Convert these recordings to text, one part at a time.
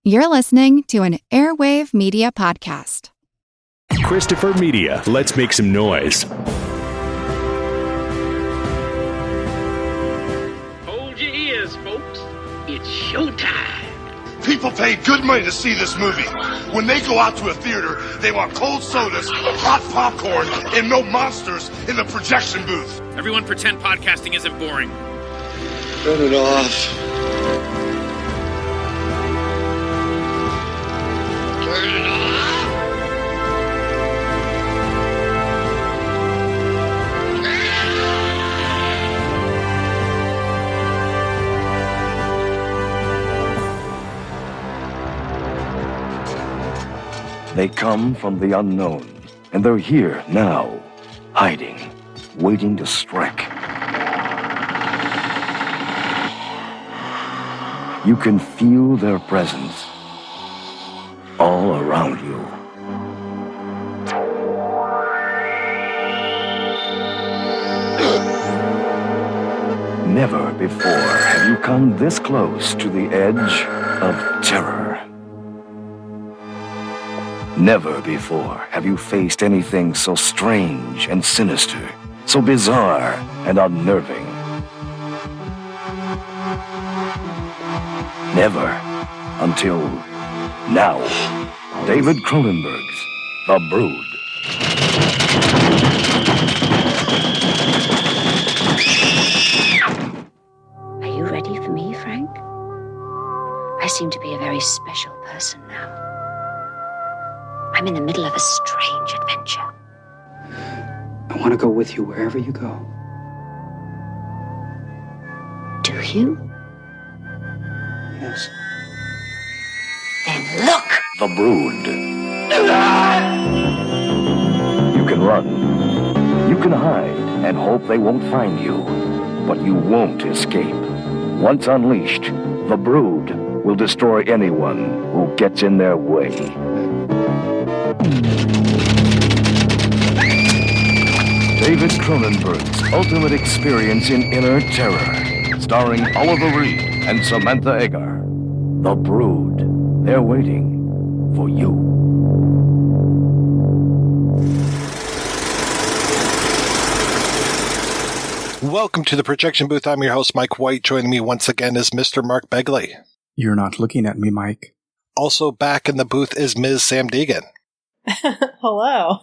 You're listening to an Airwave Media Podcast. Christopher Media, let's make some noise. Hold your ears, folks. It's showtime. People pay good money to see this movie. When they go out to a theater, they want cold sodas, hot popcorn, and no monsters in the projection booth. Everyone pretend podcasting isn't boring. Turn it off. Turn it off. They come from the unknown, and they're here now, hiding, waiting to strike. You can feel their presence all around you. Never before have you come this close to the edge of terror. Never before have you faced anything so strange and sinister, so bizarre and unnerving. Never until now. David Cronenberg's The Brood. Are you ready for me, Frank? I seem to be a very special person now. I'm in the middle of a strange adventure. I want to go with you wherever you go. Do you? Yes. Then look! The Brood. You can run. You can hide and hope they won't find you. But you won't escape. Once unleashed, the Brood will destroy anyone who gets in their way. David Cronenberg's ultimate experience in inner terror, starring Oliver Reed and Samantha Eggar. The Brood. They're waiting for you. Welcome to the Projection Booth. I'm your host, Mike White. Joining me once again is Mr. Mark Begley. You're not looking at me, Mike. Also back in the booth is Ms. Sam Deegan. Hello.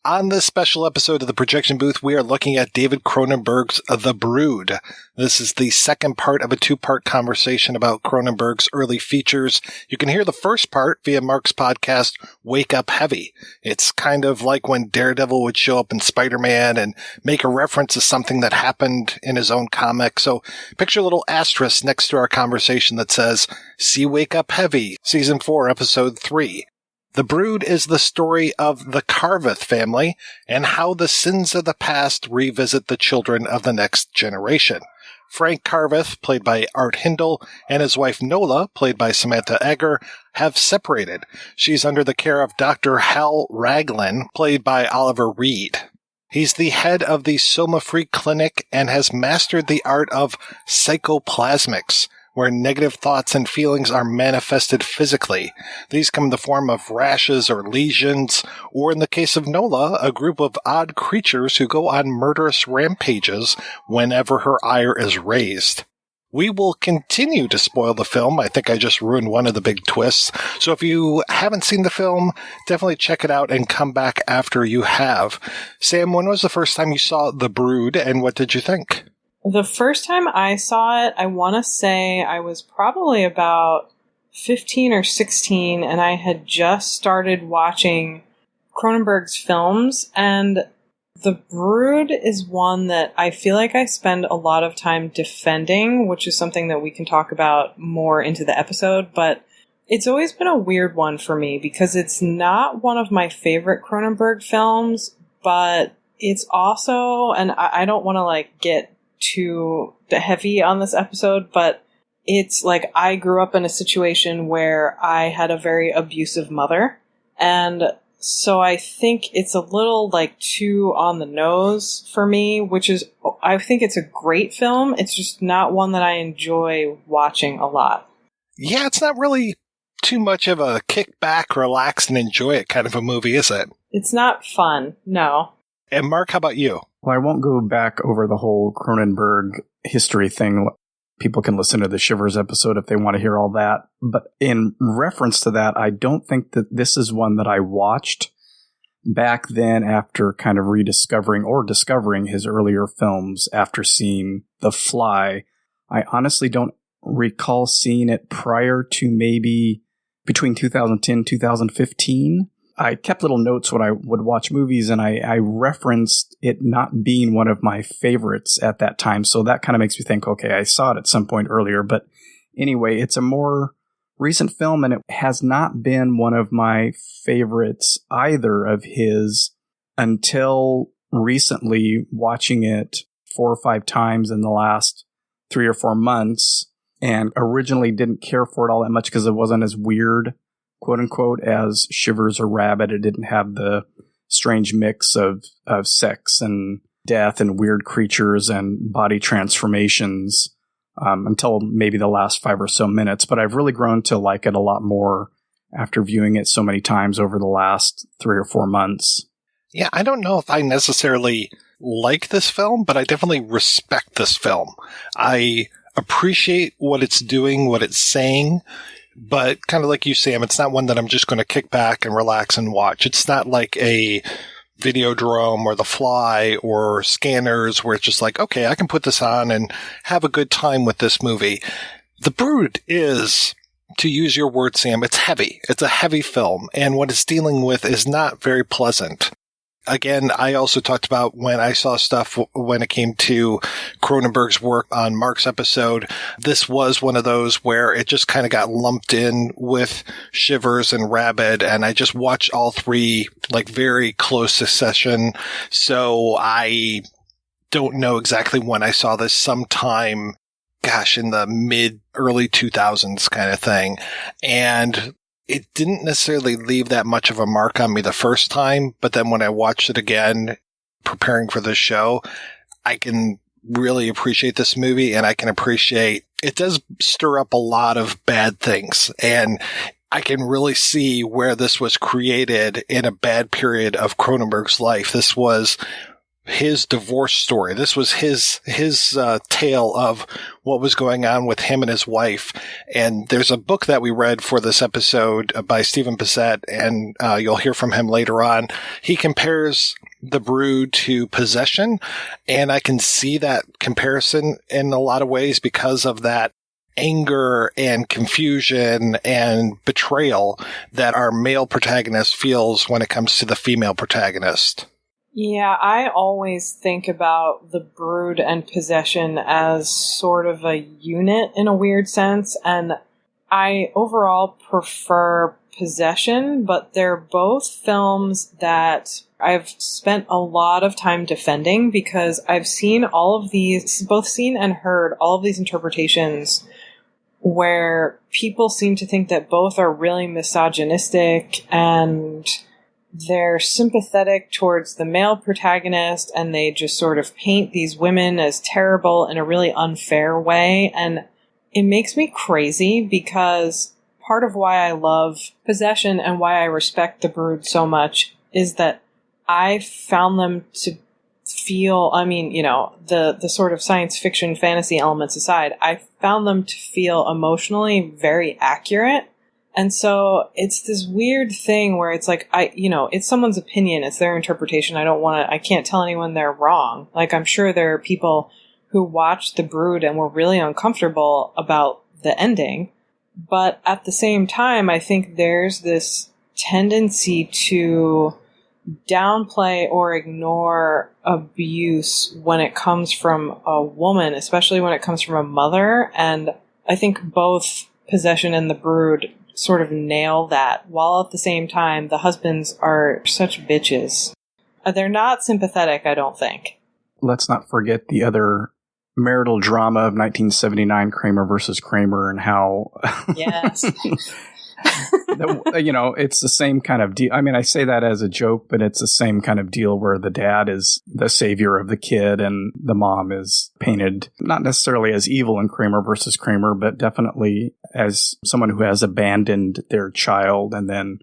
On this special episode of the Projection Booth, we are looking at David Cronenberg's The Brood. This is the second part of a two-part conversation about Cronenberg's early features. You can hear the first part via Mark's podcast, Wake Up Heavy. It's kind of like when Daredevil would show up in Spider-Man and make a reference to something that happened in his own comic. So picture a little asterisk next to our conversation that says, see Wake Up Heavy, Season 4, Episode 3. The Brood is the story of the Carveth family and how the sins of the past revisit the children of the next generation. Frank Carveth, played by Art Hindle, and his wife Nola, played by Samantha Eggar, have separated. She's under the care of Dr. Hal Raglan, played by Oliver Reed. He's the head of the Somafree clinic and has mastered the art of psychoplasmics, where negative thoughts and feelings are manifested physically. These come in the form of rashes or lesions, or in the case of Nola, a group of odd creatures who go on murderous rampages whenever her ire is raised. We will continue to spoil the film. I think I just ruined one of the big twists. So if you haven't seen the film, definitely check it out and come back after you have. Sam, when was the first time you saw The Brood, and what did you think? The first time I saw it, I want to say I was probably about 15 or 16, and I had just started watching Cronenberg's films, and The Brood is one that I feel like I spend a lot of time defending, which is something that we can talk about more into the episode, but it's always been a weird one for me because it's not one of my favorite Cronenberg films, but it's also, and I don't want to get too heavy on this episode, but it's like I grew up in a situation where I had a very abusive mother, and so I think it's a little too on the nose for me, which is, I think it's a great film. It's just not one that I enjoy watching a lot. Yeah, it's not really too much of a kick back, relax, and enjoy it kind of a movie, is it? It's not fun, no. And Mark, how about you? Well, I won't go back over the whole Cronenberg history thing. People can listen to the Shivers episode if they want to hear all that. But in reference to that, I don't think that this is one that I watched back then after kind of rediscovering or discovering his earlier films after seeing The Fly. I honestly don't recall seeing it prior to maybe between 2010 and 2015. I kept little notes when I would watch movies, and I referenced it not being one of my favorites at that time. So that kind of makes me think, okay, I saw it at some point earlier. But anyway, it's a more recent film, and it has not been one of my favorites either of his until recently, watching it 4 or 5 times in the last 3 or 4 months, and originally didn't care for it all that much because it wasn't as weird, quote unquote, as Shivers or Rabid. It didn't have the strange mix of sex and death and weird creatures and body transformations until maybe the last 5 or so minutes. But I've really grown to like it a lot more after viewing it so many times over the last 3 or 4 months. Yeah, I don't know if I necessarily like this film, but I definitely respect this film. I appreciate what it's doing, what it's saying, but kind of like you, Sam, it's not one that I'm just going to kick back and relax and watch. It's not like a Videodrome or The Fly or Scanners where it's just like, okay, I can put this on and have a good time with this movie. The Brood is, to use your word, Sam, it's heavy. It's a heavy film, and what it's dealing with is not very pleasant. Again, I also talked about when I saw stuff when it came to Cronenberg's work on Mark's episode. This was one of those where it just kind of got lumped in with Shivers and Rabid, and I just watched all 3 like very close succession. So I don't know exactly when I saw this, sometime, gosh, in the early 2000s kind of thing. And it didn't necessarily leave that much of a mark on me the first time, but then when I watched it again, preparing for this show, I can really appreciate this movie, and I can appreciate it does stir up a lot of bad things, and I can really see where this was created in a bad period of Cronenberg's life. This was his divorce story. This was his tale of what was going on with him and his wife. And there's a book that we read for this episode by Stephen Bissett, and you'll hear from him later on. He compares The Brood to Possession, and I can see that comparison in a lot of ways because of that anger and confusion and betrayal that our male protagonist feels when it comes to the female protagonist. Yeah, I always think about The Brood and Possession as sort of a unit in a weird sense, and I overall prefer Possession, but they're both films that I've spent a lot of time defending because I've seen both seen and heard all of these interpretations where people seem to think that both are really misogynistic and they're sympathetic towards the male protagonist, and they just sort of paint these women as terrible in a really unfair way. And it makes me crazy because part of why I love Possession and why I respect The Brood so much is that I found them to feel, the sort of science fiction fantasy elements aside, I found them to feel emotionally very accurate. And so it's this weird thing where it's like, it's someone's opinion. It's their interpretation. I can't tell anyone they're wrong. Like, I'm sure there are people who watched The Brood and were really uncomfortable about the ending. But at the same time, I think there's this tendency to downplay or ignore abuse when it comes from a woman, especially when it comes from a mother. And I think both Possession and The Brood sort of nail that, while at the same time the husbands are such bitches. They're not sympathetic, I don't think. Let's not forget the other marital drama of 1979, Kramer versus Kramer, and how yes. it's the same kind of deal. I mean, I say that as a joke, but it's the same kind of deal where the dad is the savior of the kid and the mom is painted not necessarily as evil in Kramer versus Kramer, but definitely as someone who has abandoned their child and then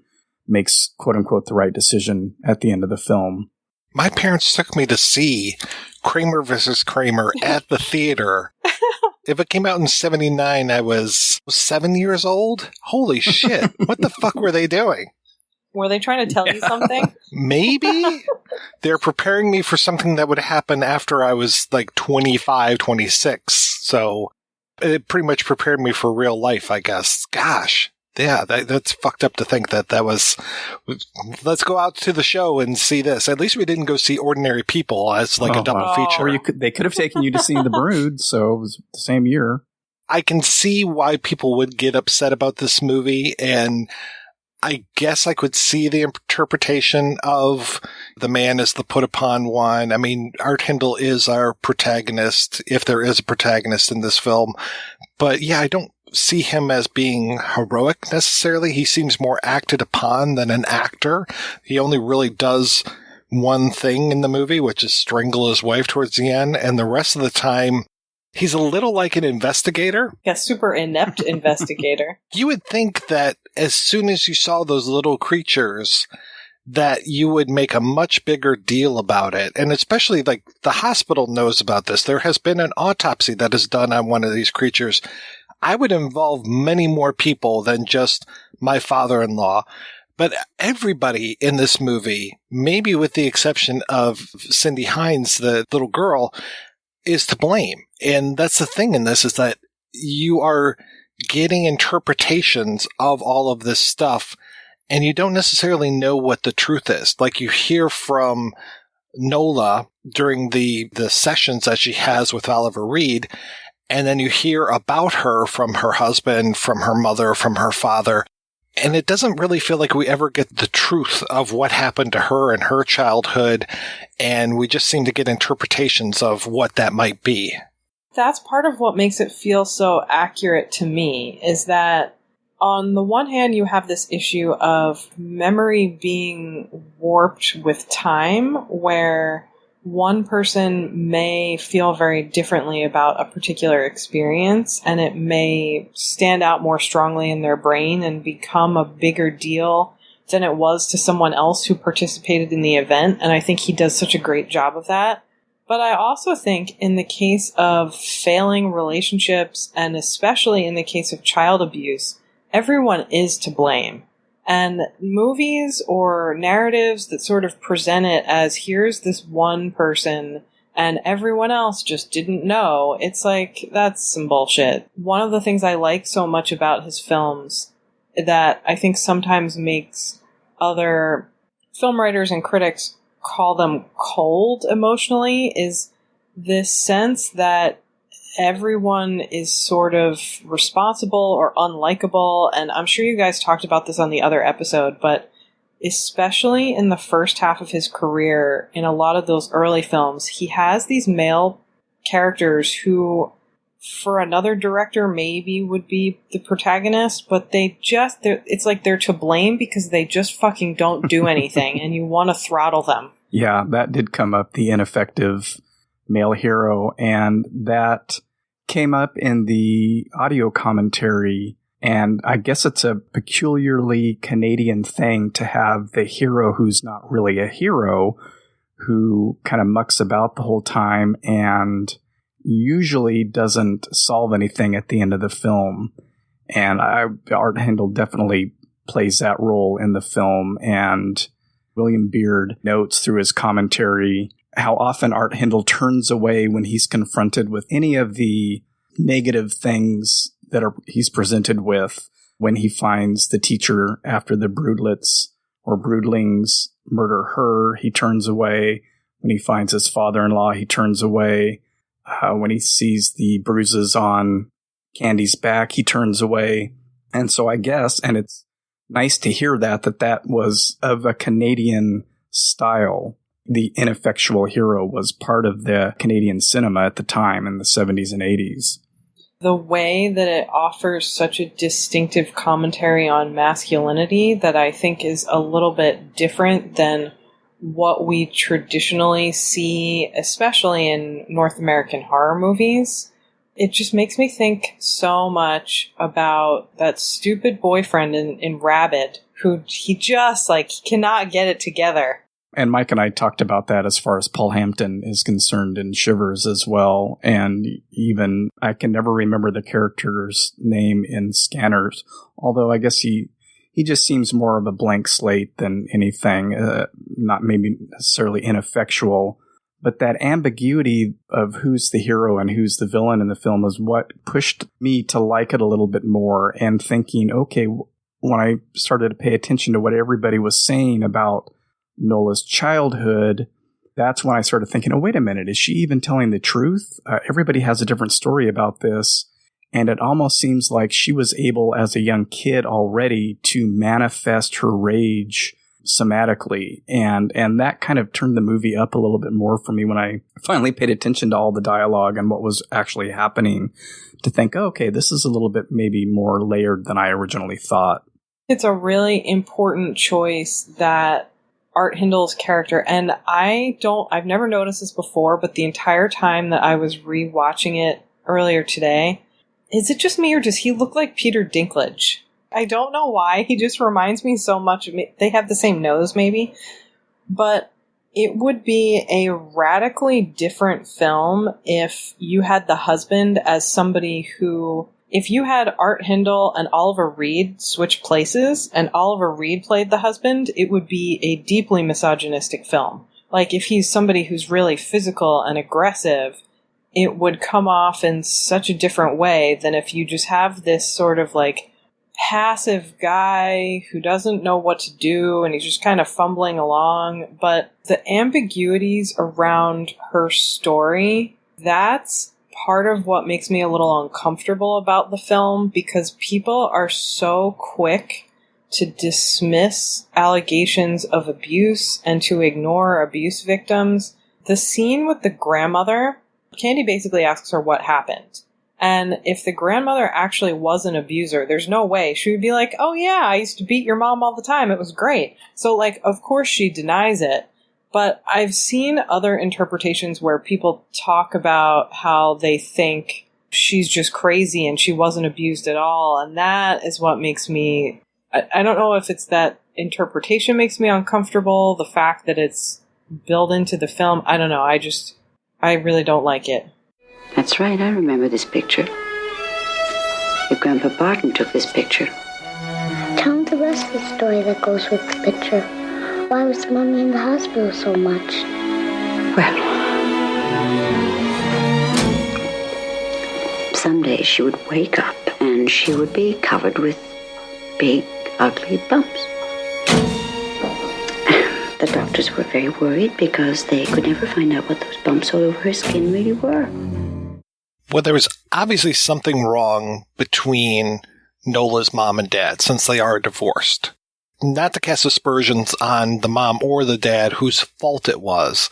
makes, quote unquote, the right decision at the end of the film. My parents took me to see Kramer versus Kramer at the theater. If it came out in 79, I was 7 years old. Holy shit. What the fuck were they doing? Were they trying to tell you something? Maybe. They're preparing me for something that would happen after I was like 25, 26. So it pretty much prepared me for real life, I guess. Gosh. Yeah, that's fucked up to think that was, let's go out to the show and see this. At least we didn't go see Ordinary People as like a double feature. Or they could have taken you to see The Brood, so it was the same year. I can see why people would get upset about this movie, and I guess I could see the interpretation of the man as the put upon one. I mean, Art Hindle is our protagonist, if there is a protagonist in this film. But yeah, I don't see him as being heroic necessarily. He seems more acted upon than an actor. He only really does one thing in the movie, which is strangle his wife towards the end. And the rest of the time, he's a little like an investigator. Yeah, super inept investigator. You would think that as soon as you saw those little creatures, that you would make a much bigger deal about it. And especially like the hospital knows about this. There has been an autopsy that is done on one of these creatures. I would involve many more people than just my father-in-law. But everybody in this movie, maybe with the exception of Cindy Hines, the little girl, is to blame. And that's the thing in this, is that you are getting interpretations of all of this stuff, and you don't necessarily know what the truth is. Like you hear from Nola during the sessions that she has with Oliver Reed, and then you hear about her from her husband, from her mother, from her father. And it doesn't really feel like we ever get the truth of what happened to her in her childhood. And we just seem to get interpretations of what that might be. That's part of what makes it feel so accurate to me, is that on the one hand, you have this issue of memory being warped with time, where one person may feel very differently about a particular experience, and it may stand out more strongly in their brain and become a bigger deal than it was to someone else who participated in the event. And I think he does such a great job of that. But I also think in the case of failing relationships, and especially in the case of child abuse, everyone is to blame. And movies or narratives that sort of present it as here's this one person and everyone else just didn't know, it's like, that's some bullshit. One of the things I like so much about his films that I think sometimes makes other film writers and critics call them cold emotionally is this sense that everyone is sort of responsible or unlikable. And I'm sure you guys talked about this on the other episode, but especially in the first half of his career, in a lot of those early films, he has these male characters who, for another director, maybe would be the protagonist, but it's like they're to blame because they just fucking don't do anything, and you want to throttle them. Yeah, that did come up, the ineffective male hero, and that came up in the audio commentary, and I guess it's a peculiarly Canadian thing to have the hero who's not really a hero, who kind of mucks about the whole time and usually doesn't solve anything at the end of the film. And Art Hindle definitely plays that role in the film, and William Beard notes through his commentary how often Art Hindle turns away when he's confronted with any of the negative things that he's presented with. When he finds the teacher after the broodlets or broodlings murder her, he turns away. When he finds his father-in-law, he turns away. When he sees the bruises on Candy's back, he turns away. And so I guess, and it's nice to hear that was of a Canadian style. The ineffectual hero was part of the Canadian cinema at the time in the 70s and 80s. the way that it offers such a distinctive commentary on masculinity that I think is a little bit different than what we traditionally see, especially in North American horror movies. It just makes me think so much about that stupid boyfriend in Rabid, who he cannot get it together. And Mike and I talked about that as far as Paul Hampton is concerned in Shivers as well. And even, I can never remember the character's name in Scanners, although I guess he just seems more of a blank slate than anything, not maybe necessarily ineffectual. But that ambiguity of who's the hero and who's the villain in the film is what pushed me to like it a little bit more, and thinking, okay, when I started to pay attention to what everybody was saying about Nola's childhood, that's when I started thinking, oh, wait a minute, is she even telling the truth? Everybody has a different story about this. And it almost seems like she was able, as a young kid already, to manifest her rage somatically. And that kind of turned the movie up a little bit more for me when I finally paid attention to all the dialogue and what was actually happening, to think, oh, okay, this is a little bit maybe more layered than I originally thought. It's a really important choice that Art Hindle's character, and I've never noticed this before, but the entire time that I was rewatching it earlier today, is it just me or does he look like Peter Dinklage? I don't know why, he just reminds me so much of me. They have the same nose maybe, but it would be a radically different film if you had the husband as somebody who, if you had Art Hindle and Oliver Reed switch places and Oliver Reed played the husband, it would be a deeply misogynistic film. Like, if he's somebody who's really physical and aggressive, it would come off in such a different way than if you just have this sort of like passive guy who doesn't know what to do and he's just kind of fumbling along. But the ambiguities around her story, that's part of what makes me a little uncomfortable about the film, because people are so quick to dismiss allegations of abuse and to ignore abuse victims. The scene with the grandmother, Candy basically asks her what happened. And if the grandmother actually was an abuser, there's no way she would be like, oh yeah, I used to beat your mom all the time. It was great. So like, of course she denies it. But I've seen other interpretations where people talk about how they think she's just crazy and she wasn't abused at all. And that is what makes me, I don't know if it's that interpretation makes me uncomfortable, the fact that it's built into the film. I don't know. I really don't like it. That's right. I remember this picture. Your Grandpa Barton took this picture. Tell him the rest of the story that goes with the picture. Why was Mommy in the hospital so much? Well, someday she would wake up and she would be covered with big, ugly bumps. The doctors were very worried because they could never find out what those bumps all over her skin really were. Well, there was obviously something wrong between Nola's mom and dad, since they are divorced. Not to cast aspersions on the mom or the dad whose fault it was.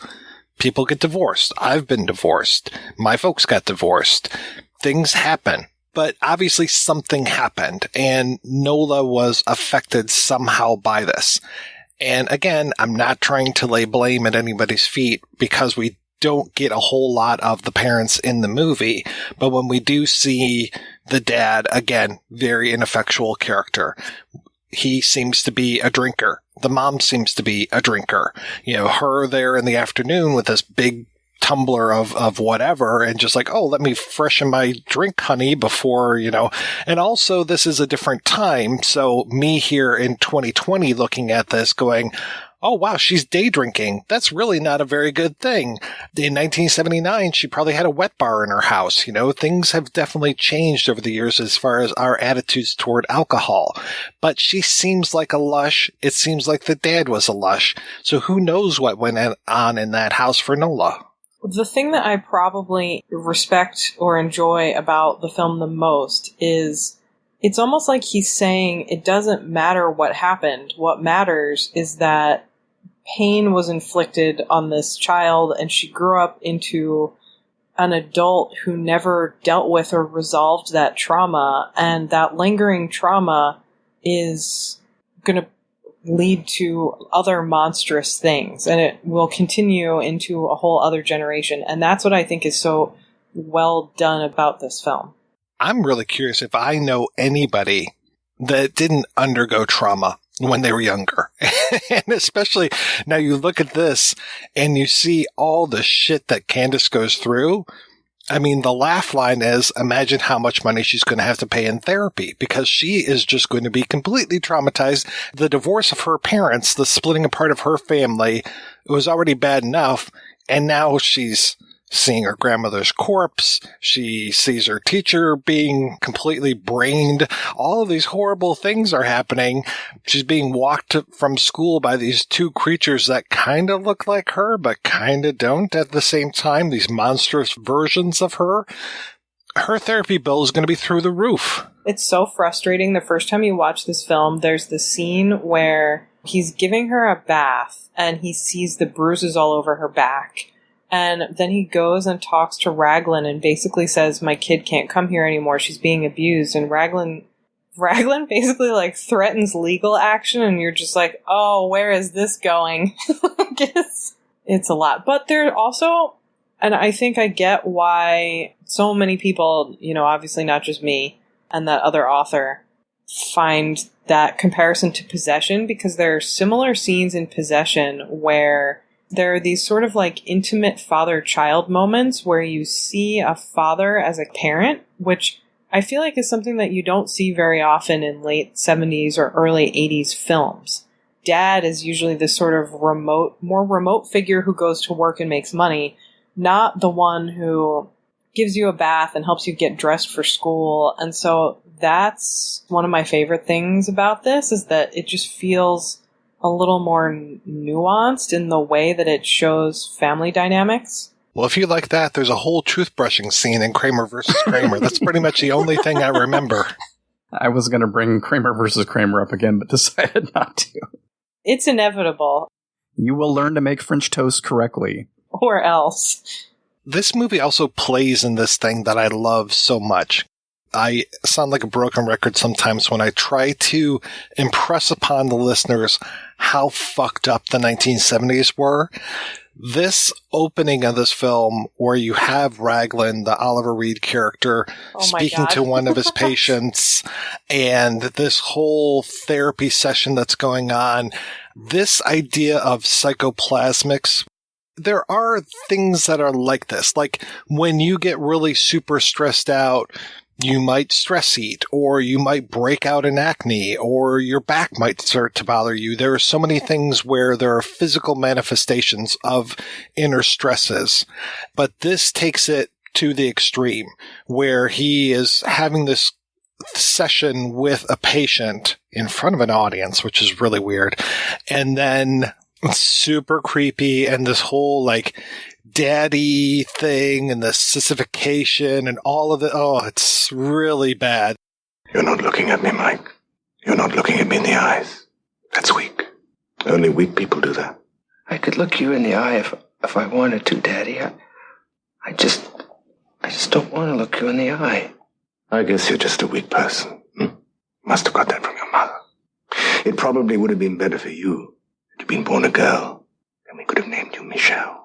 People get divorced. I've been divorced. My folks got divorced. Things happen. But obviously something happened, and Nola was affected somehow by this. And again, I'm not trying to lay blame at anybody's feet, because we don't get a whole lot of the parents in the movie. But when we do see the dad, again, very ineffectual character. He seems to be a drinker. The mom seems to be a drinker. You know, her there in the afternoon with this big tumbler of whatever, and just like, oh, let me freshen my drink, honey, before, you know. And also, this is a different time. So me here in 2020 looking at this going, oh, wow, she's day drinking. That's really not a very good thing. In 1979, she probably had a wet bar in her house. You know, things have definitely changed over the years as far as our attitudes toward alcohol. But she seems like a lush. It seems like the dad was a lush. So who knows what went on in that house for Nola? The thing that I probably respect or enjoy about the film the most is it's almost like he's saying it doesn't matter what happened. What matters is that pain was inflicted on this child and she grew up into an adult who never dealt with or resolved that trauma, and that lingering trauma is going to lead to other monstrous things, and it will continue into a whole other generation. And that's what I think is so well done about this film. I'm really curious if I know anybody that didn't undergo trauma when they were younger. And especially now you look at this and you see all the shit that Candace goes through. I mean, the laugh line is, imagine how much money she's going to have to pay in therapy, because she is just going to be completely traumatized. The divorce of her parents, the splitting apart of her family, it was already bad enough. And now she's seeing her grandmother's corpse. She sees her teacher being completely brained. All of these horrible things are happening. She's being walked from school by these two creatures that kind of look like her, but kind of don't at the same time. These monstrous versions of her. Her therapy bill is going to be through the roof. It's so frustrating. The first time you watch this film, there's the scene where he's giving her a bath and he sees the bruises all over her back. And then he goes and talks to Raglan and basically says, my kid can't come here anymore. She's being abused. And Raglan basically like threatens legal action. And you're just like, oh, where is this going? It's a lot. But there also, and I think I get why so many people, obviously not just me and that other author, find that comparison to Possession, because there are similar scenes in Possession where there are these sort of like intimate father-child moments where you see a father as a parent, which I feel like is something that you don't see very often in late 70s or early 80s films. Dad is usually this sort of more remote figure who goes to work and makes money, not the one who gives you a bath and helps you get dressed for school. And so that's one of my favorite things about this, is that it just feels a little more nuanced in the way that it shows family dynamics. Well, if you like that, there's a whole toothbrushing scene in Kramer versus Kramer. That's pretty much the only thing I remember. I was going to bring Kramer versus Kramer up again, but decided not to. It's inevitable. You will learn to make French toast correctly. Or else. This movie also plays in this thing that I love so much. I sound like a broken record sometimes when I try to impress upon the listeners how fucked up the 1970s were. This opening of this film, where you have Raglan, the Oliver Reed character, speaking to one of his patients, and this whole therapy session that's going on, this idea of psychoplasmics, there are things that are like this. Like when you get really super stressed out, you might stress eat, or you might break out in acne, or your back might start to bother you. There are so many things where there are physical manifestations of inner stresses. But this takes it to the extreme, where he is having this session with a patient in front of an audience, which is really weird. And then it's super creepy, and this whole like daddy thing and the sissification and all of it. Oh, it's really bad. You're not looking at me, Mike. You're not looking at me in the eyes. That's weak. Only weak people do that. I could look you in the eye if I wanted to, Daddy. I just don't want to look you in the eye. I guess you're just a weak person. Must have got that from your mother. It probably would have been better for you had you been born a girl. Then we could have named you Michelle.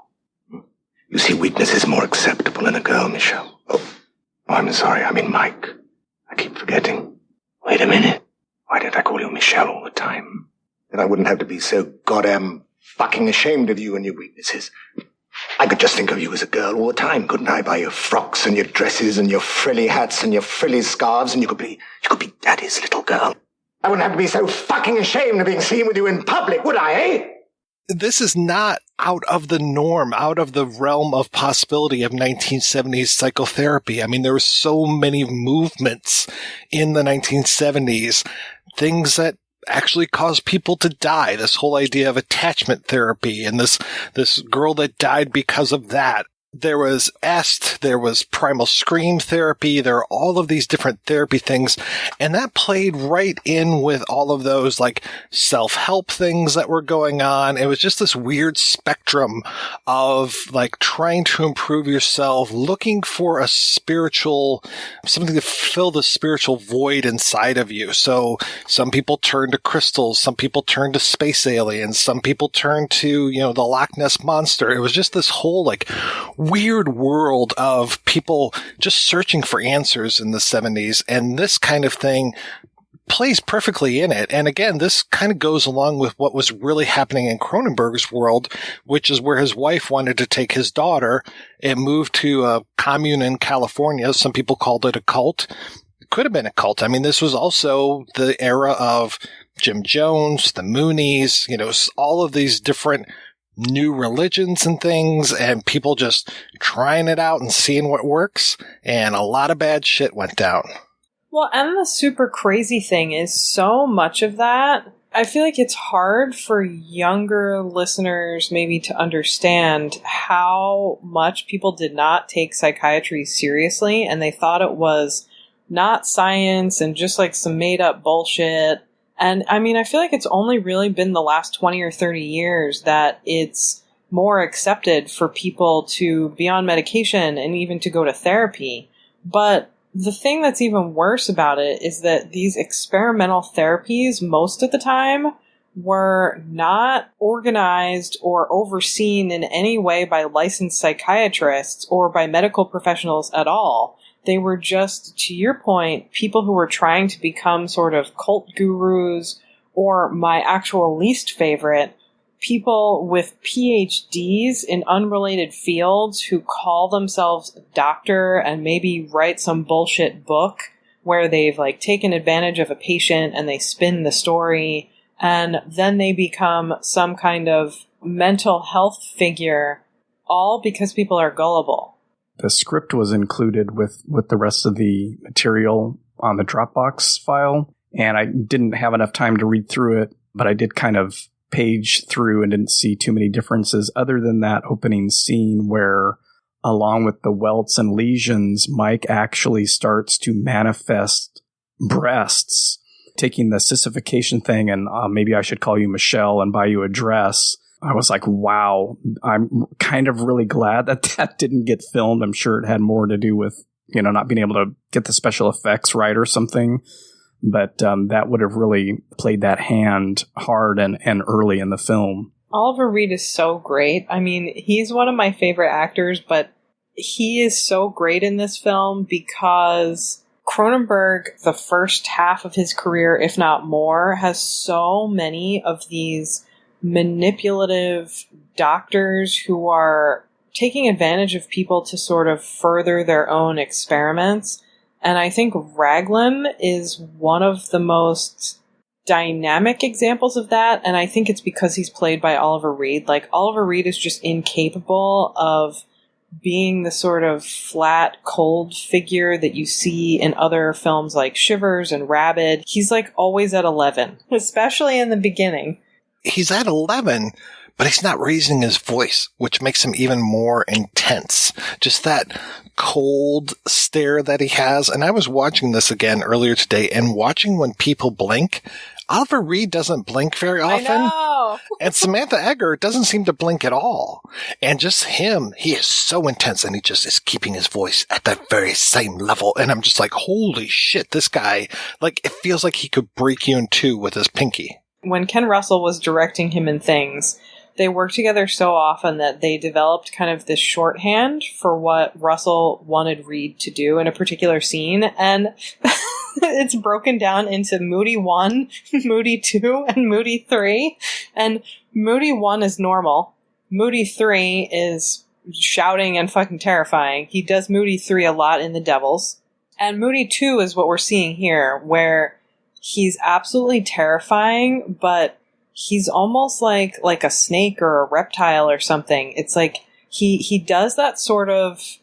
You see, weakness is more acceptable in a girl, Michelle. Oh, I'm sorry, I mean Mike. I keep forgetting. Wait a minute. Why did I call you Michelle all the time? Then I wouldn't have to be so goddamn fucking ashamed of you and your weaknesses. I could just think of you as a girl all the time, couldn't I? By your frocks and your dresses and your frilly hats and your frilly scarves, and you could be Daddy's little girl. I wouldn't have to be so fucking ashamed of being seen with you in public, would I, eh? This is not out of the norm, out of the realm of possibility of 1970s psychotherapy. I mean, there were so many movements in the 1970s, things that actually caused people to die. This whole idea of attachment therapy and this girl that died because of that. There was EST, there was primal scream therapy, there are all of these different therapy things, and that played right in with all of those like self-help things that were going on. It was just this weird spectrum of like trying to improve yourself, looking for a spiritual, something to fill the spiritual void inside of you. So some people turn to crystals, some people turn to space aliens, some people turn to, the Loch Ness Monster. It was just this whole like weird world of people just searching for answers in the 70s. And this kind of thing plays perfectly in it. And again, this kind of goes along with what was really happening in Cronenberg's world, which is where his wife wanted to take his daughter and move to a commune in California. Some people called it a cult. It could have been a cult. I mean, this was also the era of Jim Jones, the Moonies, all of these different new religions and things, and people just trying it out and seeing what works, and a lot of bad shit went down. Well, and the super crazy thing is so much of that, I feel like it's hard for younger listeners maybe to understand how much people did not take psychiatry seriously, and they thought it was not science and just like some made up bullshit. And I mean, I feel like it's only really been the last 20 or 30 years that it's more accepted for people to be on medication and even to go to therapy. But the thing that's even worse about it is that these experimental therapies, most of the time, were not organized or overseen in any way by licensed psychiatrists or by medical professionals at all. They were just, to your point, people who were trying to become sort of cult gurus, or my actual least favorite, people with PhDs in unrelated fields who call themselves a doctor and maybe write some bullshit book where they've like taken advantage of a patient and they spin the story, and then they become some kind of mental health figure, all because people are gullible. The script was included with the rest of the material on the Dropbox file, and I didn't have enough time to read through it, but I did kind of page through and didn't see too many differences other than that opening scene where, along with the welts and lesions, Mike actually starts to manifest breasts, taking the sissification thing and maybe I should call you Michelle and buy you a dress. I was like, wow, I'm kind of really glad that didn't get filmed. I'm sure it had more to do with, not being able to get the special effects right or something. But that would have really played that hand hard and early in the film. Oliver Reed is so great. I mean, he's one of my favorite actors, but he is so great in this film because Cronenberg, the first half of his career, if not more, has so many of these manipulative doctors who are taking advantage of people to sort of further their own experiments. And I think Raglan is one of the most dynamic examples of that. And I think it's because he's played by Oliver Reed. Like, Oliver Reed is just incapable of being the sort of flat, cold figure that you see in other films like Shivers and Rabid. He's like always at 11, especially in the beginning. He's at 11, but he's not raising his voice, which makes him even more intense. Just that cold stare that he has. And I was watching this again earlier today, and watching when people blink, Oliver Reed doesn't blink very often. I know. And Samantha Eggar doesn't seem to blink at all. And just him, he is so intense, and he just is keeping his voice at that very same level. And I'm just like, holy shit, this guy, like, it feels like he could break you in two with his pinky. When Ken Russell was directing him in things, they worked together so often that they developed kind of this shorthand for what Russell wanted Reed to do in a particular scene. And it's broken down into Moody 1, Moody 2, and Moody 3. And Moody 1 is normal. Moody 3 is shouting and fucking terrifying. He does Moody 3 a lot in The Devils. And Moody 2 is what we're seeing here, where he's absolutely terrifying, but he's almost like a snake or a reptile or something. It's like he does that sort of,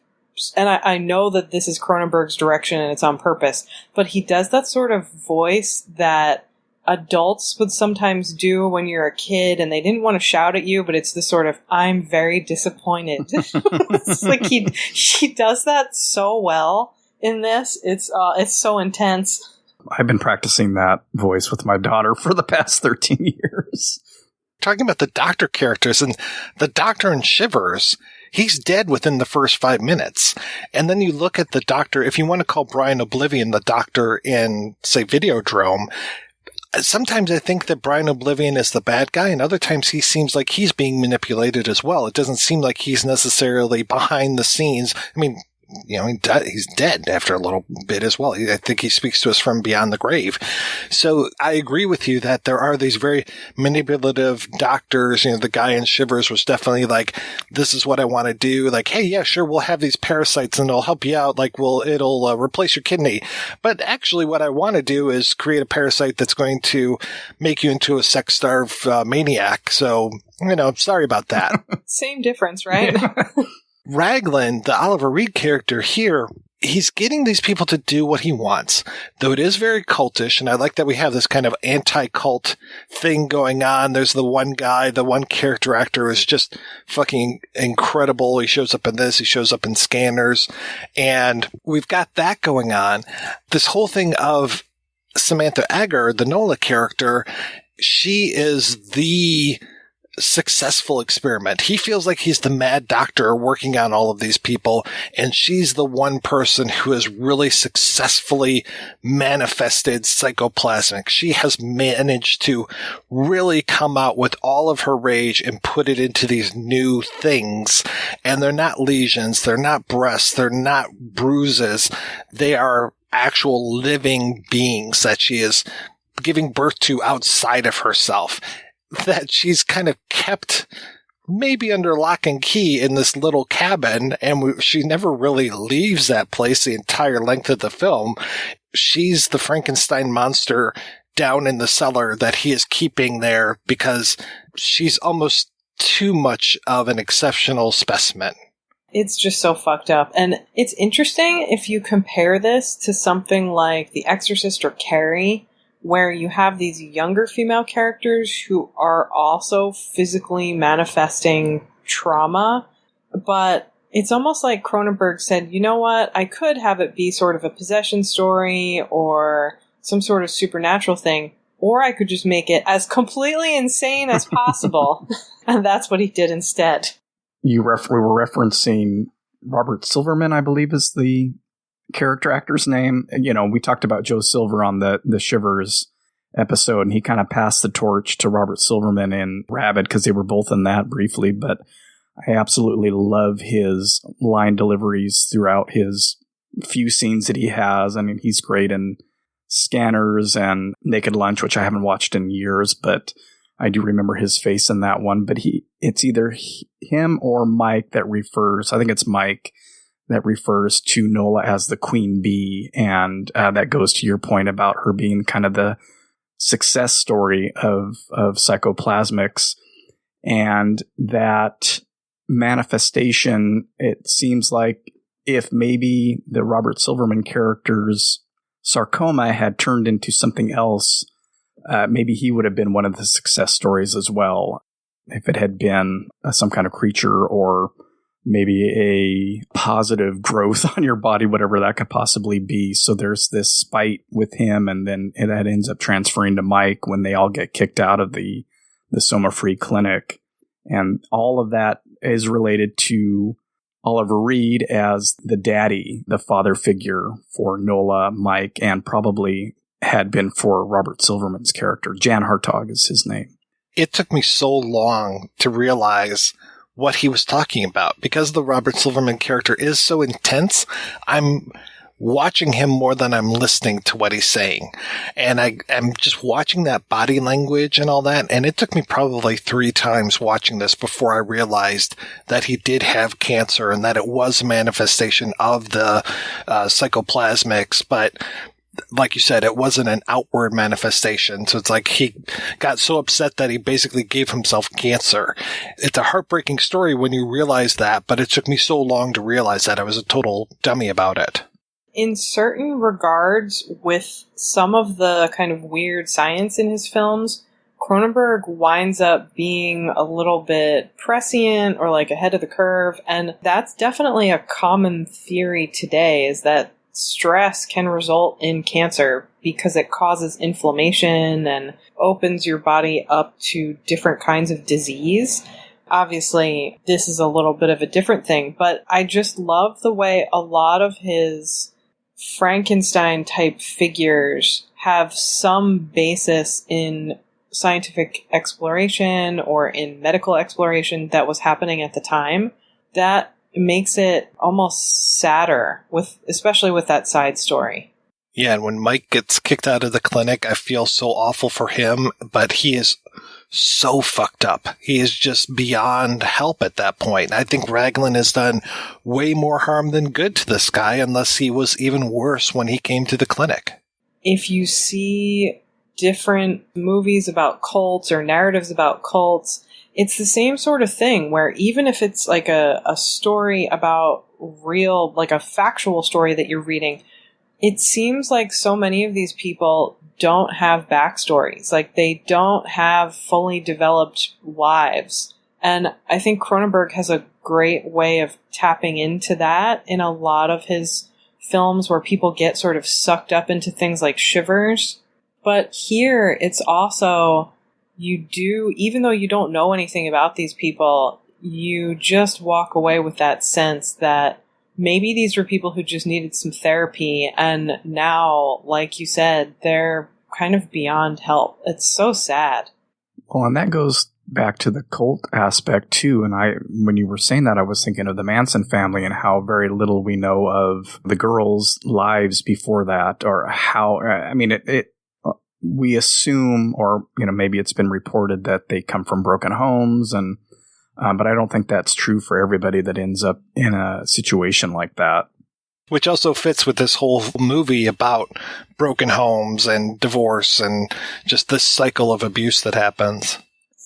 and I know that this is Cronenberg's direction and it's on purpose, but he does that sort of voice that adults would sometimes do when you're a kid and they didn't want to shout at you, but it's the sort of, I'm very disappointed. It's like he does that so well in this. It's so intense. I've been practicing that voice with my daughter for the past 13 years. Talking about the Doctor characters, and the Doctor in Shivers, he's dead within the first 5 minutes. And then you look at the Doctor, if you want to call Brian Oblivion the Doctor in, say, Videodrome, sometimes I think that Brian Oblivion is the bad guy, and other times he seems like he's being manipulated as well. It doesn't seem like he's necessarily behind the scenes. I mean, he's dead after a little bit as well. I think he speaks to us from beyond the grave. So I agree with you that there are these very manipulative doctors. The guy in Shivers was definitely like, this is what I want to do. Like, hey, yeah, sure, we'll have these parasites and it'll help you out. Like, it'll replace your kidney. But actually what I want to do is create a parasite that's going to make you into a sex-starved maniac. So, sorry about that. Same difference, right? Raglan, the Oliver Reed character here, he's getting these people to do what he wants, though it is very cultish, and I like that we have this kind of anti-cult thing going on. There's the one guy, the one character actor is just fucking incredible. He shows up in this, he shows up in Scanners, and we've got that going on. This whole thing of Samantha Eggar, the Nola character, she is the successful experiment. He feels like he's the mad doctor working on all of these people, and she's the one person who has really successfully manifested psychoplasmics. She has managed to really come out with all of her rage and put it into these new things. And they're not lesions, they're not breasts, they're not bruises. They are actual living beings that she is giving birth to outside of herself, that she's kind of kept maybe under lock and key in this little cabin, and she never really leaves that place the entire length of the film. She's the Frankenstein monster down in the cellar that he is keeping there because she's almost too much of an exceptional specimen. It's just so fucked up. And it's interesting if you compare this to something like The Exorcist or Carrie, where you have these younger female characters who are also physically manifesting trauma. But it's almost like Cronenberg said, you know what, I could have it be sort of a possession story or some sort of supernatural thing, or I could just make it as completely insane as possible. And that's what he did instead. We were referencing Robert Silverman, I believe is the character actor's name. We talked about Joe Silver on the Shivers episode, and he kind of passed the torch to Robert Silverman in Rabid because they were both in that briefly, but I absolutely love his line deliveries throughout his few scenes that he has. I mean, he's great in Scanners and Naked Lunch, which I haven't watched in years, but I do remember his face in that one. But it's either him or Mike that refers, I think it's Mike, that refers to Nola as the queen bee, and that goes to your point about her being kind of the success story of psychoplasmics, and that manifestation. It seems like if maybe the Robert Silverman character's sarcoma had turned into something else, maybe he would have been one of the success stories as well. If it had been some kind of creature or maybe a positive growth on your body, whatever that could possibly be. So there's this spite with him, and then that ends up transferring to Mike when they all get kicked out of the Somafree clinic. And all of that is related to Oliver Reed as the daddy, the father figure for Nola, Mike, and probably had been for Robert Silverman's character. Jan Hartog is his name. It took me so long to realize what he was talking about. Because the Robert Silverman character is so intense, I'm watching him more than I'm listening to what he's saying. And I'm just watching that body language and all that. And it took me probably 3 times watching this before I realized that he did have cancer and that it was a manifestation of the psychoplasmics. But like you said, it wasn't an outward manifestation. So it's like he got so upset that he basically gave himself cancer. It's a heartbreaking story when you realize that, but it took me so long to realize that. I was a total dummy about it. in certain regards, with some of the kind of weird science in his films, Cronenberg winds up being a little bit prescient or like ahead of the curve. And that's definitely a common theory today, is that stress can result in cancer because it causes inflammation and opens your body up to different kinds of disease. Obviously, this is a little bit of a different thing, but I just love the way a lot of his Frankenstein-type figures have some basis in scientific exploration or in medical exploration that was happening at the time. That makes it almost sadder, especially with that side story. Yeah, and when Mike gets kicked out of the clinic, I feel so awful for him, but he is so fucked up. He is just beyond help at that point. I think Raglan has done way more harm than good to this guy, unless he was even worse when he came to the clinic. If you see different movies about cults or narratives about cults, it's the same sort of thing where even if it's like a story about real, like a factual story that you're reading, it seems like so many of these people don't have backstories. Like, they don't have fully developed lives. And I think Cronenberg has a great way of tapping into that in a lot of his films, where people get sort of sucked up into things like Shivers. But here, it's also, even though you don't know anything about these people, you just walk away with that sense that maybe these were people who just needed some therapy, and now, like you said, they're kind of beyond help. It's so sad. Well, and that goes back to the cult aspect too. And when you were saying that, I was thinking of the Manson family and how very little we know of the girls' lives before that, or how, I mean, we assume, or, maybe it's been reported that they come from broken homes, and but I don't think that's true for everybody that ends up in a situation like that. Which also fits with this whole movie about broken homes and divorce and just this cycle of abuse that happens.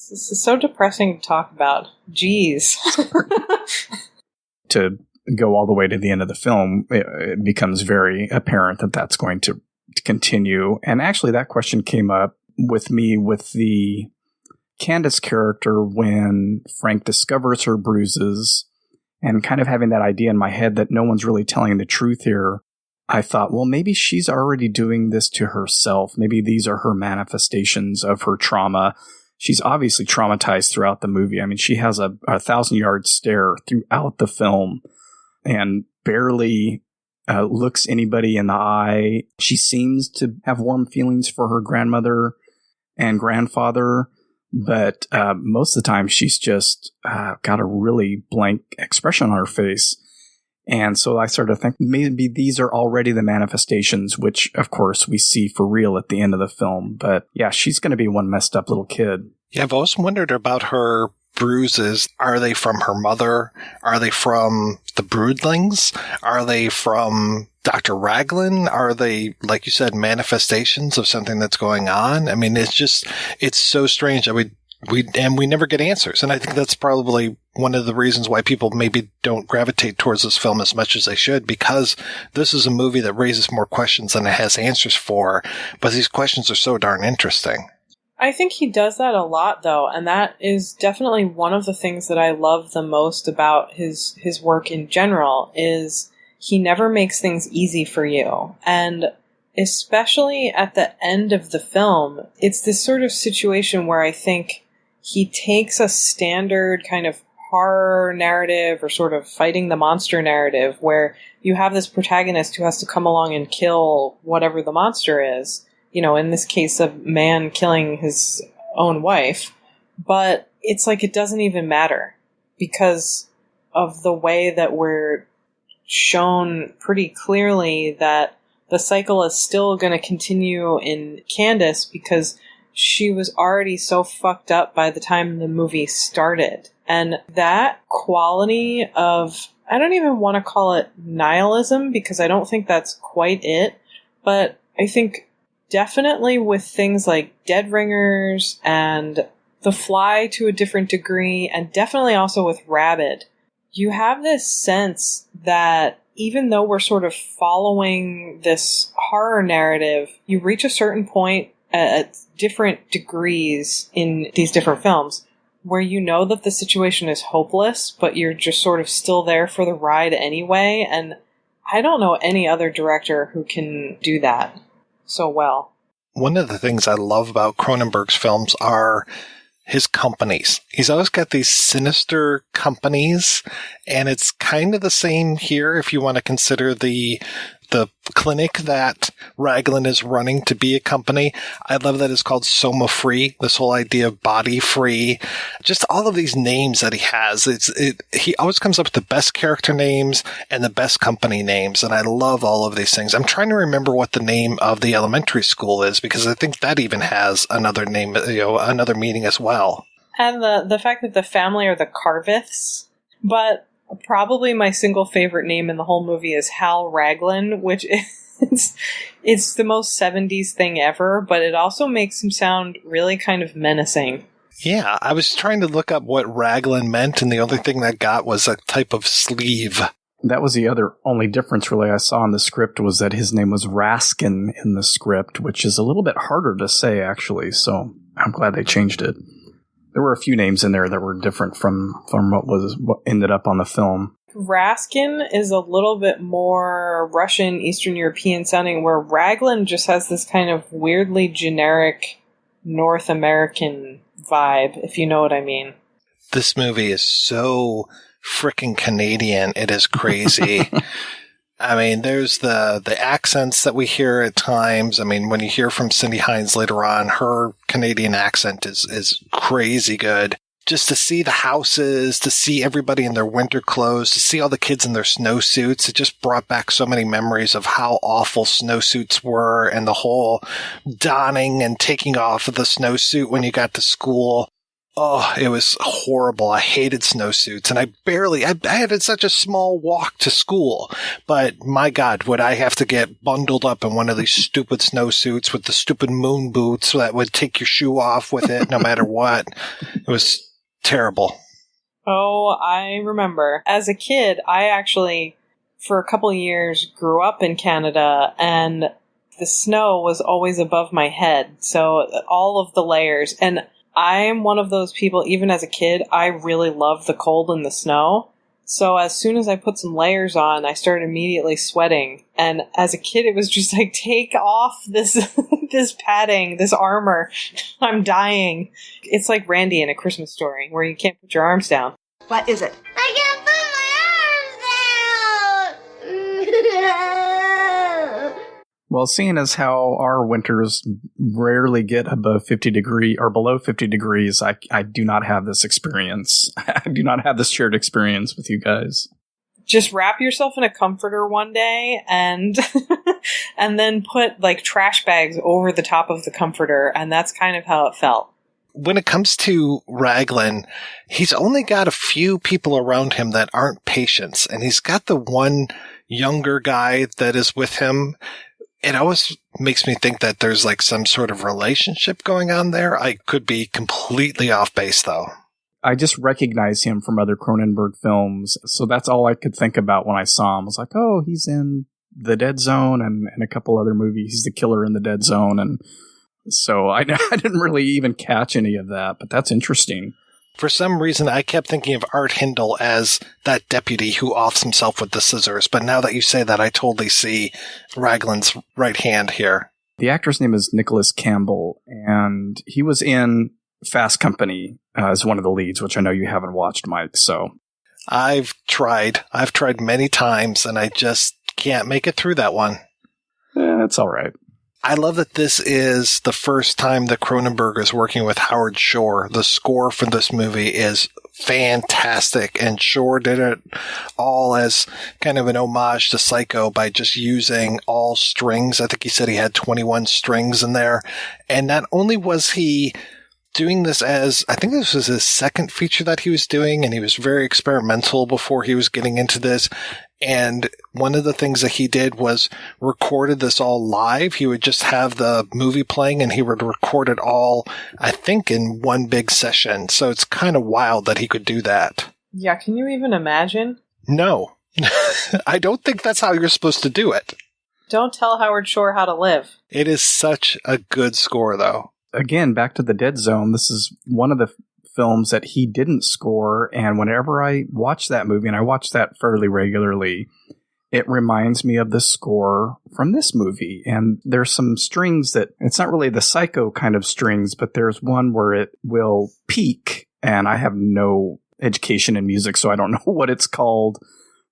This is so depressing to talk about. Jeez. To go all the way to the end of the film, it becomes very apparent that that's going to continue. And actually, that question came up with me with the Candace character when Frank discovers her bruises, and kind of having that idea in my head that no one's really telling the truth here. I thought, well, maybe she's already doing this to herself. Maybe these are her manifestations of her trauma. She's obviously traumatized throughout the movie. I mean, she has a 1,000-yard stare throughout the film and barely looks anybody in the eye. She seems to have warm feelings for her grandmother and grandfather, but most of the time she's just got a really blank expression on her face. And so I started to think maybe these are already the manifestations, which of course we see for real at the end of the film. But yeah, she's going to be one messed up little kid. Yeah, I've always wondered about her bruises. Are they from her mother? Are they from the broodlings? Are they from Dr. Raglan? Are they, like you said, manifestations of something that's going on? I mean, it's so strange. I mean, we never get answers. And I think that's probably one of the reasons why people maybe don't gravitate towards this film as much as they should, because this is a movie that raises more questions than it has answers for. But these questions are so darn interesting. I think he does that a lot, though, and that is definitely one of the things that I love the most about his work in general, is he never makes things easy for you. And especially at the end of the film, it's this sort of situation where I think he takes a standard kind of horror narrative or sort of fighting the monster narrative where you have this protagonist who has to come along and kill whatever the monster is. You know, in this case, a man killing his own wife. But it's like it doesn't even matter because of the way that we're shown pretty clearly that the cycle is still going to continue in Candace because she was already so fucked up by the time the movie started. And that quality of, I don't even want to call it nihilism because I don't think that's quite it, but I think definitely with things like Dead Ringers and The Fly to a different degree, and definitely also with Rabid, you have this sense that even though we're sort of following this horror narrative, you reach a certain point at different degrees in these different films where you know that the situation is hopeless, but you're just sort of still there for the ride anyway. And I don't know any other director who can do that so well. One of the things I love about Cronenberg's films are his companies. He's always got these sinister companies, and it's kind of the same here if you want to consider the clinic that Raglan is running to be a company. I love that it's called Somafree, this whole idea of body free. Just all of these names that he has. He always comes up with the best character names and the best company names, and I love all of these things. I'm trying to remember what the name of the elementary school is, because I think that even has another name, another meaning as well. And the fact that the family are the Carveths, but probably my single favorite name in the whole movie is Hal Raglan, which is it's the most 70s thing ever, but it also makes him sound really kind of menacing. Yeah, I was trying to look up what Raglan meant, and the only thing that got was a type of sleeve. That was the only difference really I saw in the script, was that his name was Raskin in the script, which is a little bit harder to say, actually, so I'm glad they changed it. There were a few names in there that were different from what ended up on the film. Raskin is a little bit more Russian, Eastern European sounding, where Raglan just has this kind of weirdly generic North American vibe, if you know what I mean. This movie is so freaking Canadian, it is crazy. I mean, there's the accents that we hear at times. I mean, when you hear from Cindy Hines later on, her Canadian accent is crazy good. Just to see the houses, to see everybody in their winter clothes, to see all the kids in their snowsuits, it just brought back so many memories of how awful snowsuits were, and the whole donning and taking off of the snowsuit when you got to school. Oh, it was horrible. I hated snowsuits, and I had such a small walk to school, but my God, would I have to get bundled up in one of these stupid snowsuits with the stupid moon boots that would take your shoe off with it no matter what. It was terrible. Oh, I remember. As a kid, I actually, for a couple of years, grew up in Canada, and the snow was always above my head, so all of the layers, and I'm one of those people, even as a kid, I really love the cold and the snow. So as soon as I put some layers on, I started immediately sweating. And as a kid, it was just like, take off this this padding, this armor. I'm dying. It's like Randy in A Christmas Story, where you can't put your arms down. What is it? I can't put my arms down! Well, seeing as how our winters rarely get above 50 degrees or below 50 degrees, I do not have this experience. I do not have this shared experience with you guys. Just wrap yourself in a comforter one day and and then put like trash bags over the top of the comforter, and that's kind of how it felt. When it comes to Raglan, he's only got a few people around him that aren't patients, and he's got the one younger guy that is with him. It always makes me think that there's like some sort of relationship going on there. I could be completely off base, though. I just recognize him from other Cronenberg films, so that's all I could think about when I saw him. I was like, oh, he's in The Dead Zone and a couple other movies. He's the killer in The Dead Zone, and so I didn't really even catch any of that, but that's interesting. For some reason, I kept thinking of Art Hindle as that deputy who offs himself with the scissors. But now that you say that, I totally see Raglan's right hand here. The actor's name is Nicholas Campbell, and he was in Fast Company as one of the leads, which I know you haven't watched, Mike. So I've tried many times, and I just can't make it through that one. It's all right. I love that this is the first time that Cronenberg is working with Howard Shore. The score for this movie is fantastic, and Shore did it all as kind of an homage to Psycho by just using all strings. I think he said he had 21 strings in there. And not only was he doing this as, I think this was his second feature that he was doing, and he was very experimental before he was getting into this. And one of the things that he did was recorded this all live. He would just have the movie playing and he would record it all, I think, in one big session. So it's kind of wild that he could do that. Yeah, can you even imagine? No, I don't think that's how you're supposed to do it. Don't tell Howard Shore how to live. It is such a good score, though. Again, back to the Dead Zone, this is one of the films that he didn't score, and whenever I watch that movie, and I watch that fairly regularly, it reminds me of the score from this movie. And there's some strings that, it's not really the Psycho kind of strings, but there's one where it will peak, and I have no education in music, so I don't know what it's called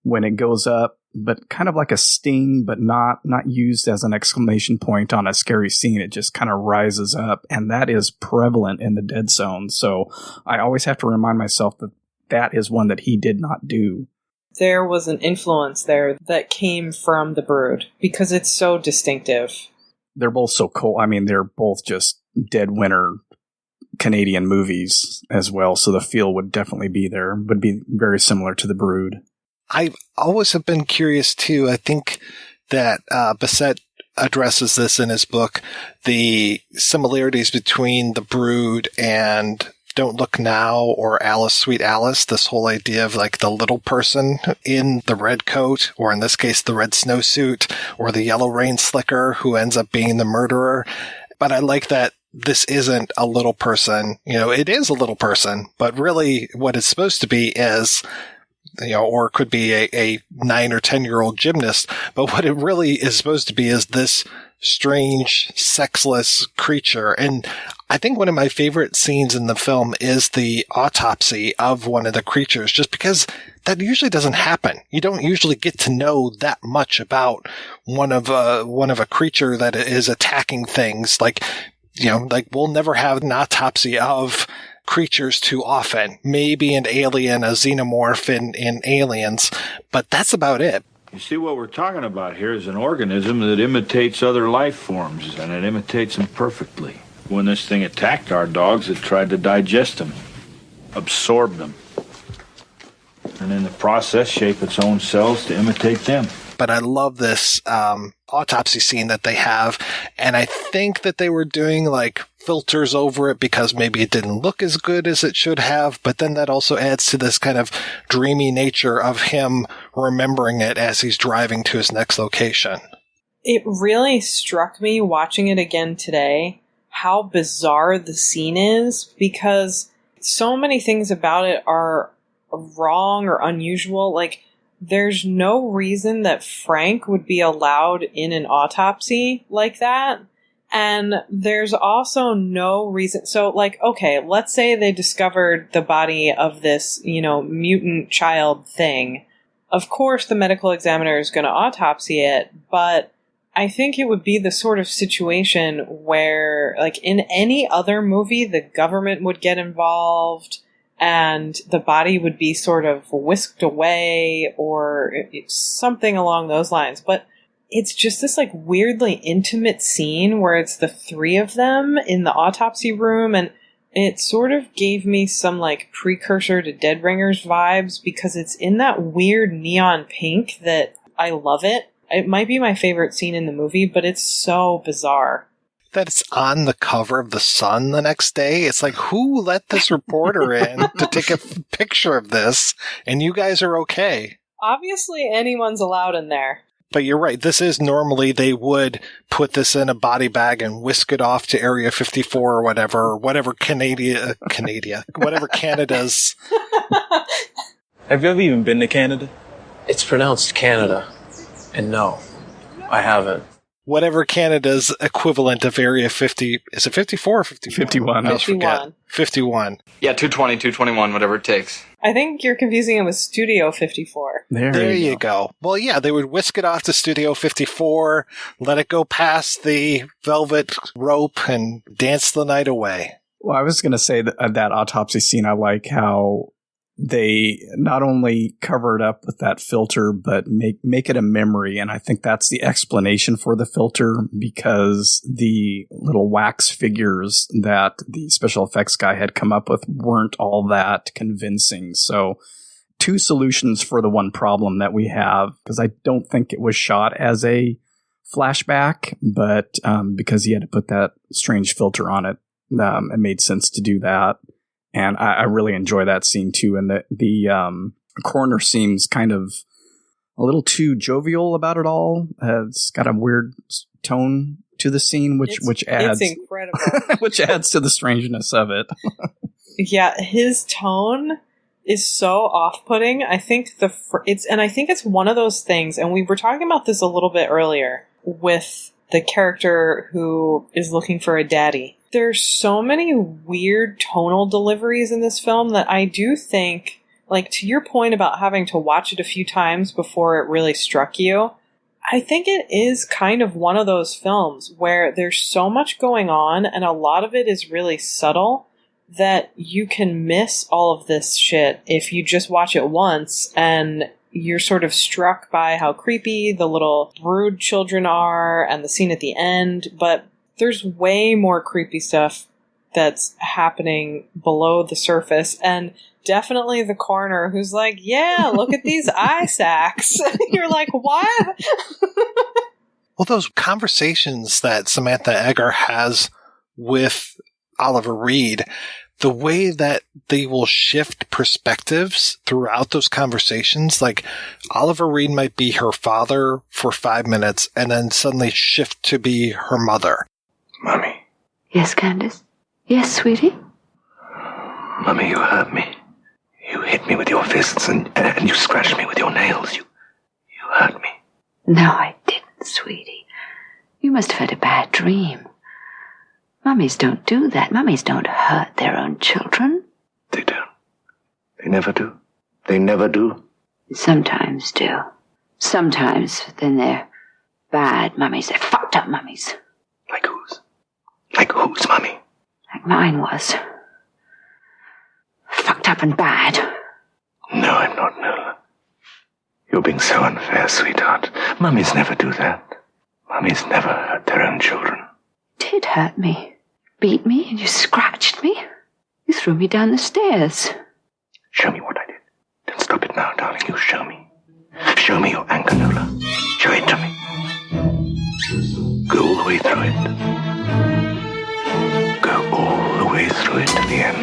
when it goes up, but kind of like a sting, but not used as an exclamation point on a scary scene. It just kind of rises up, and that is prevalent in the Dead Zone. So I always have to remind myself that that is one that he did not do. There was an influence there that came from The Brood, because it's so distinctive. They're both so cool. I mean, they're both just dead winter Canadian movies as well, so the feel would definitely be there, would be very similar to The Brood. I always have been curious, too. I think that Bissett addresses this in his book, the similarities between The Brood and Don't Look Now or Alice, Sweet Alice, this whole idea of like the little person in the red coat, or in this case, the red snowsuit, or the yellow rain slicker who ends up being the murderer. But I like that this isn't a little person. You know, it is a little person, but really what it's supposed to be is, you know, or it could be a 9 or 10-year-old gymnast. But what it really is supposed to be is this strange, sexless creature. And I think one of my favorite scenes in the film is the autopsy of one of the creatures, just because that usually doesn't happen. You don't usually get to know that much about one of a creature that is attacking things. Like, you know, like we'll never have an autopsy of creatures too often. Maybe an alien, a xenomorph in Aliens, but that's about it. You see, what we're talking about here is an organism that imitates other life forms, and it imitates them perfectly. When this thing attacked our dogs, it tried to digest them, absorb them, and in the process shape its own cells to imitate them. But I love this autopsy scene that they have, and I think that they were doing like filters over it because maybe it didn't look as good as it should have, but then that also adds to this kind of dreamy nature of him remembering it as he's driving to his next location. It really struck me watching it again today how bizarre the scene is, because so many things about it are wrong or unusual. Like, there's no reason that Frank would be allowed in an autopsy like that. And there's also no reason. So, like, okay, let's say they discovered the body of this, you know, mutant child thing. Of course, the medical examiner is going to autopsy it, but I think it would be the sort of situation where, like, in any other movie, the government would get involved and the body would be sort of whisked away or something along those lines. But it's just this, like, weirdly intimate scene where it's the three of them in the autopsy room, and it sort of gave me some, like, precursor to Dead Ringers vibes, because it's in that weird neon pink that I love it. It might be my favorite scene in the movie, but it's so bizarre. That it's on the cover of the Sun the next day. It's like, who let this reporter in to take a picture of this, and you guys are okay? Obviously, anyone's allowed in there. But you're right. This is normally they would put this in a body bag and whisk it off to Area 54 or whatever Canada's. Have you ever even been to Canada? It's pronounced Canada. And no, I haven't. Whatever Canada's equivalent of Area 50. Is it 54 or 51? 51. I forget. 51. Yeah, 220, 221, whatever it takes. I think you're confusing it with Studio 54. There you go. Well, yeah, they would whisk it off to Studio 54, let it go past the velvet rope, and dance the night away. Well, I was going to say that autopsy scene, I like how they not only cover it up with that filter, but make it a memory. And I think that's the explanation for the filter, because the little wax figures that the special effects guy had come up with weren't all that convincing. So 2 solutions for the one problem that we have, because I don't think it was shot as a flashback, but because he had to put that strange filter on it, it made sense to do that. And I really enjoy that scene too. And the coroner seems kind of a little too jovial about it all. It's got a weird tone to the scene, which adds it's incredible. which adds to the strangeness of it. Yeah, his tone is so off-putting. I think it's one of those things, and we were talking about this a little bit earlier with the character who is looking for a daddy. There's so many weird tonal deliveries in this film that I do think, like, to your point about having to watch it a few times before it really struck you, I think it is kind of one of those films where there's so much going on and a lot of it is really subtle that you can miss all of this shit if you just watch it once and you're sort of struck by how creepy the little brood children are and the scene at the end, but there's way more creepy stuff that's happening below the surface, and definitely the coroner who's like, yeah, look at these eye sacs. You're like, what? Well, those conversations that Samantha Eggar has with Oliver Reed, the way that they will shift perspectives throughout those conversations, like Oliver Reed might be her father for 5 minutes and then suddenly shift to be her mother. Mommy. Yes, Candace? Yes, sweetie? Mommy, you hurt me. You hit me with your fists and you scratched me with your nails. You hurt me. No, I didn't, sweetie. You must have had a bad dream. Mummies don't do that. Mummies don't hurt their own children. They don't. They never do. They never do. Sometimes do. Sometimes, then they're bad mummies. They're fucked up mummies. Like whose? Like whose, Mummy? Like mine was. Fucked up and bad. No, I'm not, Nola. You're being so unfair, sweetheart. Mummies never do that. Mummies never hurt their own children. Did hurt me. Beat me and you scratched me. You threw me down the stairs. Show me what I did. Then stop it now, darling. You show me. Show me your anger, Nola. Show it to me. Go all the way through it. Go all the way through it to the end.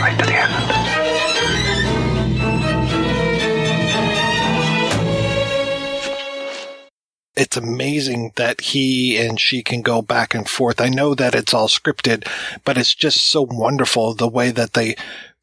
Right to the end. It's amazing that he and she can go back and forth. I know that it's all scripted, but it's just so wonderful the way that they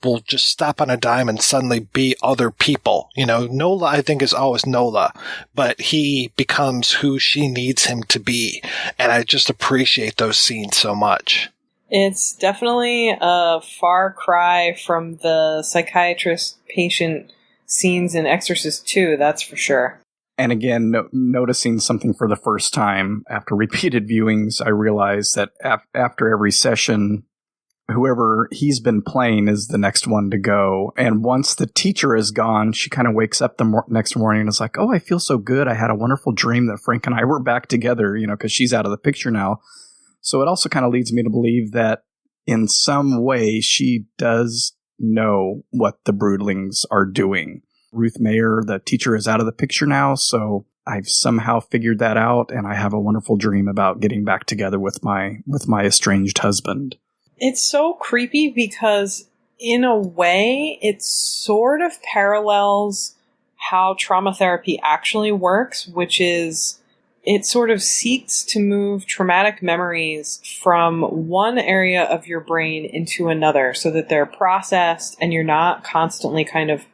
will just stop on a dime and suddenly be other people. You know, Nola, I think, is always Nola, but he becomes who she needs him to be. And I just appreciate those scenes so much. It's definitely a far cry from the psychiatrist-patient scenes in Exorcist 2, that's for sure. And again, noticing something for the first time after repeated viewings, I realized that after every session, whoever he's been playing is the next one to go. And once the teacher is gone, she kind of wakes up the next morning and is like, oh, I feel so good. I had a wonderful dream that Frank and I were back together, you know, because she's out of the picture now. So it also kind of leads me to believe that in some way she does know what the broodlings are doing. Ruth Mayer, the teacher, is out of the picture now, so I've somehow figured that out, and I have a wonderful dream about getting back together with my estranged husband. It's so creepy because, in a way, it sort of parallels how trauma therapy actually works, which is it sort of seeks to move traumatic memories from one area of your brain into another so that they're processed and you're not constantly kind of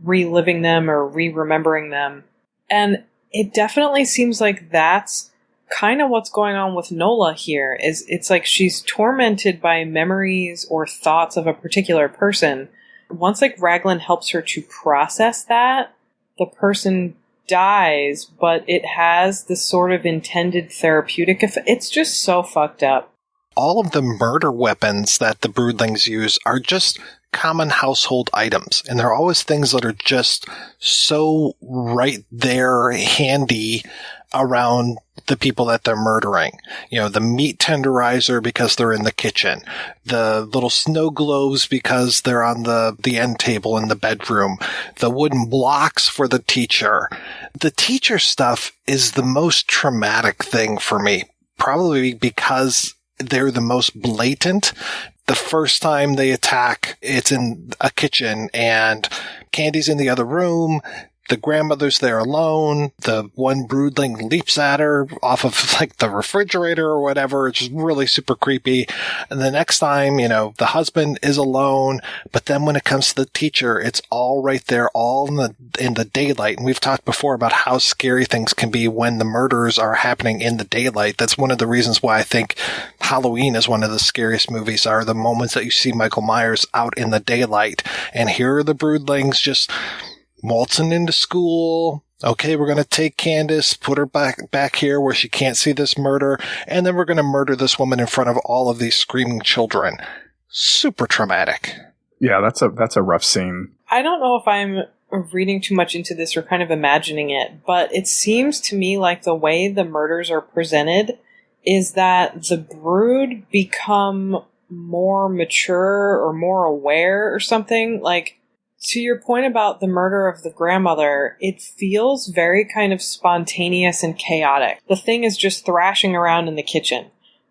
reliving them or re-remembering them. And it definitely seems like that's kind of what's going on with Nola here. Is it's like she's tormented by memories or thoughts of a particular person. Once like Raglan helps her to process that, the person dies, but it has this sort of intended therapeutic effect. It's just so fucked up. All of the murder weapons that the broodlings use are just common household items, and they're always things that are just so right there handy around the people that they're murdering. You know, the meat tenderizer because they're in the kitchen, the little snow globes because they're on the end table in the bedroom, the wooden blocks for the teacher. The teacher stuff is the most traumatic thing for me, probably because they're the most blatant. the first time they attack, it's in a kitchen and Candy's in the other room. The grandmother's there alone. The one broodling leaps at her off of like the refrigerator or whatever. It's just really super creepy. And the next time, the husband is alone. But then when it comes to the teacher, it's all right there, all in the daylight. And we've talked before about how scary things can be when the murders are happening in the daylight. That's one of the reasons why I think Halloween is one of the scariest movies, are the moments that you see Michael Myers out in the daylight. And here are the broodlings just waltzing into school. Okay, we're going to take Candace, put her back here where she can't see this murder, and then we're going to murder this woman in front of all of these screaming children. Super traumatic. Yeah, that's a rough scene. I don't know if I'm reading too much into this or kind of imagining it, but it seems to me like the way the murders are presented is that the brood become more mature or more aware or something. Like, to your point about the murder of the grandmother, it feels very kind of spontaneous and chaotic. The thing is just thrashing around in the kitchen.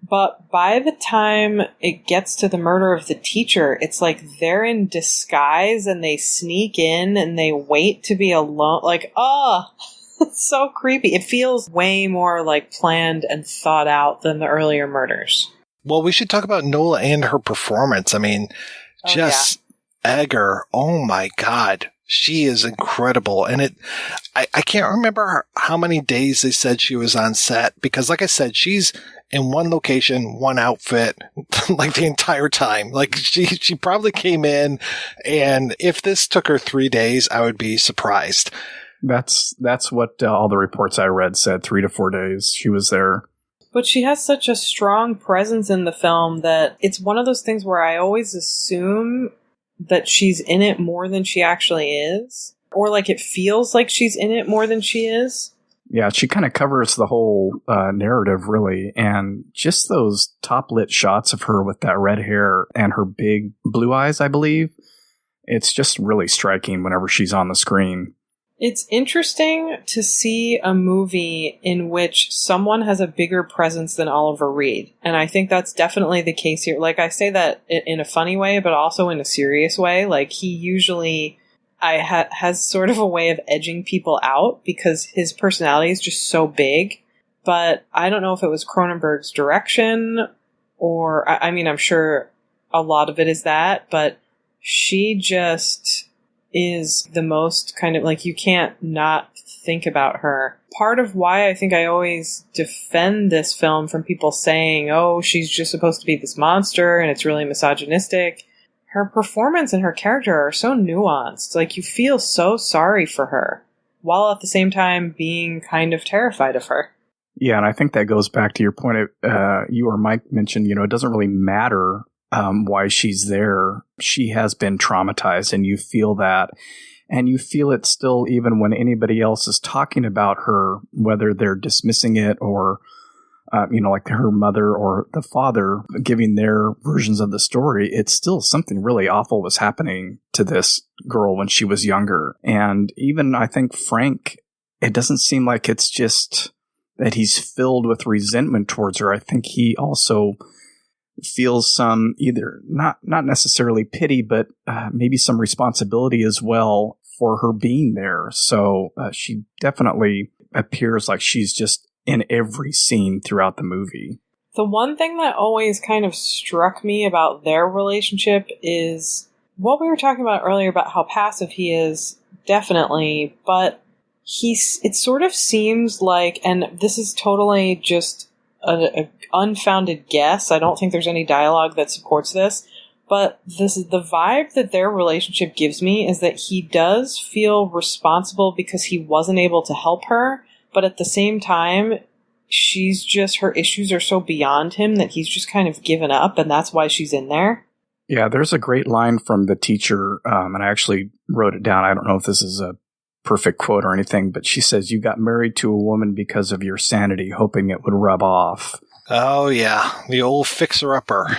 But by the time it gets to the murder of the teacher, it's like they're in disguise and they sneak in and they wait to be alone. Like, it's so creepy. It feels way more like planned and thought out than the earlier murders. Well, we should talk about Nola and her performance. I mean, Eggar, oh my God, she is incredible. And I can't remember how many days they said she was on set, because like I said, she's in one location, one outfit, like the entire time. Like she probably came in, and if this took her 3 days, I would be surprised. That's what all the reports I read said, 3 to 4 days she was there. But she has such a strong presence in the film that it's one of those things where I always assume that she's in it more than she actually is. Or like it feels like she's in it more than she is. Yeah, she kind of covers the whole narrative, really. And just those top-lit shots of her with that red hair and her big blue eyes, I believe, it's just really striking whenever she's on the screen. It's interesting to see a movie in which someone has a bigger presence than Oliver Reed. And I think that's definitely the case here. Like, I say that in a funny way, but also in a serious way. Like, he usually has sort of a way of edging people out because his personality is just so big. But I don't know if it was Cronenberg's direction or, I mean, I'm sure a lot of it is that, but she just is the most kind of like, you can't not think about her. Part of why I think I always defend this film from people saying, oh, she's just supposed to be this monster and it's really misogynistic. Her performance and her character are so nuanced. Like, you feel so sorry for her while at the same time being kind of terrified of her. Yeah, and I think that goes back to your point. You or Mike mentioned, it doesn't really matter why she's there. She has been traumatized, and you feel that. And you feel it still even when anybody else is talking about her, whether they're dismissing it or, like her mother or the father giving their versions of the story. It's still something really awful was happening to this girl when she was younger. And even I think Frank, it doesn't seem like it's just that he's filled with resentment towards her. I think he also feels some either not necessarily pity, but maybe some responsibility as well for her being there. So she definitely appears like she's just in every scene throughout the movie. The one thing that always kind of struck me about their relationship is what we were talking about earlier about how passive he is, definitely, but it sort of seems like, and this is totally just an unfounded guess, I don't think there's any dialogue that supports this, but the vibe that their relationship gives me is that he does feel responsible because he wasn't able to help her, but at the same time, her issues are so beyond him that he's just kind of given up, and that's why she's in there. Yeah, there's a great line from the teacher, and I actually wrote it down. I don't know if this is a perfect quote or anything, but she says, "You got married to a woman because of your sanity, hoping it would rub off." Oh, yeah. The old fixer-upper.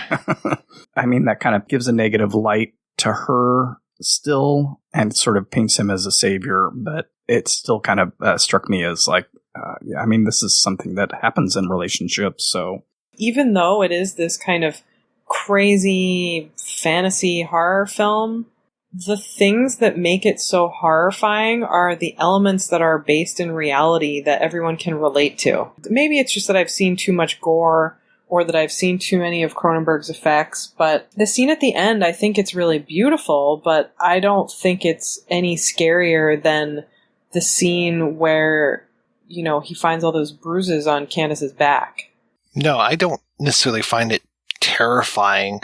I mean, that kind of gives a negative light to her still and sort of paints him as a savior, but it still kind of struck me as like, yeah, I mean, this is something that happens in relationships, so. Even though it is this kind of crazy fantasy horror film, the things that make it so horrifying are the elements that are based in reality that everyone can relate to. Maybe it's just that I've seen too much gore or that I've seen too many of Cronenberg's effects, but the scene at the end, I think it's really beautiful, but I don't think it's any scarier than the scene where, you know, he finds all those bruises on Candace's back. No, I don't necessarily find it terrifying.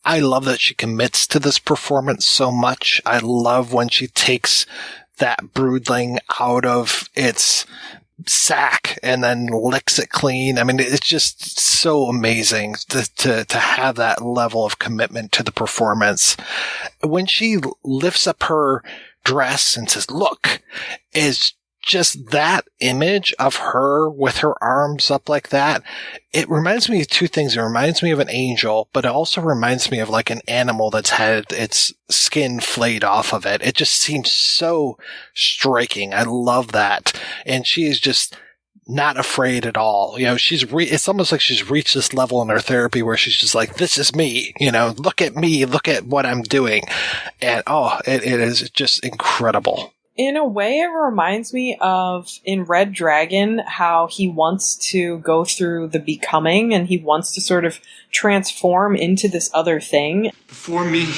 I love that she commits to this performance so much. I love when she takes that broodling out of its sack and then licks it clean. I mean, it's just so amazing to have that level of commitment to the performance. When she lifts up her dress and says, "Look," is just that image of her with her arms up like that. It reminds me of two things. It reminds me of an angel, but it also reminds me of like an animal that's had its skin flayed off of it. It just seems so striking. I love that. And she is just not afraid at all. You know, it's almost like she's reached this level in her therapy where she's just like, this is me, you know, look at me, look at what I'm doing. And it is just incredible. In a way, it reminds me of, in Red Dragon, how he wants to go through the becoming and he wants to sort of transform into this other thing. Before me,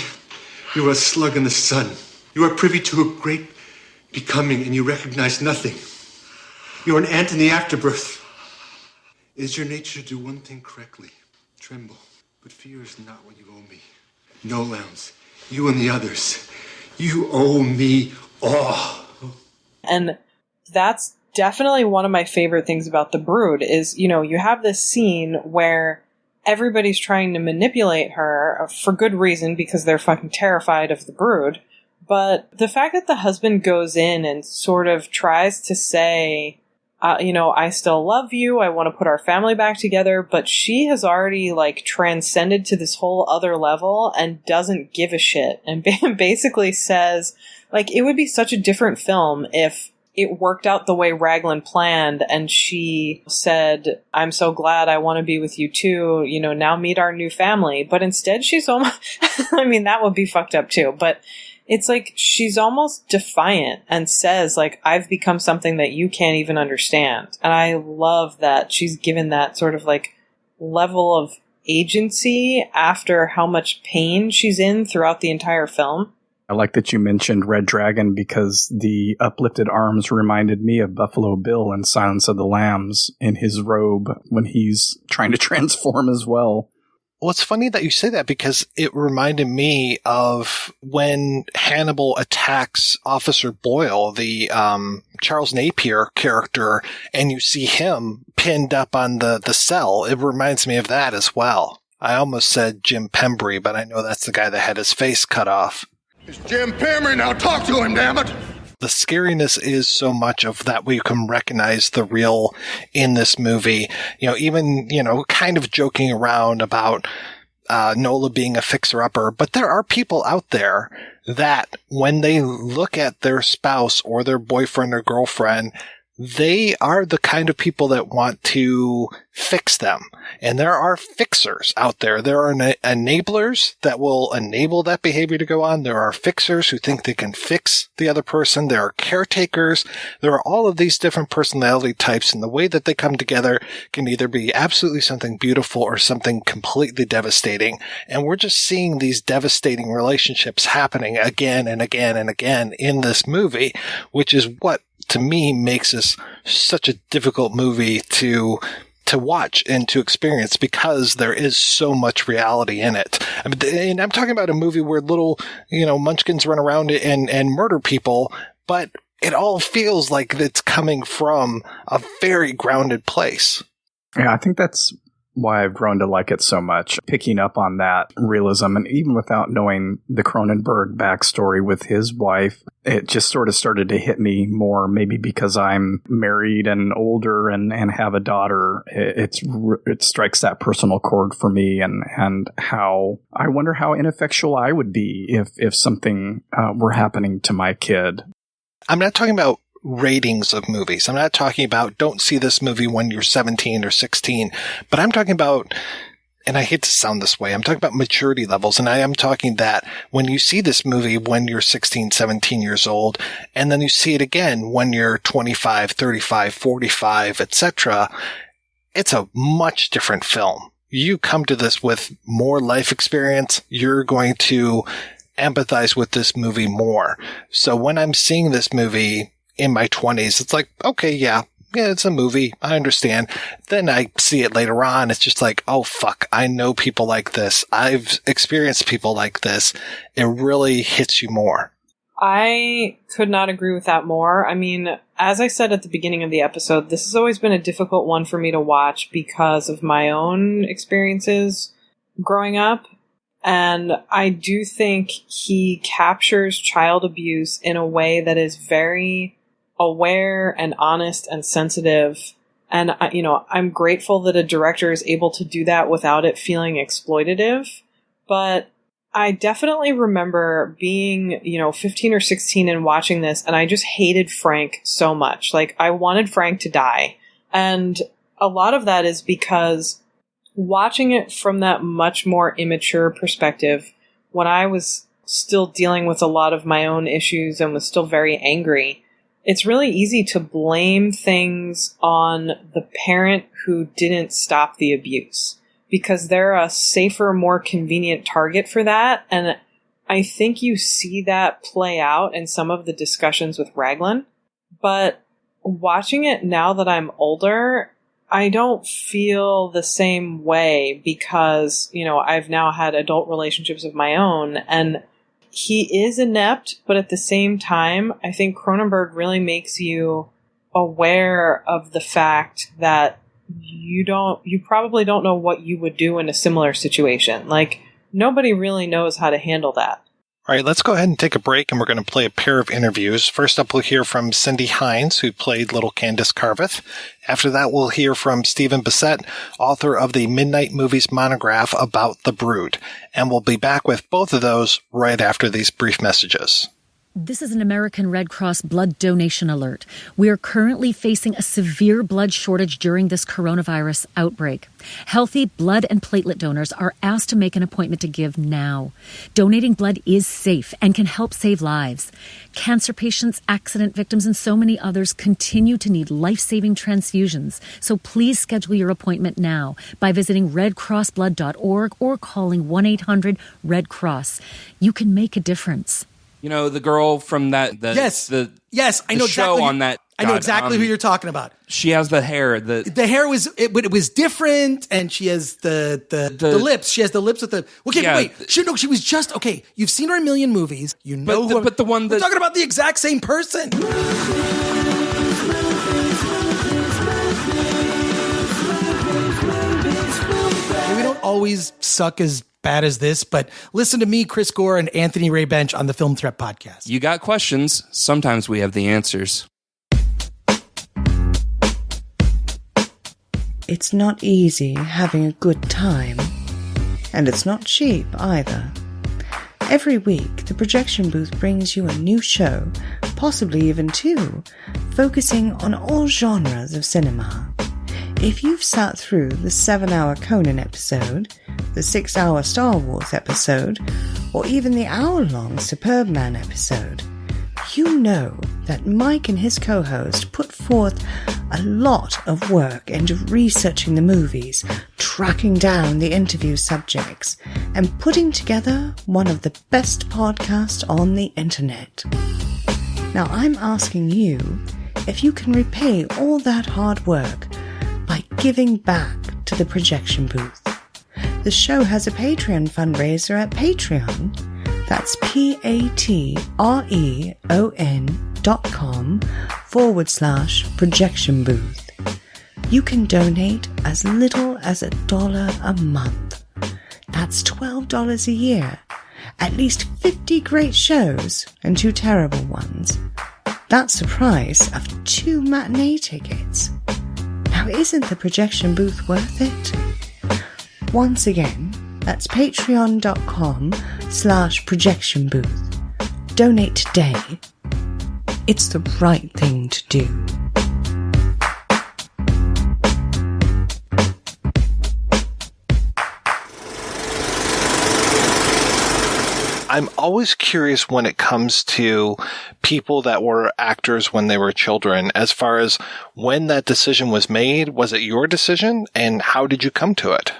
you are a slug in the sun. You are privy to a great becoming and you recognize nothing. You are an ant in the afterbirth. It is your nature to do one thing correctly, tremble. But fear is not what you owe me. No, Lowndes, you and the others, you owe me all. And that's definitely one of my favorite things about The Brood is, you know, you have this scene where everybody's trying to manipulate her for good reason because they're fucking terrified of the Brood. But the fact that the husband goes in and sort of tries to say, you know, I still love you, I want to put our family back together, but she has already, like, transcended to this whole other level and doesn't give a shit. And basically says, like, it would be such a different film if it worked out the way Raglan planned and she said, I'm so glad, I want to be with you too, you know, now meet our new family. But instead she's almost, I mean, that would be fucked up too, but it's like she's almost defiant and says, like, I've become something that you can't even understand. And I love that she's given that sort of, like, level of agency after how much pain she's in throughout the entire film. I like that you mentioned Red Dragon because the uplifted arms reminded me of Buffalo Bill in Silence of the Lambs in his robe when he's trying to transform as well. Well, it's funny that you say that because it reminded me of when Hannibal attacks Officer Boyle, the Charles Napier character, and you see him pinned up on the cell. It reminds me of that as well. I almost said Jim Pembry, but I know that's the guy that had his face cut off. It's Jim Pembry, now talk to him, damn it! The scariness is so much of that we can recognize the real in this movie. You know, even, you know, kind of joking around about Nola being a fixer-upper, but there are people out there that when they look at their spouse or their boyfriend or girlfriend, they are the kind of people that want to fix them. And there are fixers out there. There are enablers that will enable that behavior to go on. There are fixers who think they can fix the other person. There are caretakers. There are all of these different personality types, and the way that they come together can either be absolutely something beautiful or something completely devastating. And we're just seeing these devastating relationships happening again and again and again in this movie, which is what, to me, makes this such a difficult movie to watch and to experience because there is so much reality in it. I mean, and I'm talking about a movie where little, you know, munchkins run around and murder people, but it all feels like it's coming from a very grounded place. Yeah, I think that's why I've grown to like it so much, picking up on that realism. And even without knowing the Cronenberg backstory with his wife, it just sort of started to hit me more, maybe because I'm married and older and have a daughter. It strikes that personal chord for me, and how I wonder how ineffectual I would be if something were happening to my kid. I'm not talking about ratings of movies. I'm not talking about don't see this movie when you're 17 or 16, but I'm talking about and I hate to sound this way, I'm talking about maturity levels. And I am talking that when you see this movie when you're 16, 17 years old, and then you see it again when you're 25, 35, 45, etc., it's a much different film. You come to this with more life experience. You're going to empathize with this movie more. So when I'm seeing this movie in my 20s, it's like, okay, yeah, it's a movie. I understand. Then I see it later on. It's just like, oh, fuck, I know people like this. I've experienced people like this. It really hits you more. I could not agree with that more. I mean, as I said at the beginning of the episode, this has always been a difficult one for me to watch because of my own experiences growing up. And I do think he captures child abuse in a way that is very aware and honest and sensitive. And, you know, I'm grateful that a director is able to do that without it feeling exploitative. But I definitely remember being, 15 or 16 and watching this, and I just hated Frank so much. Like, I wanted Frank to die. And a lot of that is because watching it from that much more immature perspective, when I was still dealing with a lot of my own issues and was still very angry, it's really easy to blame things on the parent who didn't stop the abuse because they're a safer, more convenient target for that. And I think you see that play out in some of the discussions with Raglan. But watching it now that I'm older, I don't feel the same way because, I've now had adult relationships of my own, and he is inept, but at the same time, I think Cronenberg really makes you aware of the fact that you probably don't know what you would do in a similar situation. Like, nobody really knows how to handle that. All right, let's go ahead and take a break, and we're going to play a pair of interviews. First up, we'll hear from Cindy Hines, who played little Candace Carveth. After that, we'll hear from Stephen Bissett, author of the Midnight Movies monograph about The Brood. And we'll be back with both of those right after these brief messages. This is an American Red Cross blood donation alert. We are currently facing a severe blood shortage during this coronavirus outbreak. Healthy blood and platelet donors are asked to make an appointment to give now. Donating blood is safe and can help save lives. Cancer patients, accident victims, and so many others continue to need life-saving transfusions. So please schedule your appointment now by visiting redcrossblood.org or calling 1-800-RED-CROSS. You can make a difference. You know, the girl from that... Yes, I know exactly. Show on that... I know exactly who you're talking about. She has the hair. The hair was... It was different, and she has the lips. She has the lips with the... Okay, yeah. Wait. She was just... Okay, you've seen her in a million movies. You know but the one that... We're talking about the exact same person. We don't always suck as bad as this, but listen to me, Chris Gore, and Anthony Ray Bench on the Film Threat Podcast. You got questions. Sometimes we have the answers. It's not easy having a good time, and it's not cheap either. Every week, the Projection Booth brings you a new show, possibly even two, focusing on all genres of cinema. If you've sat through the 7-hour Conan episode, the 6-hour Star Wars episode, or even the hour-long Superbman episode, you know that Mike and his co-host put forth a lot of work into researching the movies, tracking down the interview subjects, and putting together one of the best podcasts on the internet. Now I'm asking you if you can repay all that hard work by giving back to the Projection Booth. The show has a Patreon fundraiser at Patreon. That's patreon.com/Projection Booth. You can donate as little as $1 a month. That's $12 a year. At least 50 great shows and 2 terrible ones. That's the price of 2 matinee tickets. Now, isn't the Projection Booth worth it? Once again, that's patreon.com/Projection Booth. Donate today. It's the right thing to do. I'm always curious when it comes to people that were actors when they were children, as far as when that decision was made. Was it your decision, and how did you come to it?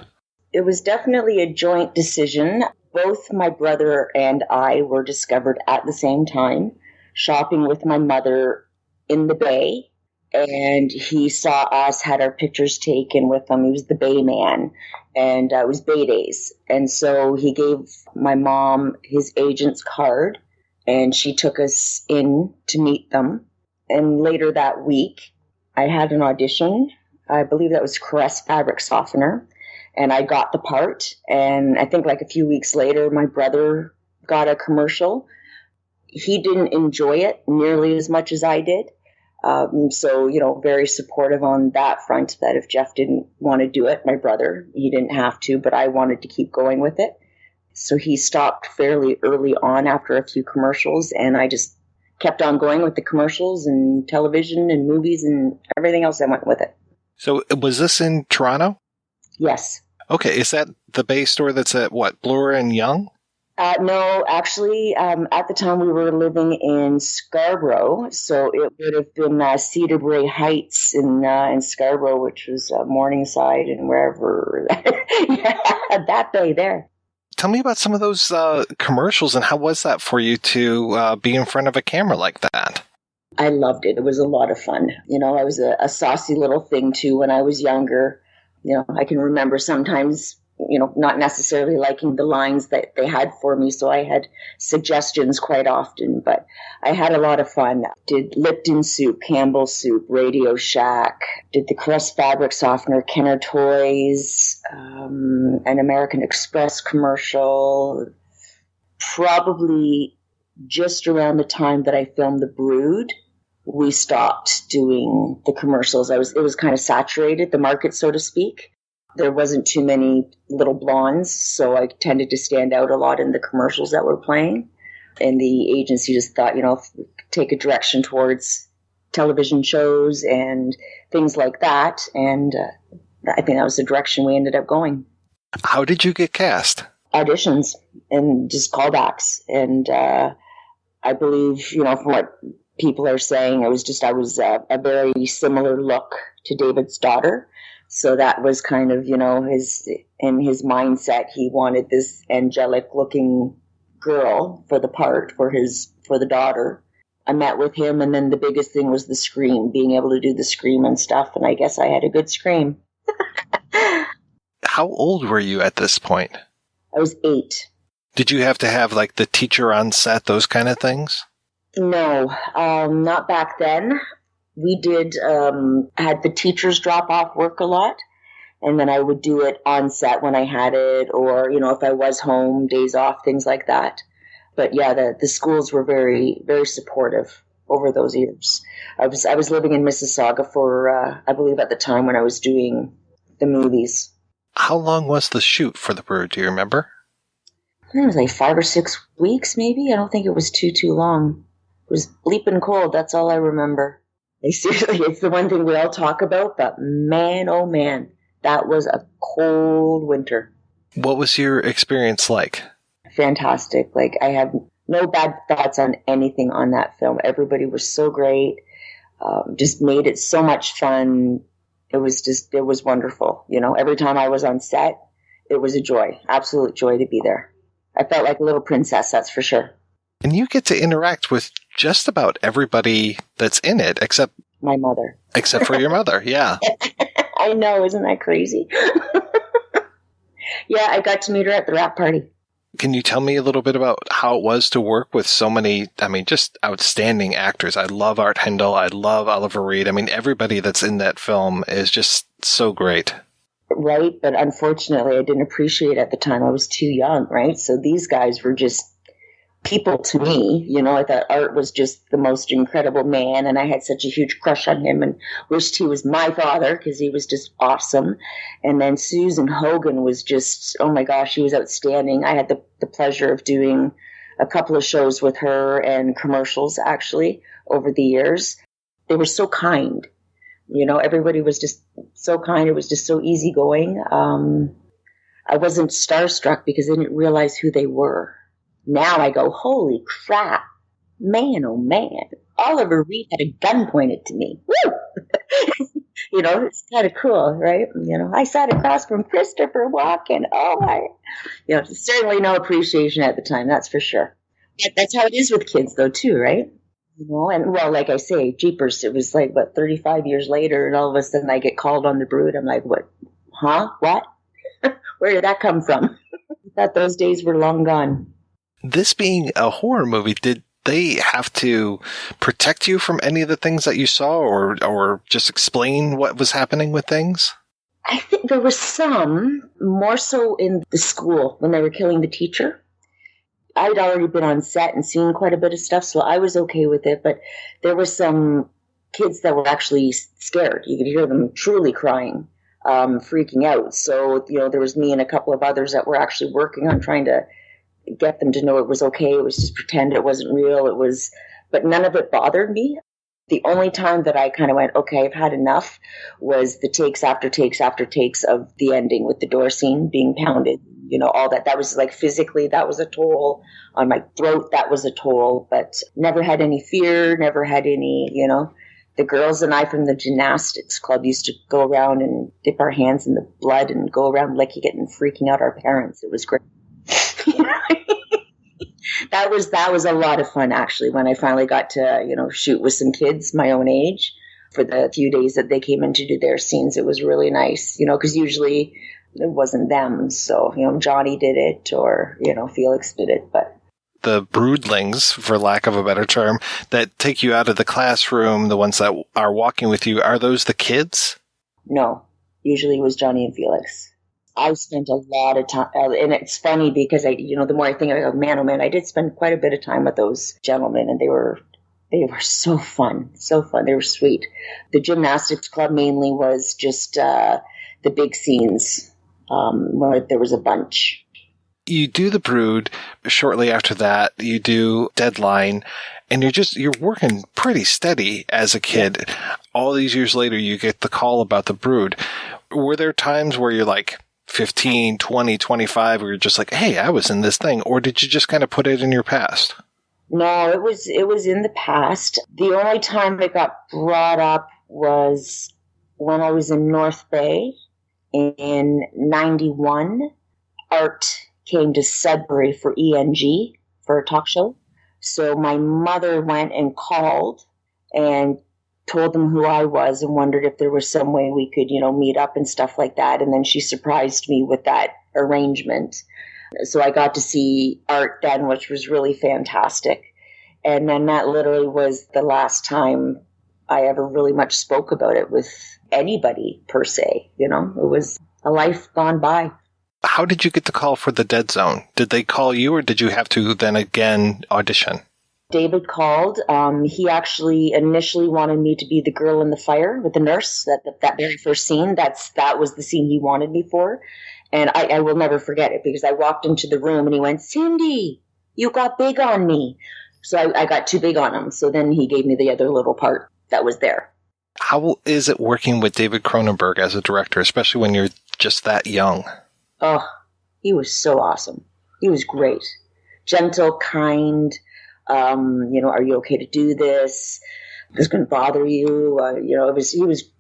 It was definitely a joint decision. Both my brother and I were discovered at the same time, shopping with my mother in the Bay. And he saw us, had our pictures taken with him. He was the Bay man, and it was Bay Days. And so he gave my mom his agent's card, and she took us in to meet them. And later that week, I had an audition. I believe that was Carveth fabric softener, and I got the part. And I think like a few weeks later, my brother got a commercial. He didn't enjoy it nearly as much as I did. So, very supportive on that front, that if Jeff didn't want to do it, my brother, he didn't have to, but I wanted to keep going with it. So he stopped fairly early on after a few commercials, and I just kept on going with the commercials and television and movies and everything else I went with it. So was this in Toronto? Yes. Okay. Is that the Bay store that's at Bloor and Yonge? No, actually, at the time we were living in Scarborough, so it would have been Cedar Brae Heights in Scarborough, which was Morningside and wherever. Yeah, that Bay there. Tell me about some of those commercials, and how was that for you to be in front of a camera like that? I loved it. It was a lot of fun. I was a saucy little thing too when I was younger. I can remember sometimes not necessarily liking the lines that they had for me, so I had suggestions quite often, but I had a lot of fun. Did Lipton soup, Campbell soup, Radio Shack, did the Carveth fabric softener, Kenner Toys, an American Express commercial. Probably just around the time that I filmed The Brood, we stopped doing the commercials. It was kind of saturated, the market, so to speak. There wasn't too many little blondes, so I tended to stand out a lot in the commercials that were playing. And the agency just thought, take a direction towards television shows and things like that. And I think that was the direction we ended up going. How did you get cast? Auditions and just callbacks. And I believe, from what people are saying, I was a very similar look to David's daughter. So that was kind of, in his mindset, he wanted this angelic looking girl for the part, for the daughter. I met with him, and then the biggest thing was the scream, being able to do the scream and stuff. And I guess I had a good scream. How old were you at this point? I was 8. Did you have to have the teacher on set, those kind of things? No, not back then. We had the teachers drop off work a lot, and then I would do it on set when I had it, or, if I was home, days off, things like that. But yeah, the schools were very, very supportive over those years. I was living in Mississauga for, I believe at the time when I was doing the movies. How long was the shoot for The Brood? Do you remember? I think it was like 5 or 6 weeks, maybe. I don't think it was too long. It was bleeping cold. That's all I remember. Seriously, it's the one thing we all talk about, but man, oh man, that was a cold winter. What was your experience like? Fantastic. I have no bad thoughts on anything on that film. Everybody was so great. Just made it so much fun. It was wonderful. Every time I was on set, it was a joy, absolute joy to be there. I felt like a little princess, that's for sure. And you get to interact with just about everybody that's in it, except my mother. Except for your mother, yeah. I know, isn't that crazy? Yeah, I got to meet her at the wrap party. Can you tell me a little bit about how it was to work with so many, just outstanding actors? I love Art Hindle. I love Oliver Reed. Everybody that's in that film is just so great. Right, but unfortunately I didn't appreciate it at the time. I was too young, right? So these guys were just people to me. I thought Art was just the most incredible man, and I had such a huge crush on him and wished he was my father because he was just awesome. And then Susan Hogan was just, oh my gosh, she was outstanding. I had the pleasure of doing a couple of shows with her and commercials actually over the years. They were so kind. Everybody was just so kind. It was just so easygoing. I wasn't starstruck because I didn't realize who they were. Now I go, holy crap, man, oh man. Oliver Reed had a gun pointed to me. Woo! You know, it's kind of cool, right? You know, I sat across from Christopher Walken. Oh my, you know, certainly no appreciation at the time, that's for sure. But that's how it is with kids, though, too, right? You know, and well, like I say, jeepers, it was like, 35 years later, and all of a sudden I get called on the Brood. I'm like, what? Huh? What? Where did that come from? I thought those days were long gone. This being a horror movie, did they have to protect you from any of the things that you saw, or just explain what was happening with things? I think there was some, more so in the school when they were killing the teacher. I'd already been on set and seen quite a bit of stuff, so I was okay with it. But there were some kids that were actually scared. You could hear them truly crying, freaking out. So, you know, there was me and a couple of others that were actually working on trying to get them to know it was okay. It was just pretend it wasn't real. But none of it bothered me. The only time that I kind of went, okay, I've had enough, was the takes after takes after takes of the ending with the door scene being pounded. You know, all that. That was like physically, that was a toll on my throat. That was a toll, but never had any fear, never had any, you know. The girls and I from the gymnastics club used to go around and dip our hands in the blood and go around licking it and freaking out our parents. It was great. That was a lot of fun, actually, when I finally got to, you know, shoot with some kids my own age for the few days that they came in to do their scenes. It was really nice, you know, because usually it wasn't them. So, you know, Johnny did it, or, you know, Felix did it, but the broodlings, for lack of a better term, that take you out of the classroom, the ones that are walking with you, are those the kids? No, usually it was Johnny and Felix. I spent a lot of time, and it's funny because the more I think, I go, man, oh man, I did spend quite a bit of time with those gentlemen, and they were so fun, so fun. They were sweet. The gymnastics club mainly was just the big scenes where there was a bunch. You do The Brood. Shortly after that, you do Deadline, and you're working pretty steady as a kid. All these years later, you get the call about The Brood. Were there times where you're like 15, 20, 25, where you're just like, hey, I was in this thing, or did you just kind of put it in your past? No, it was in the past. The only time it got brought up was when I was in North Bay in 91. Art came to Sudbury for ENG, for a talk show. So my mother went and called and told them who I was and wondered if there was some way we could, you know, meet up and stuff like that. And then she surprised me with that arrangement. So I got to see Art then, which was really fantastic. And then that literally was the last time I ever really much spoke about it with anybody, per se. You know, it was a life gone by. How did you get the call for the Dead Zone? Did they call you, or did you have to then again audition? David called. He actually initially wanted me to be the girl in the fire with the nurse. That very first scene, that was the scene he wanted me for. And I will never forget it, because I walked into the room and he went, Cindy, you got big on me. So I got too big on him. So then he gave me the other little part that was there. How is it working with David Cronenberg as a director, especially when you're just that young? Oh, he was so awesome. He was great. Gentle, kind. Are you okay to do this? This going to bother you? He was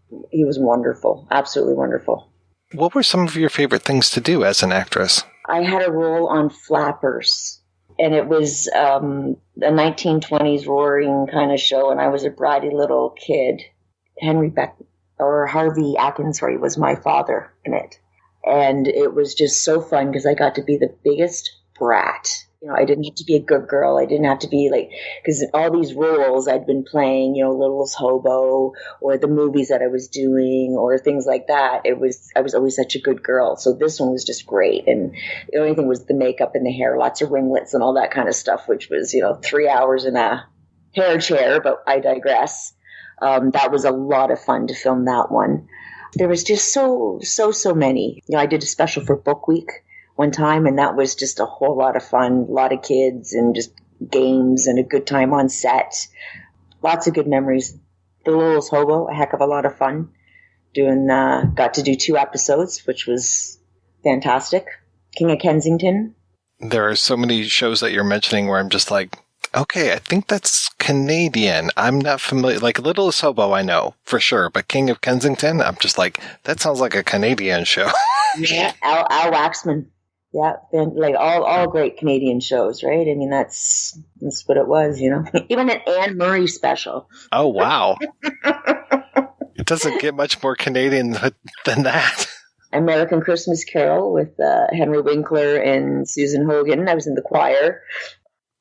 wonderful. Absolutely wonderful. What were some of your favorite things to do as an actress? I had a role on Flappers, and it was a 1920s roaring kind of show, and I was a bratty little kid. Harvey Atkinsroy was my father in it. And it was just so fun because I got to be the biggest brat. You know, I didn't have to be a good girl. I didn't have to be like, because all these roles I'd been playing, you know, Littlest Hobo, or the movies that I was doing, or things like that. I was always such a good girl. So this one was just great. And the only thing was the makeup and the hair, lots of ringlets and all that kind of stuff, which was, 3 hours in a hair chair, but I digress. That was a lot of fun to film that one. There was just so many. I did a special for Book Week one time, and that was just a whole lot of fun. A lot of kids and just games and a good time on set. Lots of good memories. The Littlest Hobo, a heck of a lot of fun. Got to do 2 episodes, which was fantastic. King of Kensington. There are so many shows that you're mentioning where I'm just like, okay, I think that's Canadian. I'm not familiar. Like Littlest Hobo, I know for sure, but King of Kensington, I'm just like, that sounds like a Canadian show. Yeah, Al Waxman. Yeah, like all great Canadian shows, right? I mean, that's what it was, you know. Even an Anne Murray special. Oh wow! It doesn't get much more Canadian than that. American Christmas Carol with Henry Winkler and Susan Hogan. I was in the choir.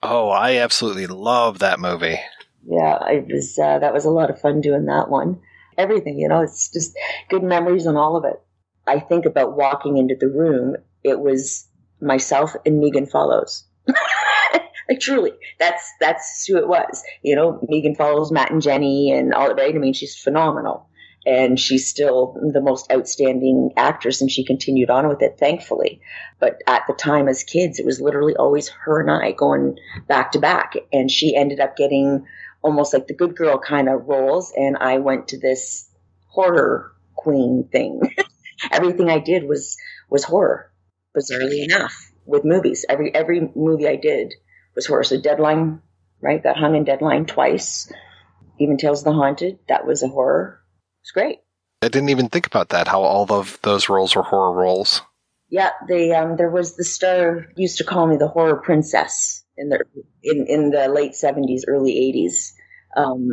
Oh, I absolutely love that movie. Yeah, that was a lot of fun doing that one. Everything, you know, it's just good memories on all of it. I think about walking into the room. It was myself and Megan Follows. Like truly, that's who it was. You know, Megan Follows, Matt and Jenny, and all that. Right? I mean, she's phenomenal, and she's still the most outstanding actress, and she continued on with it, thankfully. But at the time, as kids, it was literally always her and I going back to back, and she ended up getting almost like the good girl kind of roles, and I went to this horror queen thing. Everything I did was horror, bizarrely enough, with movies. Every movie I did was horror. So Deadline, right? Got hung in Deadline twice. Even Tales of the Haunted, that was a horror. It's great. I didn't even think about that, how all of those roles were horror roles. Yeah, there was the star used to call me the horror princess in the late 70s, early 80s,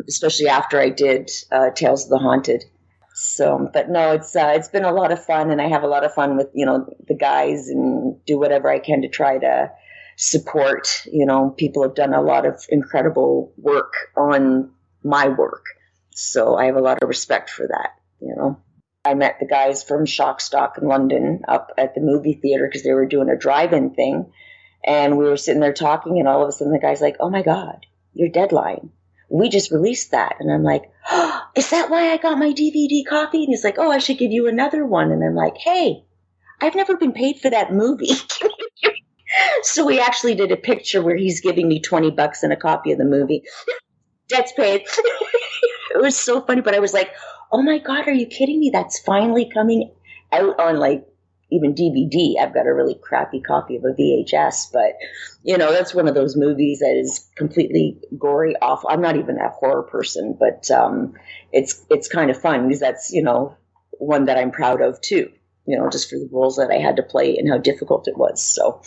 especially after I did Tales of the Haunted. So, but no, it's been a lot of fun, and I have a lot of fun with, you know, the guys, and do whatever I can to try to support. You know, people have done a lot of incredible work on my work, so I have a lot of respect for that. You know, I met the guys from Shock Stock in London up at the movie theater because they were doing a drive-in thing, and we were sitting there talking, and all of a sudden the guy's like, "Oh my God, your Deadline. We just released that." And I'm like, "Oh, is that why I got my DVD copy?" And he's like, "Oh, I should give you another one." And I'm like, "Hey, I've never been paid for that movie." So we actually did a picture where he's giving me $20 and a copy of the movie. That's paid. It was so funny, but I was like, "Oh my God, are you kidding me? That's finally coming out on like even DVD." I've got a really crappy copy of a VHS, but you know, that's one of those movies that is completely gory, awful. I'm not even a horror person, but it's kind of fun because that's, you know, one that I'm proud of too, you know, just for the roles that I had to play and how difficult it was. So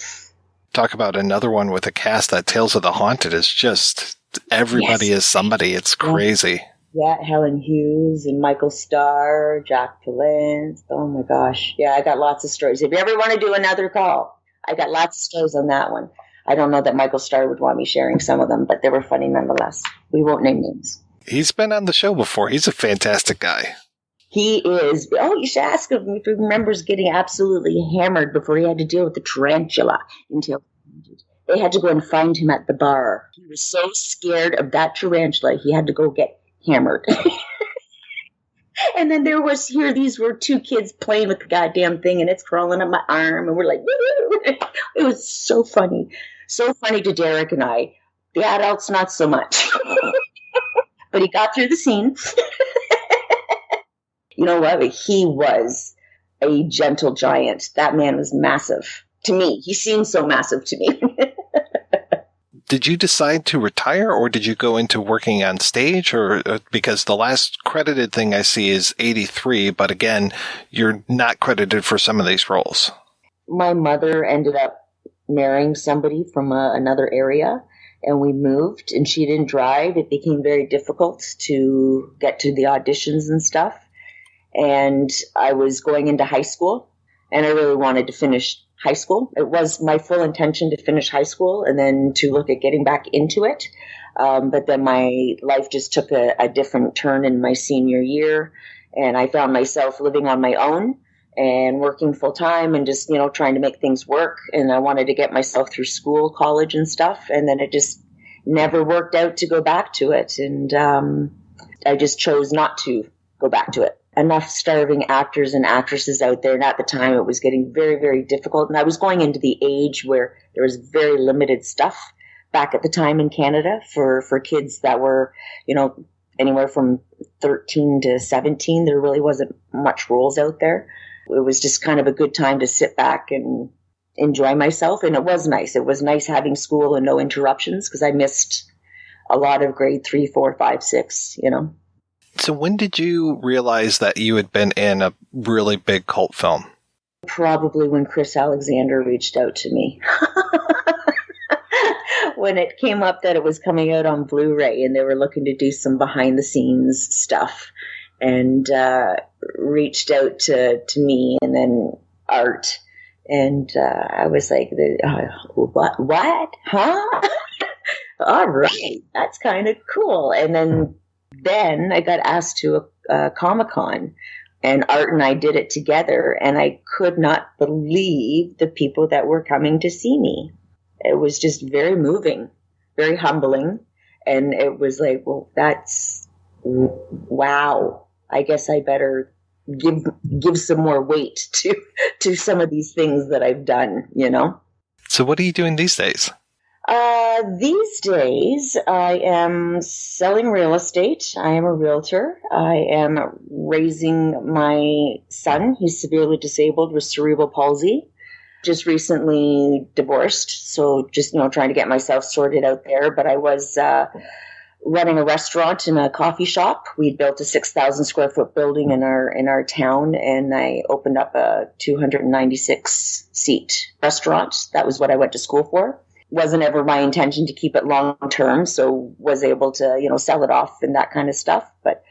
talk about another one with a cast that Tales of the Haunted is just everybody is somebody. It's crazy. Yeah, Helen Hughes and Michael Starr, Jack Palance. Oh my gosh. Yeah, I got lots of stories. If you ever want to do another call, I got lots of stories on that one. I don't know that Michael Starr would want me sharing some of them, but they were funny nonetheless. We won't name names. He's been on the show before. He's a fantastic guy. He is. Oh, you should ask him if he remembers getting absolutely hammered before he had to deal with the tarantula until they had to go and find him at the bar. He was so scared of that tarantula, he had to go get hammered. And then these were two kids playing with the goddamn thing, and it's crawling up my arm, and we're like, woo! It was so funny. So funny to Derek and I. The adults, not so much. But he got through the scene. You know what? He was a gentle giant. That man was massive to me. He seemed so massive to me. Did you decide to retire, or did you go into working on stage? Or because the last credited thing I see is 83, but again, you're not credited for some of these roles. My mother ended up marrying somebody from another area, and we moved, and she didn't drive. It became very difficult to get to the auditions and stuff. And I was going into high school, and I really wanted to finish high school. It was my full intention to finish high school and then to look at getting back into it. But then my life just took a different turn in my senior year, and I found myself living on my own and working full time and just, you know, trying to make things work. And I wanted to get myself through school, college and stuff. And then it just never worked out to go back to it. And I just chose not to go back to it. Enough starving actors and actresses out there. And at the time, it was getting very, very difficult. And I was going into the age where there was very limited stuff back at the time in Canada for kids that were, you know, anywhere from 13 to 17. There really wasn't much roles out there. It was just kind of a good time to sit back and enjoy myself. And it was nice. It was nice having school and no interruptions because I missed a lot of grade 3, 4, 5, 6, you know. So when did you realize that you had been in a really big cult film? Probably when Chris Alexander reached out to me. When it came up that it was coming out on Blu-ray and they were looking to do some behind-the-scenes stuff, and reached out to me and then Art. And I was like, what? Huh? All right, that's kind of cool. And then I got asked to a Comic-Con, and Art and I did it together, and I could not believe the people that were coming to see me. It was just very moving, very humbling, and it was like, well, that's wow. I guess I better give some more weight to some of these things that I've done, you know? So what are you doing these days? These days, I am selling real estate. I am a realtor. I am raising my son. He's severely disabled with cerebral palsy. Just recently divorced, so just, trying to get myself sorted out there. But I was running a restaurant and a coffee shop. We'd built a 6,000 square foot building in our town, and I opened up a 296 seat restaurant. That was what I went to school for. Wasn't ever my intention to keep it long term, so was able to, sell it off and that kind of stuff. But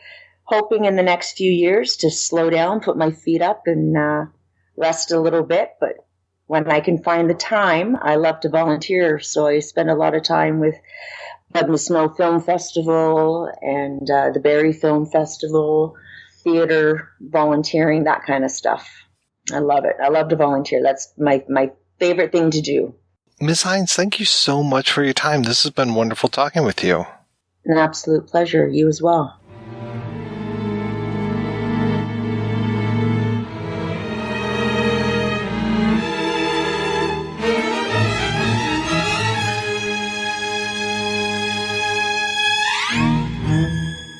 hoping in the next few years to slow down, put my feet up, and rest a little bit. But when I can find the time, I love to volunteer. So I spend a lot of time with the Snow Film Festival and the Barrie Film Festival, theater, volunteering, that kind of stuff. I love it. I love to volunteer. That's my favorite thing to do. Ms. Hines, thank you so much for your time. This has been wonderful talking with you. An absolute pleasure. You as well.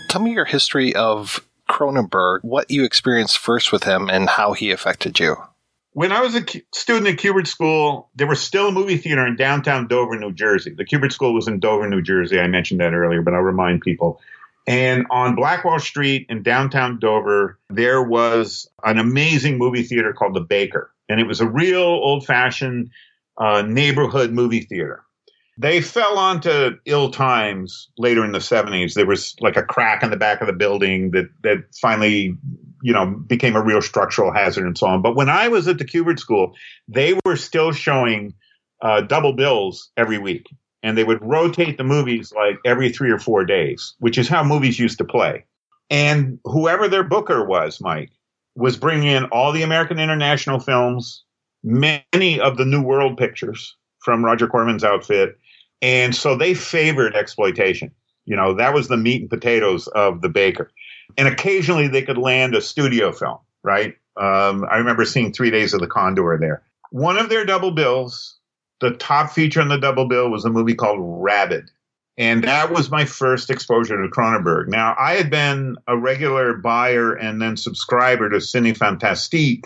Tell me your history of Cronenberg, what you experienced first with him, and how he affected you. When I was a student at Kubert School, there was still a movie theater in downtown Dover, New Jersey. The Kubert School was in Dover, New Jersey. I mentioned that earlier, but I'll remind people. And on Blackwall Street in downtown Dover, there was an amazing movie theater called The Baker. And it was a real old-fashioned neighborhood movie theater. They fell onto ill times later in the 70s. There was like a crack in the back of the building that finally, became a real structural hazard and so on. But when I was at the Kubert School, they were still showing double bills every week. And they would rotate the movies like every 3 or 4 days, which is how movies used to play. And whoever their booker was, Mike, was bringing in all the American International films, many of the New World pictures from Roger Corman's outfit. And so they favored exploitation. That was the meat and potatoes of The Baker. And occasionally they could land a studio film, right? I remember seeing 3 Days of the Condor there. One of their double bills, the top feature on the double bill, was a movie called Rabid. And that was my first exposure to Cronenberg. Now, I had been a regular buyer and then subscriber to Ciné Fantastique,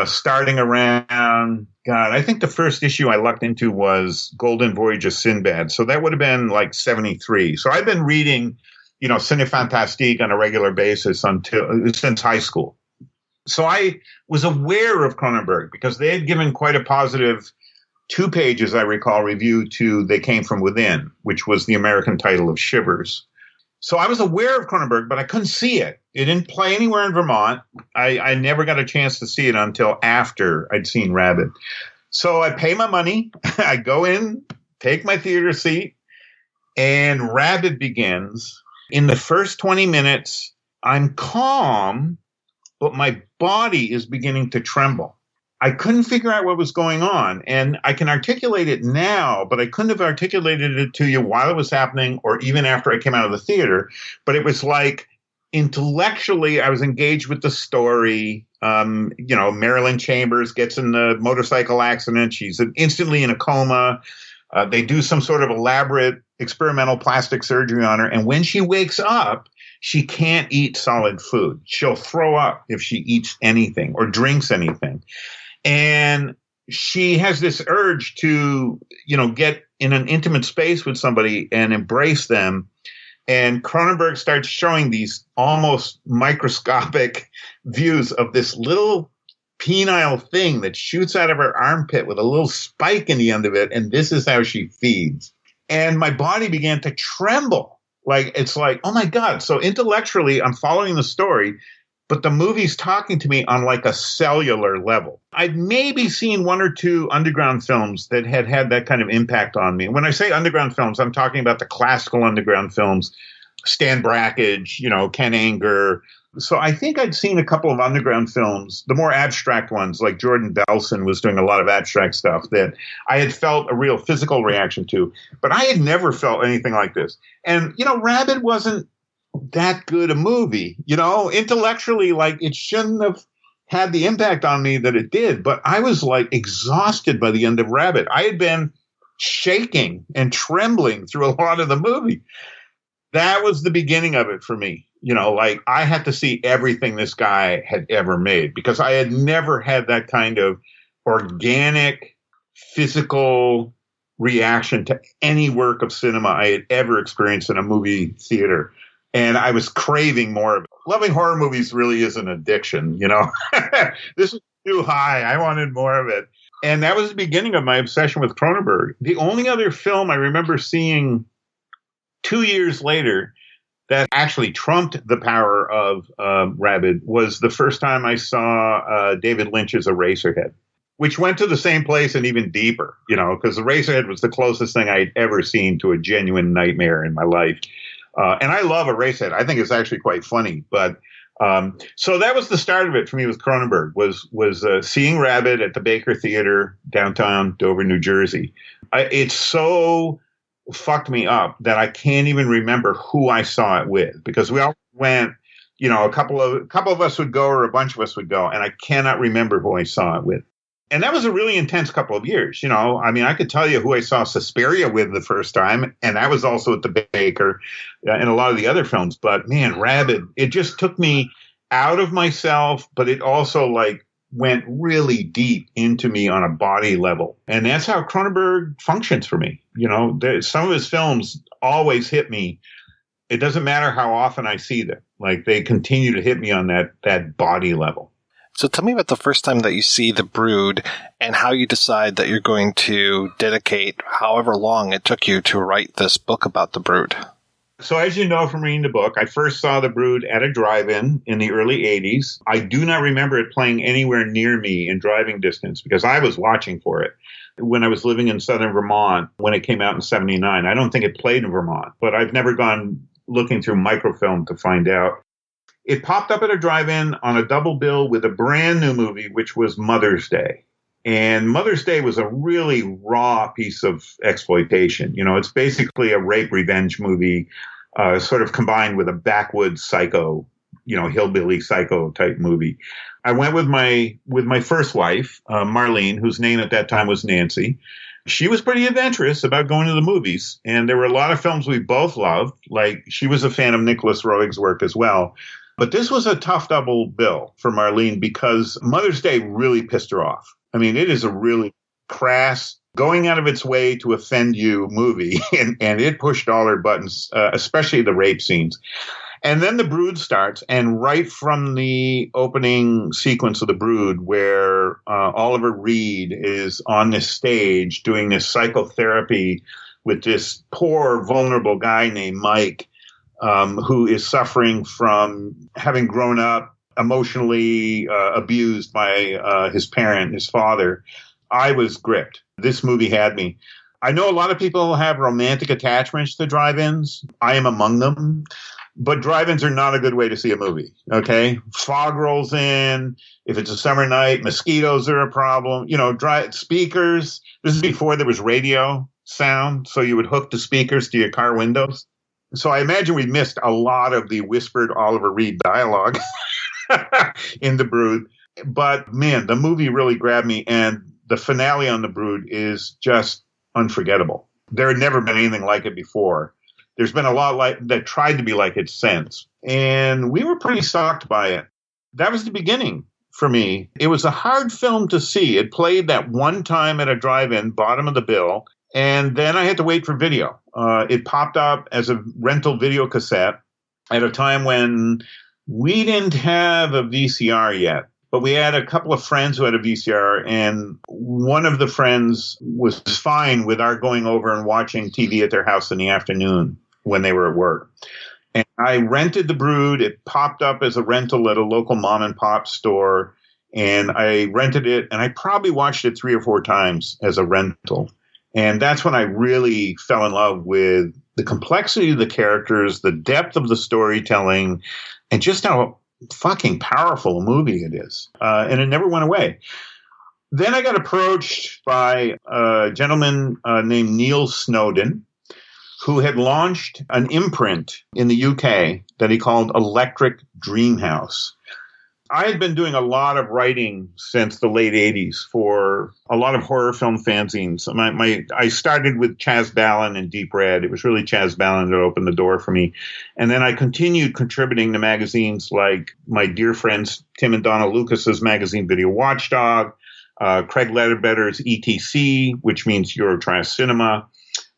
starting around, I think the first issue I lucked into was Golden Voyage of Sinbad. So that would have been like 73. So I've been reading, Ciné Fantastique on a regular basis since high school. So I was aware of Cronenberg because they had given quite a positive 2 pages, I recall, review to They Came From Within, which was the American title of Shivers. So I was aware of Cronenberg, but I couldn't see it. It didn't play anywhere in Vermont. I never got a chance to see it until after I'd seen Rabid. So I pay my money. I go in, take my theater seat, and Rabid begins. In the first 20 minutes, I'm calm, but my body is beginning to tremble. I couldn't figure out what was going on, and I can articulate it now, but I couldn't have articulated it to you while it was happening or even after I came out of the theater. But it was like intellectually I was engaged with the story. Marilyn Chambers gets in the motorcycle accident. She's instantly in a coma. They do some sort of elaborate experimental plastic surgery on her, and when she wakes up, she can't eat solid food. She'll throw up if she eats anything or drinks anything. And she has this urge to, get in an intimate space with somebody and embrace them. And Cronenberg starts showing these almost microscopic views of this little penile thing that shoots out of her armpit with a little spike in the end of it. And this is how she feeds. And my body began to tremble. It's like, oh my God. So intellectually, I'm following the story, but the movie's talking to me on like a cellular level. I'd maybe seen one or two underground films that had that kind of impact on me. When I say underground films, I'm talking about the classical underground films, Stan Brakhage, Ken Anger. So I think I'd seen a couple of underground films, the more abstract ones, like Jordan Belson was doing a lot of abstract stuff that I had felt a real physical reaction to. But I had never felt anything like this. And, Rabid wasn't that good a movie, intellectually, it shouldn't have had the impact on me that it did. But I was exhausted by the end of Rabid. I had been shaking and trembling through a lot of the movie. That was the beginning of it for me. I had to see everything this guy had ever made because I had never had that kind of organic, physical reaction to any work of cinema I had ever experienced in a movie theater. And I was craving more of it. Loving horror movies really is an addiction, This was too high. I wanted more of it. And that was the beginning of my obsession with Cronenberg. The only other film I remember seeing 2 years later that actually trumped the power of Rabid was the first time I saw David Lynch's Eraserhead, which went to the same place and even deeper, because Eraserhead was the closest thing I'd ever seen to a genuine nightmare in my life. And I love Eraserhead. I think it's actually quite funny. But so that was the start of it for me with Cronenberg, was seeing Rabid at the Baker Theater, downtown Dover, New Jersey. It's so fucked me up that I can't even remember who I saw it with, because we all went, a couple of us would go or a bunch of us would go, and I cannot remember who I saw it with. And that was a really intense couple of years. I could tell you who I saw Suspiria with the first time, and that was also at the Baker and a lot of the other films. But man, Rabid, it just took me out of myself, but it also went really deep into me on a body level. And that's how Cronenberg functions for me. Some of his films always hit me. It doesn't matter how often I see them. They continue to hit me on that body level. So tell me about the first time that you see The Brood and how you decide that you're going to dedicate however long it took you to write this book about The Brood. So as you know from reading the book, I first saw The Brood at a drive-in in the early 80s. I do not remember it playing anywhere near me in driving distance because I was watching for it when I was living in southern Vermont when it came out in 79. I don't think it played in Vermont, but I've never gone looking through microfilm to find out. It popped up at a drive-in on a double bill with a brand new movie, which was Mother's Day. And Mother's Day was a really raw piece of exploitation. It's basically a rape revenge movie, sort of combined with a backwoods psycho, hillbilly psycho type movie. I went with my first wife, Marlene, whose name at that time was Nancy. She was pretty adventurous about going to the movies. And there were a lot of films we both loved. She was a fan of Nicholas Roeg's work as well. But this was a tough double bill for Marlene because Mother's Day really pissed her off. It is a really crass, going out of its way to offend you movie, and it pushed all her buttons, especially the rape scenes. And then The Brood starts, and right from the opening sequence of The Brood, where Oliver Reed is on this stage doing this psychotherapy with this poor, vulnerable guy named Mike, who is suffering from having grown up emotionally abused by his parent, his father, I was gripped. This movie had me. I know a lot of people have romantic attachments to drive-ins. I am among them. But drive-ins are not a good way to see a movie, okay? Fog rolls in. If it's a summer night, mosquitoes are a problem. Speakers. This is before there was radio sound, so you would hook the speakers to your car windows. So I imagine we missed a lot of the whispered Oliver Reed dialogue in The Brood. But, man, the movie really grabbed me, and the finale on The Brood is just unforgettable. There had never been anything like it before. There's been a lot that tried to be like it since. And we were pretty shocked by it. That was the beginning for me. It was a hard film to see. It played that one time at a drive-in, bottom of the bill, and then I had to wait for video. It popped up as a rental video cassette at a time when we didn't have a VCR yet. But we had a couple of friends who had a VCR, and one of the friends was fine with our going over and watching TV at their house in the afternoon when they were at work. And I rented The Brood. It popped up as a rental at a local mom and pop store, and I rented it, and I probably watched it 3 or 4 times as a rental. And that's when I really fell in love with the complexity of the characters, the depth of the storytelling, and just how fucking powerful a movie it is. And it never went away. Then I got approached by a gentleman named Neil Snowden, who had launched an imprint in the UK that he called Electric Dreamhouse. I had been doing a lot of writing since the late 80s for a lot of horror film fanzines. I started with Chaz Ballin and Deep Red. It was really Chaz Ballin that opened the door for me. And then I continued contributing to magazines like my dear friends Tim and Donna Lucas's magazine Video Watchdog, Craig Ledbett's ETC, which means Eurotrash Cinema,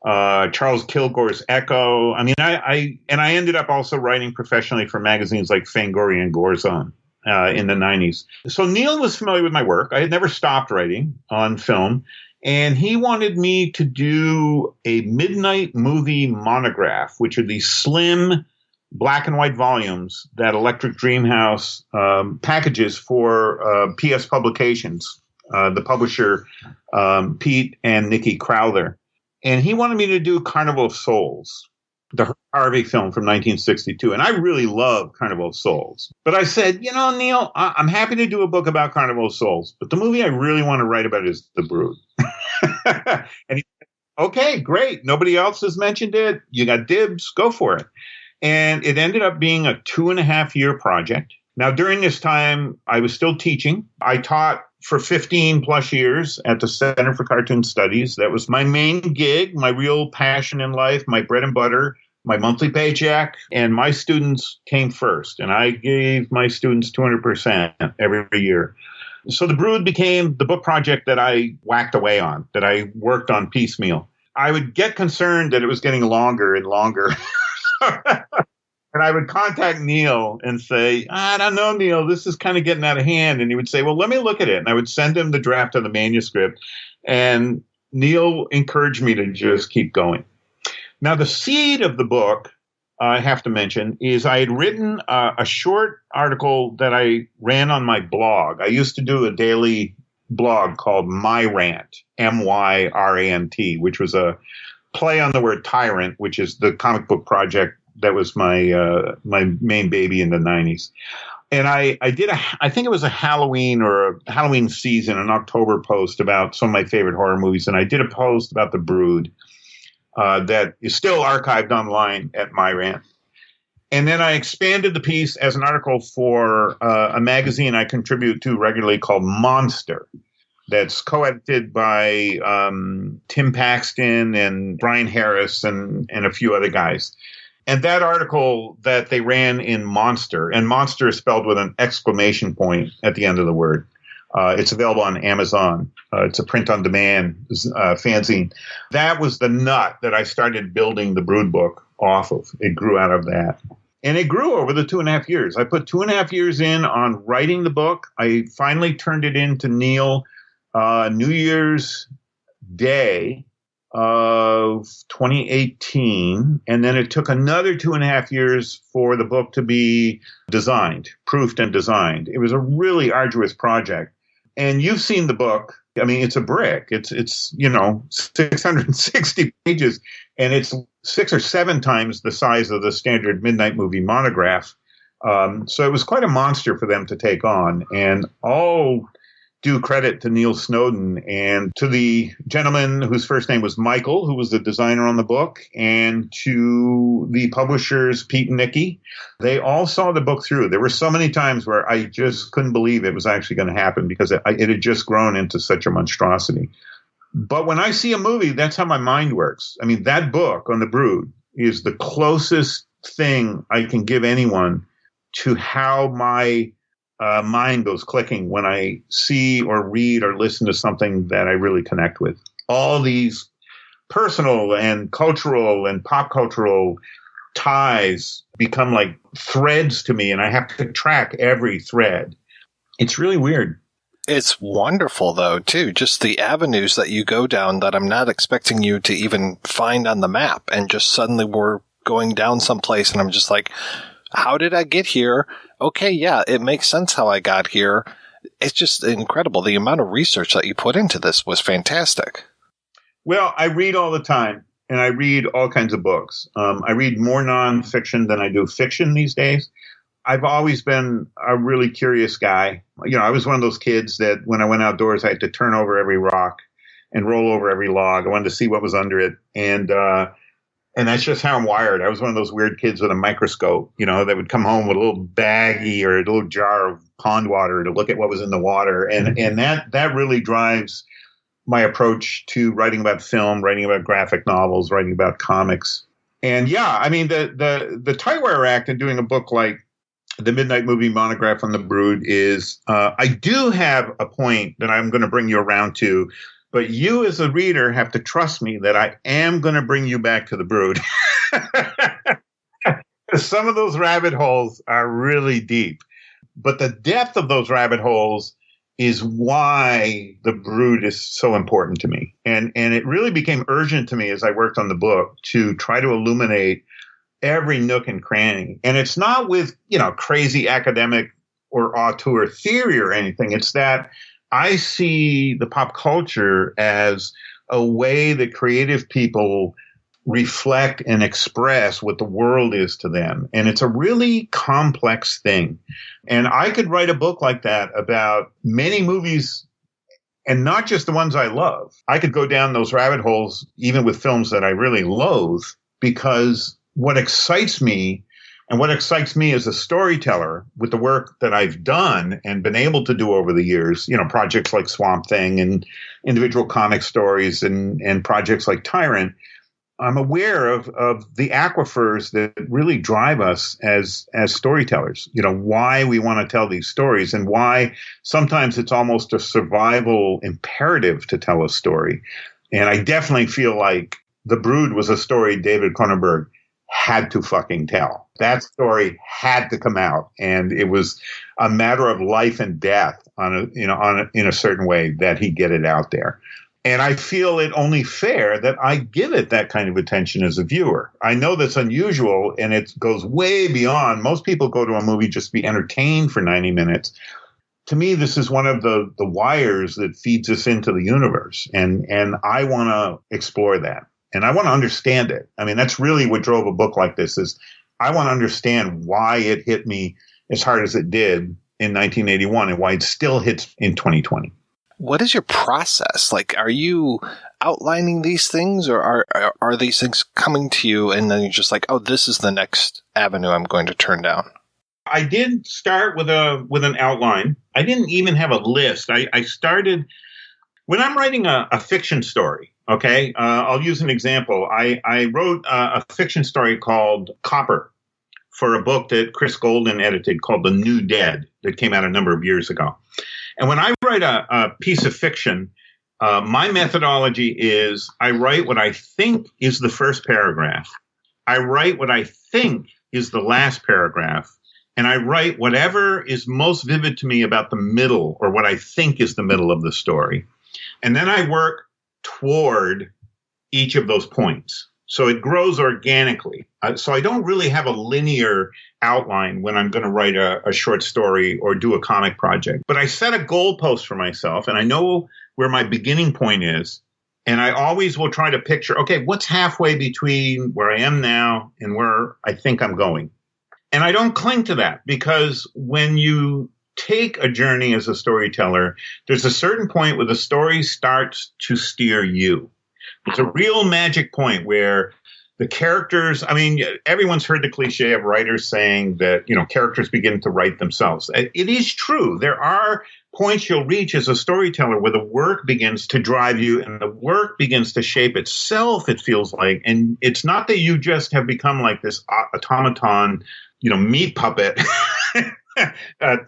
Charles Kilgore's Echo. I mean, I ended up also writing professionally for magazines like Fangoria and Gorzon. In the 90s. So Neil was familiar with my work. I had never stopped writing on film, and he wanted me to do a midnight movie monograph, which are these slim black and white volumes that Electric Dreamhouse packages for PS Publications, the publisher Pete and Nikki Crowther. And he wanted me to do Carnival of Souls, the Harvey film from 1962. And I really love Carnival of Souls. But I said, Neil, I'm happy to do a book about Carnival of Souls, but the movie I really want to write about is The Brood. And he said, okay, great. Nobody else has mentioned it. You got dibs. Go for it. And it ended up being a 2.5-year project. Now, during this time, I was still teaching. I taught for 15 plus years at the Center for Cartoon Studies. That was my main gig, my real passion in life, my bread and butter, my monthly paycheck, and my students came first. And I gave my students 200% every year. So The Brood became the book project that I whacked away on, that I worked on piecemeal. I would get concerned that it was getting longer and longer. And I would contact Neil and say, I don't know, Neil, this is kind of getting out of hand. And he would say, well, let me look at it. And I would send him the draft of the manuscript. And Neil encouraged me to just keep going. Now, the seed of the book, I have to mention, is I had written a short article that I ran on my blog. I used to do a daily blog called My Rant, M-Y-R-A-N-T, which was a play on the word tyrant, which is the comic book project that was my main baby in the 90s. And I did I think it was a Halloween or a Halloween season, an October post about some of my favorite horror movies. And I did a post about The Brood that is still archived online at My Rant. And then I expanded the piece as an article for a magazine I contribute to regularly called Monster. That's co-edited by Tim Paxton and Brian Harris and a few other guys. And that article that they ran in Monster, and Monster is spelled with an exclamation point at the end of the word. It's available on Amazon. It's a print-on-demand fanzine. That was the nut that I started building the Brood book off of. It grew out of that. And it grew over the 2.5 years. I put 2.5 years in on writing the book. I finally turned it in to Neil New Year's Day of 2018, and then it took another 2.5 years for the book to be designed, proofed and designed. It was a really arduous project. And you've seen the book. I mean, it's a brick. It's 660 pages, and it's 6 or 7 times the size of the standard midnight movie monograph. So it was quite a monster for them to take on. And all due credit to Neil Snowden and to the gentleman whose first name was Michael, who was the designer on the book, and to the publishers, Pete and Nikki. They all saw the book through. There were so many times where I just couldn't believe it was actually going to happen because it had just grown into such a monstrosity. But when I see a movie, that's how my mind works. I mean, that book on The Brood is the closest thing I can give anyone to how my mind goes clicking when I see or read or listen to something that I really connect with. All these personal and cultural and pop cultural ties become like threads to me, and I have to track every thread. It's really weird. It's wonderful, though, too. Just the avenues that you go down that I'm not expecting you to even find on the map. And just suddenly we're going down someplace and I'm just like, how did I get here? Okay, yeah, it makes sense how I got here. It's just incredible. The amount of research that you put into this was fantastic. Well, I read all the time, and I read all kinds of books. I read more nonfiction than I do fiction these days. I've always been a really curious guy. You know, I was one of those kids that when I went outdoors, I had to turn over every rock and roll over every log. I wanted to see what was under it. And that's just how I'm wired. I was one of those weird kids with a microscope, you know, that would come home with a little baggie or a little jar of pond water to look at what was in the water. And that really drives my approach to writing about film, writing about graphic novels, writing about comics. And yeah, I mean, the Tightwire Act and doing a book like the Midnight Movie Monograph on the Brood is, I do have a point that I'm going to bring you around to, but you as a reader have to trust me that I am going to bring you back to the Brood. Some of those rabbit holes are really deep, but the depth of those rabbit holes is why the Brood is so important to me. And it really became urgent to me as I worked on the book to try to illuminate every nook and cranny. And it's not with, you know, crazy academic or auteur theory or anything. It's that I see the pop culture as a way that creative people reflect and express what the world is to them. And it's a really complex thing. And I could write a book like that about many movies, and not just the ones I love. I could go down those rabbit holes even with films that I really loathe, because what excites me as a storyteller with the work that I've done and been able to do over the years, you know, projects like Swamp Thing and individual comic stories and projects like Tyrant, I'm aware of the aquifers that really drive us as storytellers, you know, why we want to tell these stories and why sometimes it's almost a survival imperative to tell a story. And I definitely feel like The Brood was a story David Cronenberg had to fucking tell. That story had to come out, and it was a matter of life and death in a certain way that he get it out there. And I feel it only fair that I give it that kind of attention as a viewer. I know that's unusual, and it goes way beyond. Most people go to a movie just to be entertained for 90 minutes. To me, this is one of the wires that feeds us into the universe, and I want to explore that. And I want to understand it. I mean, that's really what drove a book like this is I want to understand why it hit me as hard as it did in 1981 and why it still hits in 2020. What is your process? Like, are you outlining these things, or are these things coming to you and then you're just like, oh, this is the next avenue I'm going to turn down? I did start with an outline. I didn't even have a list. I started when I'm writing a fiction story. Okay, I'll use an example. I wrote a fiction story called Copper for a book that Chris Golden edited called The New Dead that came out a number of years ago. And when I write a piece of fiction, my methodology is I write what I think is the first paragraph. I write what I think is the last paragraph. And I write whatever is most vivid to me about the middle, or what I think is the middle of the story. And then I work toward each of those points. So it grows organically. So I don't really have a linear outline when I'm going to write a short story or do a comic project. But I set a goalpost for myself, and I know where my beginning point is. And I always will try to picture, okay, what's halfway between where I am now and where I think I'm going? And I don't cling to that, because when you take a journey as a storyteller, there's a certain point where the story starts to steer you. It's a real magic point where the characters, I mean, everyone's heard the cliche of writers saying that, you know, characters begin to write themselves. It is true. There are points you'll reach as a storyteller where the work begins to drive you and the work begins to shape itself, it feels like. And it's not that you just have become like this automaton, you know, meat puppet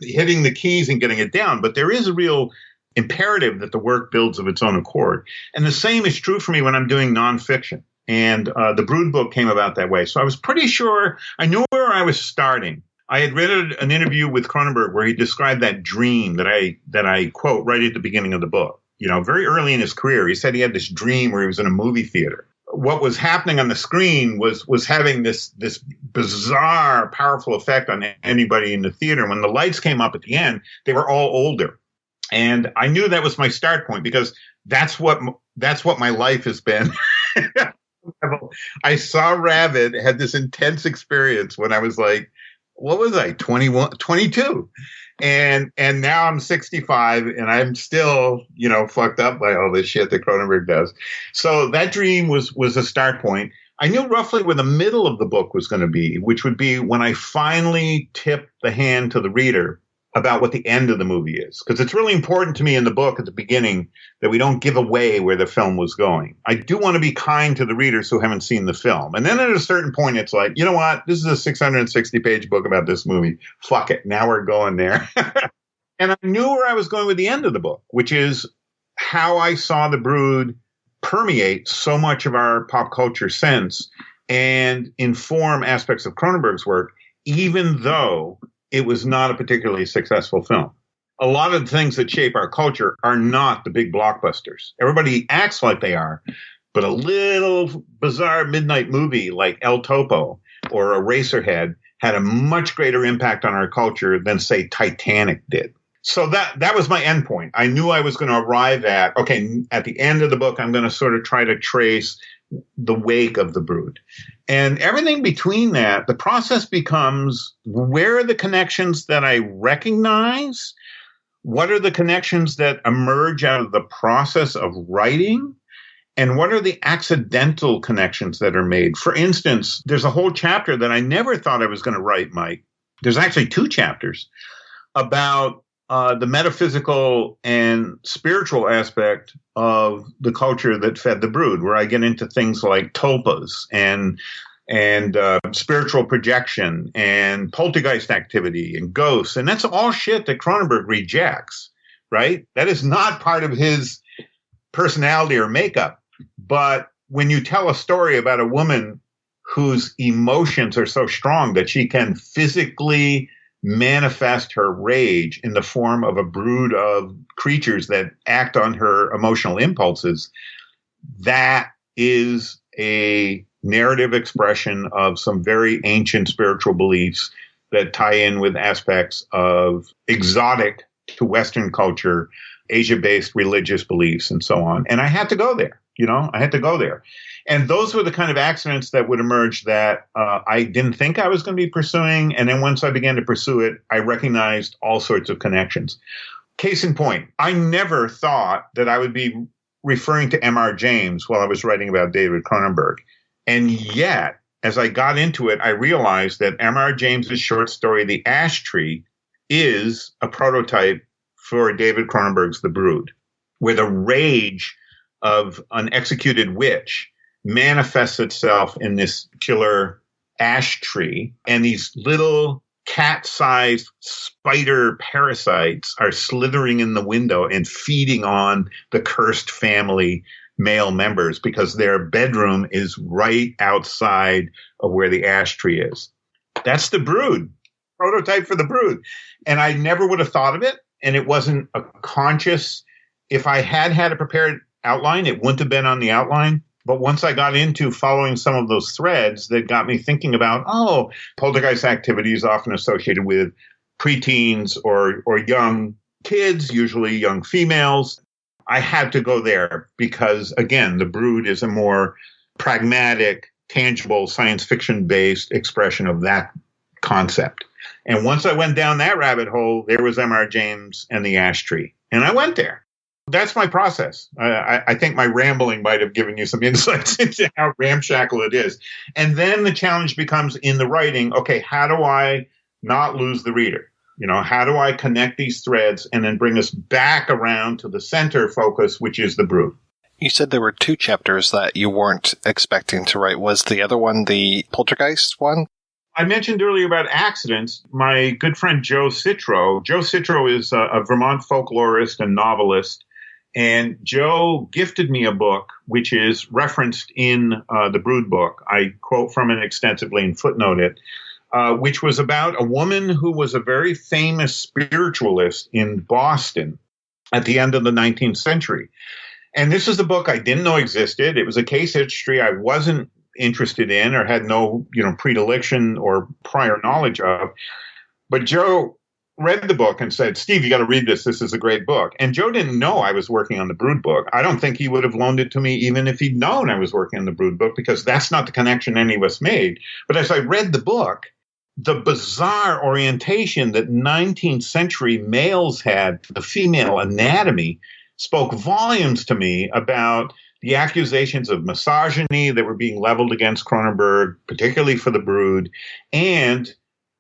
hitting the keys and getting it down. But there is a real imperative that the work builds of its own accord. And the same is true for me when I'm doing nonfiction. And the Brood book came about that way. So I was pretty sure I knew where I was starting. I had read an interview with Cronenberg where he described that dream that I quote right at the beginning of the book. You know, very early in his career, he said he had this dream where he was in a movie theater. What was happening on the screen was having this bizarre, powerful effect on anybody in the theater. When the lights came up at the end, they were all older. And I knew that was my start point because that's what my life has been. I saw Rabid, had this intense experience when I was like, what was I, 21, 22? And now I'm 65 and I'm still, fucked up by all this shit that Cronenberg does. So that dream was a start point. I knew roughly where the middle of the book was going to be, which would be when I finally tip the hand to the reader about what the end of the movie is. Because it's really important to me in the book at the beginning that we don't give away where the film was going. I do want to be kind to the readers who haven't seen the film. And then at a certain point, it's like, you know what? This is a 660-page book about this movie. Fuck it. Now we're going there. And I knew where I was going with the end of the book, which is how I saw the Brood permeate so much of our pop culture sense and inform aspects of Cronenberg's work, even though it was not a particularly successful film. A lot of the things that shape our culture are not the big blockbusters. Everybody acts like they are, but a little bizarre midnight movie like El Topo or Eraserhead had a much greater impact on our culture than, say, Titanic did. So that was my end point. I knew I was going to arrive at the end of the book, I'm going to sort of try to trace the wake of the Brood. And everything between that, the process becomes, where are the connections that I recognize? What are the connections that emerge out of the process of writing? And what are the accidental connections that are made? For instance, there's a whole chapter that I never thought I was going to write, Mike. There's actually 2 chapters about the metaphysical and spiritual aspect of the culture that fed the Brood, where I get into things like tulpas and spiritual projection and poltergeist activity and ghosts. And that's all shit that Cronenberg rejects, right? That is not part of his personality or makeup. But when you tell a story about a woman whose emotions are so strong that she can physically manifest her rage in the form of a brood of creatures that act on her emotional impulses, that is a narrative expression of some very ancient spiritual beliefs that tie in with aspects of exotic to Western culture, Asia-based religious beliefs, and so on. And I had to go there, I had to go there. And those were the kind of accidents that would emerge that I didn't think I was going to be pursuing. And then once I began to pursue it, I recognized all sorts of connections. Case in point, I never thought that I would be referring to M.R. James while I was writing about David Cronenberg. And yet, as I got into it, I realized that M.R. James's short story, The Ash Tree, is a prototype for David Cronenberg's The Brood, where the rage of an executed witch manifests itself in this killer ash tree, and these little cat-sized spider parasites are slithering in the window and feeding on the cursed family male members because their bedroom is right outside of where the ash tree is. That's the Brood, prototype for the Brood. And I never would have thought of it, and it wasn't a conscious, if I had a prepared outline, it wouldn't have been on the outline. But once I got into following some of those threads that got me thinking about, poltergeist activity is often associated with preteens or young kids, usually young females. I had to go there because, again, the Brood is a more pragmatic, tangible, science fiction-based expression of that concept. And once I went down that rabbit hole, there was M.R. James and the Ash Tree. And I went there. That's my process. I think my rambling might have given you some insights into how ramshackle it is. And then the challenge becomes in the writing, okay, how do I not lose the reader? How do I connect these threads and then bring us back around to the center focus, which is the Brood? You said there were 2 chapters that you weren't expecting to write. Was the other one the poltergeist one? I mentioned earlier about accidents. My good friend Joe Citro. Joe Citro is a Vermont folklorist and novelist. And Joe gifted me a book, which is referenced in the Brood book. I quote from it extensively and footnote it, which was about a woman who was a very famous spiritualist in Boston at the end of the 19th century. And this is the book I didn't know existed. It was a case history I wasn't interested in or had no, predilection or prior knowledge of. But Joe read the book and said, Steve, you got to read this. This is a great book. And Joe didn't know I was working on the Brood book. I don't think he would have loaned it to me even if he'd known I was working on the Brood book, because that's not the connection any of us made. But as I read the book, the bizarre orientation that 19th century males had, the female anatomy, spoke volumes to me about the accusations of misogyny that were being leveled against Cronenberg, particularly for the Brood, and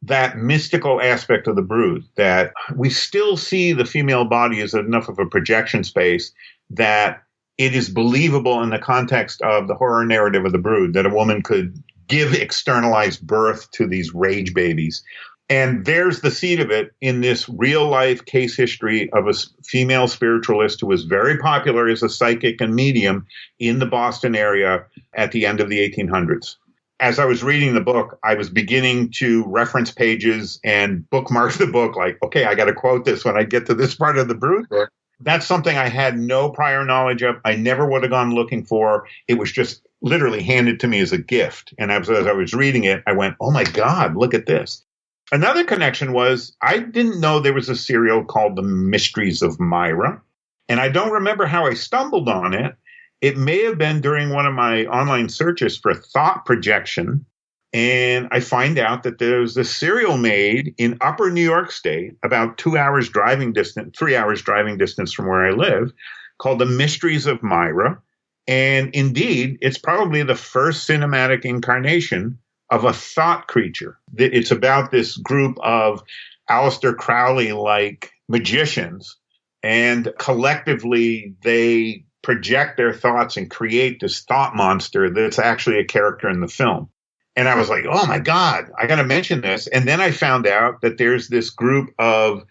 that mystical aspect of the Brood, that we still see the female body as enough of a projection space that it is believable in the context of the horror narrative of the Brood, that a woman could give externalized birth to these rage babies. And there's the seed of it in this real life case history of a female spiritualist who was very popular as a psychic and medium in the Boston area at the end of the 1800s. As I was reading the book, I was beginning to reference pages and bookmark the book like, okay, I got to quote this when I get to this part of the Brood book. That's something I had no prior knowledge of. I never would have gone looking for. It was just literally handed to me as a gift. And as I was reading it, I went, oh my God, look at this. Another connection was I didn't know there was a serial called The Mysteries of Myra. And I don't remember how I stumbled on it. It may have been during one of my online searches for thought projection. And I find out that there's a serial made in upper New York State, about 3 hours driving distance from where I live, called The Mysteries of Myra. And indeed, it's probably the first cinematic incarnation of a thought creature. It's about this group of Aleister Crowley-like magicians, and collectively they project their thoughts and create this thought monster that's actually a character in the film. And I was like, oh my God, I got to mention this. And then I found out that there's this group of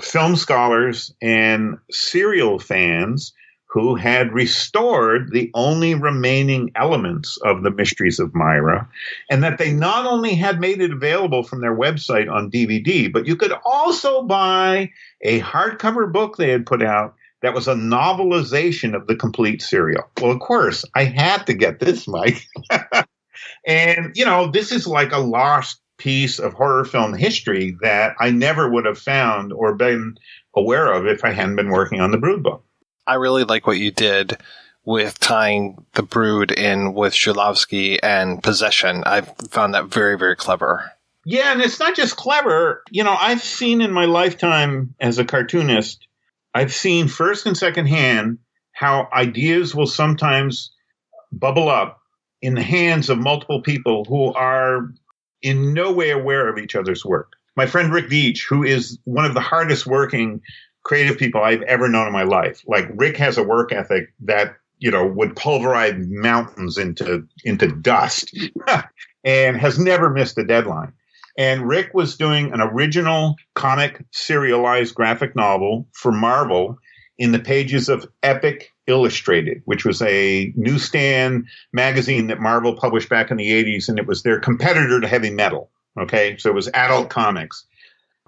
film scholars and serial fans who had restored the only remaining elements of the Mysteries of Myra, and that they not only had made it available from their website on DVD, but you could also buy a hardcover book they had put out that was a novelization of the complete serial. Well, of course, I had to get this, Mike. And, this is like a lost piece of horror film history that I never would have found or been aware of if I hadn't been working on the Brood book. I really like what you did with tying the Brood in with Zulawski and Possession. I found that very, very clever. Yeah, and it's not just clever. I've seen in my lifetime as a cartoonist, I've seen first and second hand how ideas will sometimes bubble up in the hands of multiple people who are in no way aware of each other's work. My friend Rick Veitch, who is one of the hardest working creative people I've ever known in my life. Like, Rick has a work ethic that, would pulverize mountains into dust and has never missed a deadline. And Rick was doing an original comic serialized graphic novel for Marvel in the pages of Epic Illustrated, which was a newsstand magazine that Marvel published back in the 80s, and it was their competitor to Heavy Metal. Okay, so it was adult comics.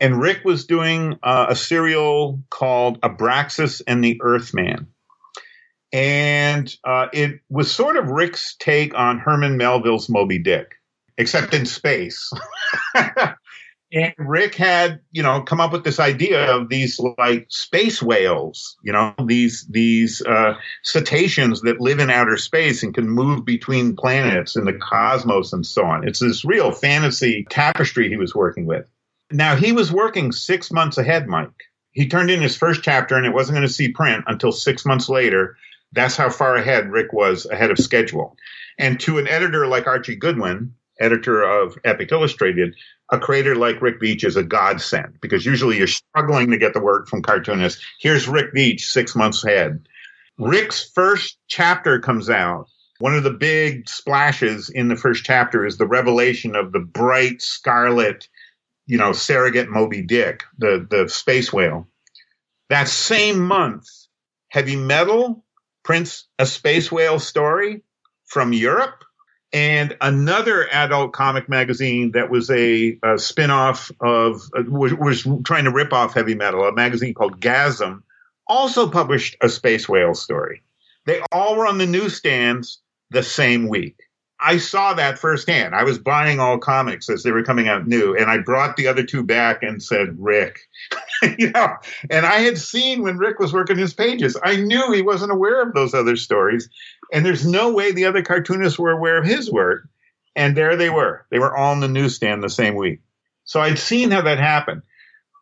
And Rick was doing a serial called Abraxas and the Earthman. And it was sort of Rick's take on Herman Melville's Moby Dick, except in space. And Rick had, come up with this idea of these like space whales, these cetaceans that live in outer space and can move between planets and the cosmos and so on. It's this real fantasy tapestry he was working with. Now, he was working 6 months ahead, Mike. He turned in his first chapter and it wasn't going to see print until 6 months later. That's how far ahead Rick was ahead of schedule. And to an editor like Archie Goodwin, editor of Epic Illustrated, a creator like Rick Veitch is a godsend, because usually you're struggling to get the work from cartoonists. Here's Rick Veitch 6 months ahead. Rick's first chapter comes out One of the big splashes in the first chapter is the revelation of the bright scarlet, surrogate Moby Dick, the space whale. That same month, Heavy Metal prints a space whale story from Europe, and another adult comic magazine that was a spin-off of, was trying to rip off Heavy Metal, a magazine called Gasm, also published a space whale story. They all were on the newsstands the same week. I saw that firsthand. I was buying all comics as they were coming out new, and I brought the other two back and said, Rick, and I had seen when Rick was working his pages, I knew he wasn't aware of those other stories, and there's no way the other cartoonists were aware of his work. And there they were. They were all on the newsstand the same week. So I'd seen how that happened.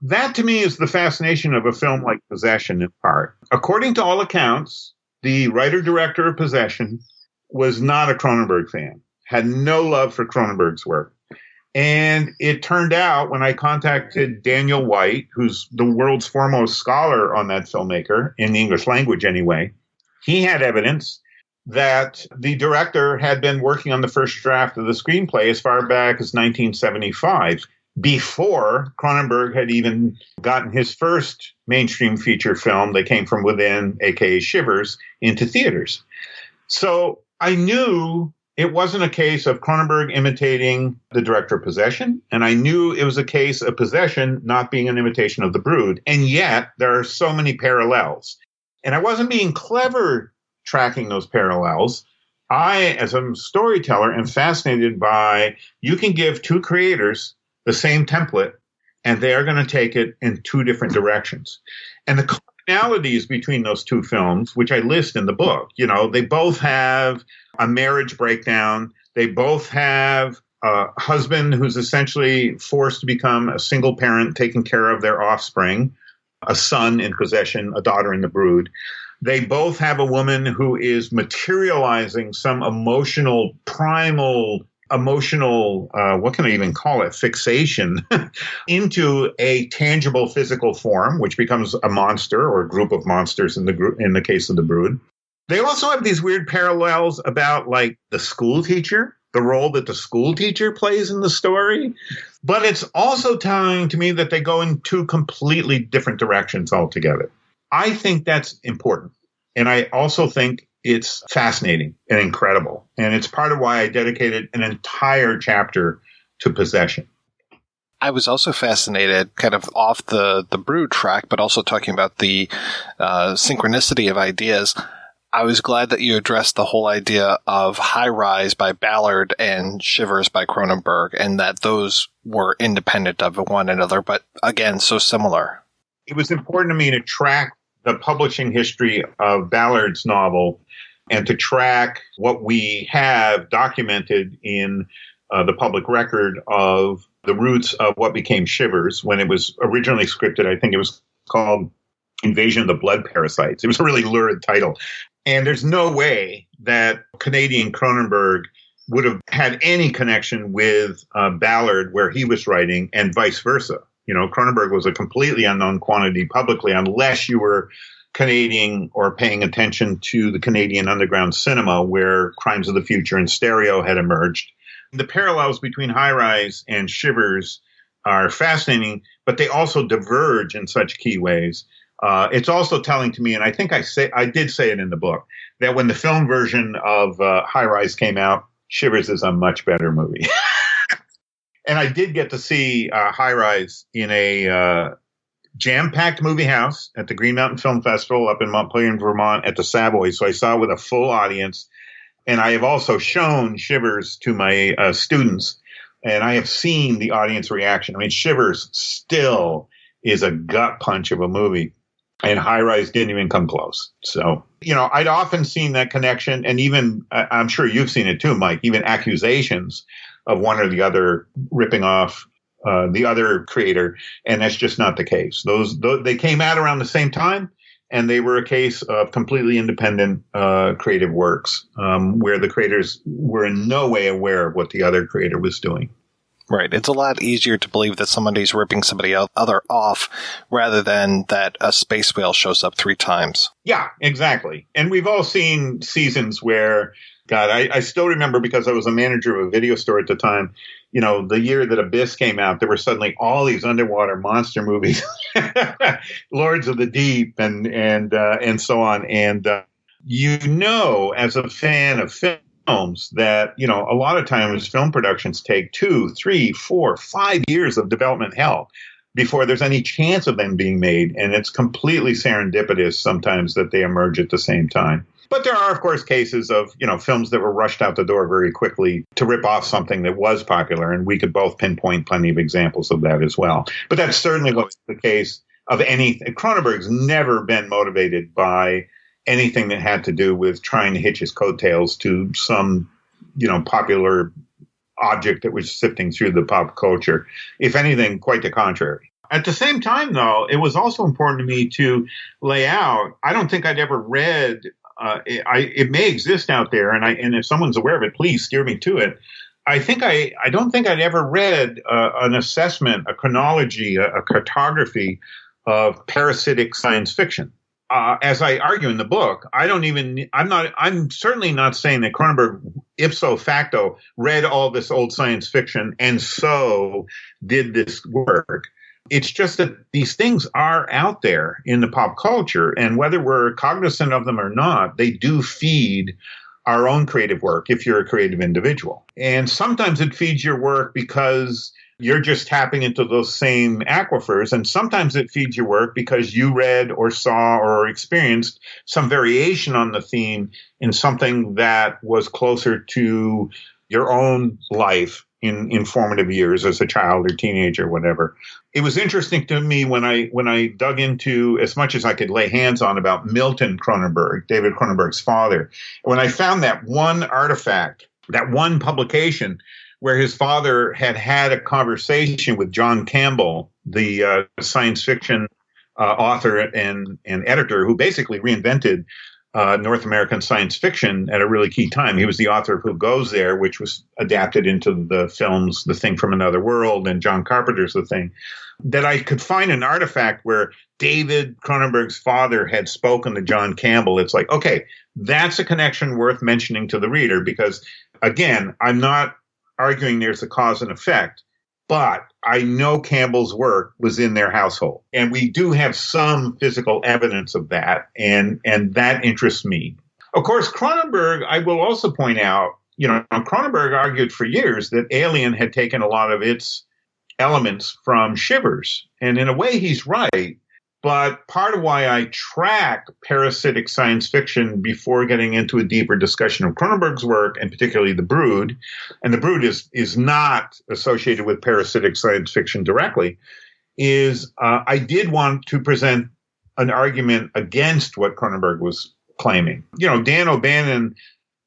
That to me is the fascination of a film like Possession in part. According to all accounts, the writer-director of Possession was not a Cronenberg fan, had no love for Cronenberg's work. And it turned out when I contacted Daniel White, who's the world's foremost scholar on that filmmaker, in the English language anyway, he had evidence that the director had been working on the first draft of the screenplay as far back as 1975, before Cronenberg had even gotten his first mainstream feature film that came from within, aka Shivers, into theaters. So I knew it wasn't a case of Cronenberg imitating the director of Possession, and I knew it was a case of Possession not being an imitation of The Brood, and yet there are so many parallels. And I wasn't being clever tracking those parallels. I, as a storyteller, am fascinated by, you can give two creators the same template, and they are going to take it in two different directions. And the commonalities between those two films, which I list in the book, they both have a marriage breakdown. They both have a husband who's essentially forced to become a single parent, taking care of their offspring, a son in Possession, a daughter in The Brood. They both have a woman who is materializing some primal emotional, what can I even call it, fixation into a tangible physical form, which becomes a monster or a group of monsters in the case of The Brood. They also have these weird parallels about, like, the school teacher, the role that the school teacher plays in the story. But it's also telling to me that they go in two completely different directions altogether. I think that's important. And I also think it's fascinating and incredible. And it's part of why I dedicated an entire chapter to Possession. I was also fascinated, kind of off the Brood track, but also talking about the synchronicity of ideas. I was glad that you addressed the whole idea of High Rise by Ballard and Shivers by Cronenberg, and that those were independent of one another, but again, so similar. It was important to me to track the publishing history of Ballard's novel and to track what we have documented in the public record of the roots of what became Shivers. When it was originally scripted, I think it was called Invasion of the Blood Parasites. It was a really lurid title. And there's no way that Canadian Cronenberg would have had any connection with Ballard where he was writing, and vice versa. Cronenberg was a completely unknown quantity publicly, unless you were Canadian or paying attention to the Canadian underground cinema where Crimes of the Future and Stereo had emerged. The parallels between High Rise and Shivers are fascinating, but they also diverge in such key ways. It's also telling to me, and I think I did say it in the book, that when the film version of High Rise came out, Shivers is a much better movie. And I did get to see High Rise in a jam-packed movie house at the Green Mountain Film Festival up in Montpelier, Vermont at the Savoy. So I saw it with a full audience. And I have also shown Shivers to my students, and I have seen the audience reaction. I mean, Shivers still is a gut punch of a movie, and High Rise didn't even come close. So, I'd often seen that connection, and even, I'm sure you've seen it too, Mike, even accusations of one or the other ripping off the other creator, and that's just not the case. They came out around the same time, and they were a case of completely independent creative works where the creators were in no way aware of what the other creator was doing. Right. It's a lot easier to believe that somebody's ripping somebody other off rather than that a space whale shows up 3 times. Yeah, exactly. And we've all seen seasons where God, I still remember, because I was a manager of a video store at the time, the year that Abyss came out, there were suddenly all these underwater monster movies, Lords of the Deep and so on. And, as a fan of films that, a lot of times film productions take 2, 3, 4, 5 years of development hell before there's any chance of them being made. And it's completely serendipitous sometimes that they emerge at the same time. But there are, of course, cases of, films that were rushed out the door very quickly to rip off something that was popular. And we could both pinpoint plenty of examples of that as well. But that's certainly what's the case of anything. Cronenberg's never been motivated by anything that had to do with trying to hitch his coattails to some, popular object that was sifting through the pop culture. If anything, quite the contrary. At the same time, though, it was also important to me to lay out, I don't think I'd ever read, it may exist out there, and if someone's aware of it, please steer me to it. I don't think I'd ever read an assessment, a chronology, a cartography of parasitic science fiction. As I argue in the book, I'm certainly not saying that Cronenberg ipso facto read all this old science fiction and so did this work. It's just that these things are out there in the pop culture, and whether we're cognizant of them or not, they do feed our own creative work if you're a creative individual. And sometimes it feeds your work because you're just tapping into those same aquifers, and sometimes it feeds your work because you read or saw or experienced some variation on the theme in something that was closer to your own life in formative years as a child or teenager, whatever. It was interesting to me when I dug into as much as I could lay hands on about Milton Cronenberg, David Cronenberg's father. When I found that one artifact, that one publication where his father had a conversation with John Campbell, the science fiction author and editor who basically reinvented North American science fiction at a really key time. He was the author of Who Goes There, which was adapted into the films The Thing from Another World and John Carpenter's The Thing, that I could find an artifact where David Cronenberg's father had spoken to John Campbell. It's like, okay, that's a connection worth mentioning to the reader because, again, I'm not arguing there's a cause and effect, but I know Campbell's work was in their household. And we do have some physical evidence of that, and that interests me. Of course, Cronenberg, I will also point out, Cronenberg argued for years that Alien had taken a lot of its elements from Shivers. And in a way, he's right. But part of why I track parasitic science fiction before getting into a deeper discussion of Cronenberg's work, and particularly The Brood, and The Brood is not associated with parasitic science fiction directly, is I did want to present an argument against what Cronenberg was claiming. Dan O'Bannon,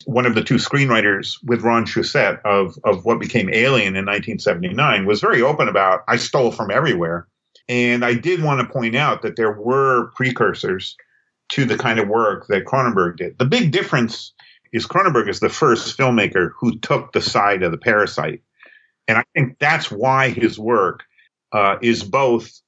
one of the two screenwriters with Ron Shusett of what became Alien in 1979, was very open about, I stole from everywhere. And I did want to point out that there were precursors to the kind of work that Cronenberg did. The big difference is Cronenberg is the first filmmaker who took the side of the parasite. And I think that's why his work is both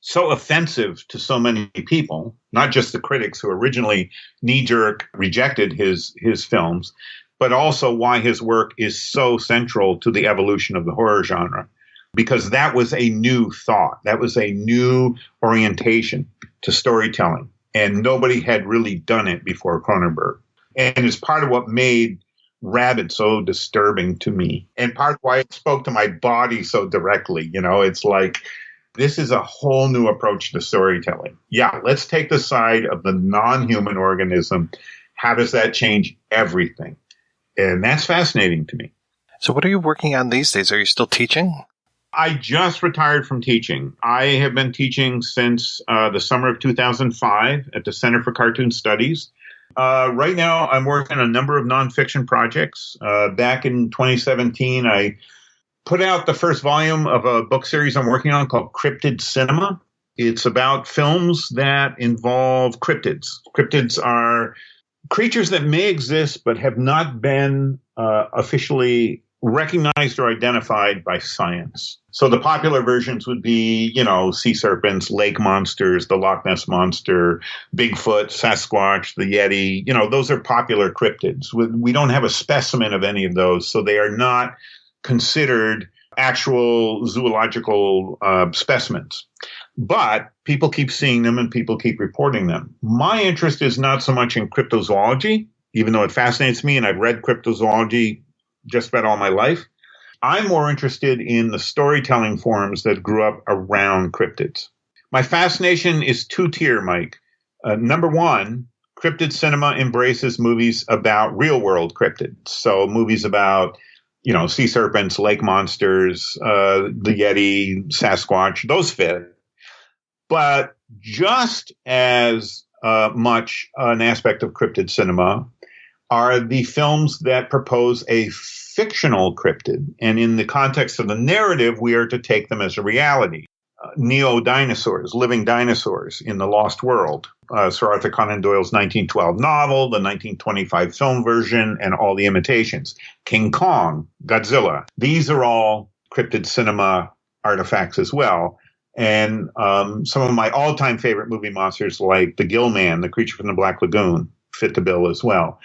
so offensive to so many people, not just the critics who originally knee-jerk rejected his films, but also why his work is so central to the evolution of the horror genre. Because that was a new thought. That was a new orientation to storytelling. And nobody had really done it before Cronenberg. And it's part of what made Rabid so disturbing to me. And part of why it spoke to my body so directly. It's like, this is a whole new approach to storytelling. Yeah, let's take the side of the non-human organism. How does that change everything? And that's fascinating to me. So what are you working on these days? Are you still teaching? I just retired from teaching. I have been teaching since the summer of 2005 at the Center for Cartoon Studies. Right now, I'm working on a number of nonfiction projects. Back in 2017, I put out the first volume of a book series I'm working on called Cryptid Cinema. It's about films that involve cryptids. Cryptids are creatures that may exist but have not been officially recognized or identified by science. So the popular versions would be, sea serpents, lake monsters, the Loch Ness Monster, Bigfoot, Sasquatch, the Yeti. Those are popular cryptids. We don't have a specimen of any of those, so they are not considered actual zoological specimens. But people keep seeing them and people keep reporting them. My interest is not so much in cryptozoology, even though it fascinates me, and I've read cryptozoology just about all my life. I'm more interested in the storytelling forms that grew up around cryptids. My fascination is two-tier, Mike. Number one, cryptid cinema embraces movies about real-world cryptids. So movies about, sea serpents, lake monsters, the Yeti, Sasquatch, those fit. But just as much an aspect of cryptid cinema are the films that propose a fictional cryptid. And in the context of the narrative, we are to take them as a reality. Neo-dinosaurs, living dinosaurs in the Lost World, Sir Arthur Conan Doyle's 1912 novel, the 1925 film version, and all the imitations. King Kong, Godzilla. These are all cryptid cinema artifacts as well. And some of my all-time favorite movie monsters like the Gill Man, the creature from the Black Lagoon, fit the bill as well.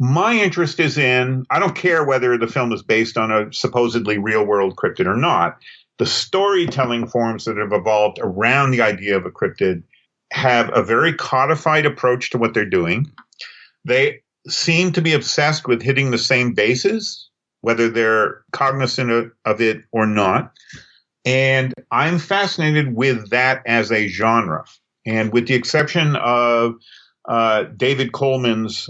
My interest is in, I don't care whether the film is based on a supposedly real-world cryptid or not. The storytelling forms that have evolved around the idea of a cryptid have a very codified approach to what they're doing. They seem to be obsessed with hitting the same bases, whether they're cognizant of it or not. And I'm fascinated with that as a genre. And with the exception of David Coleman's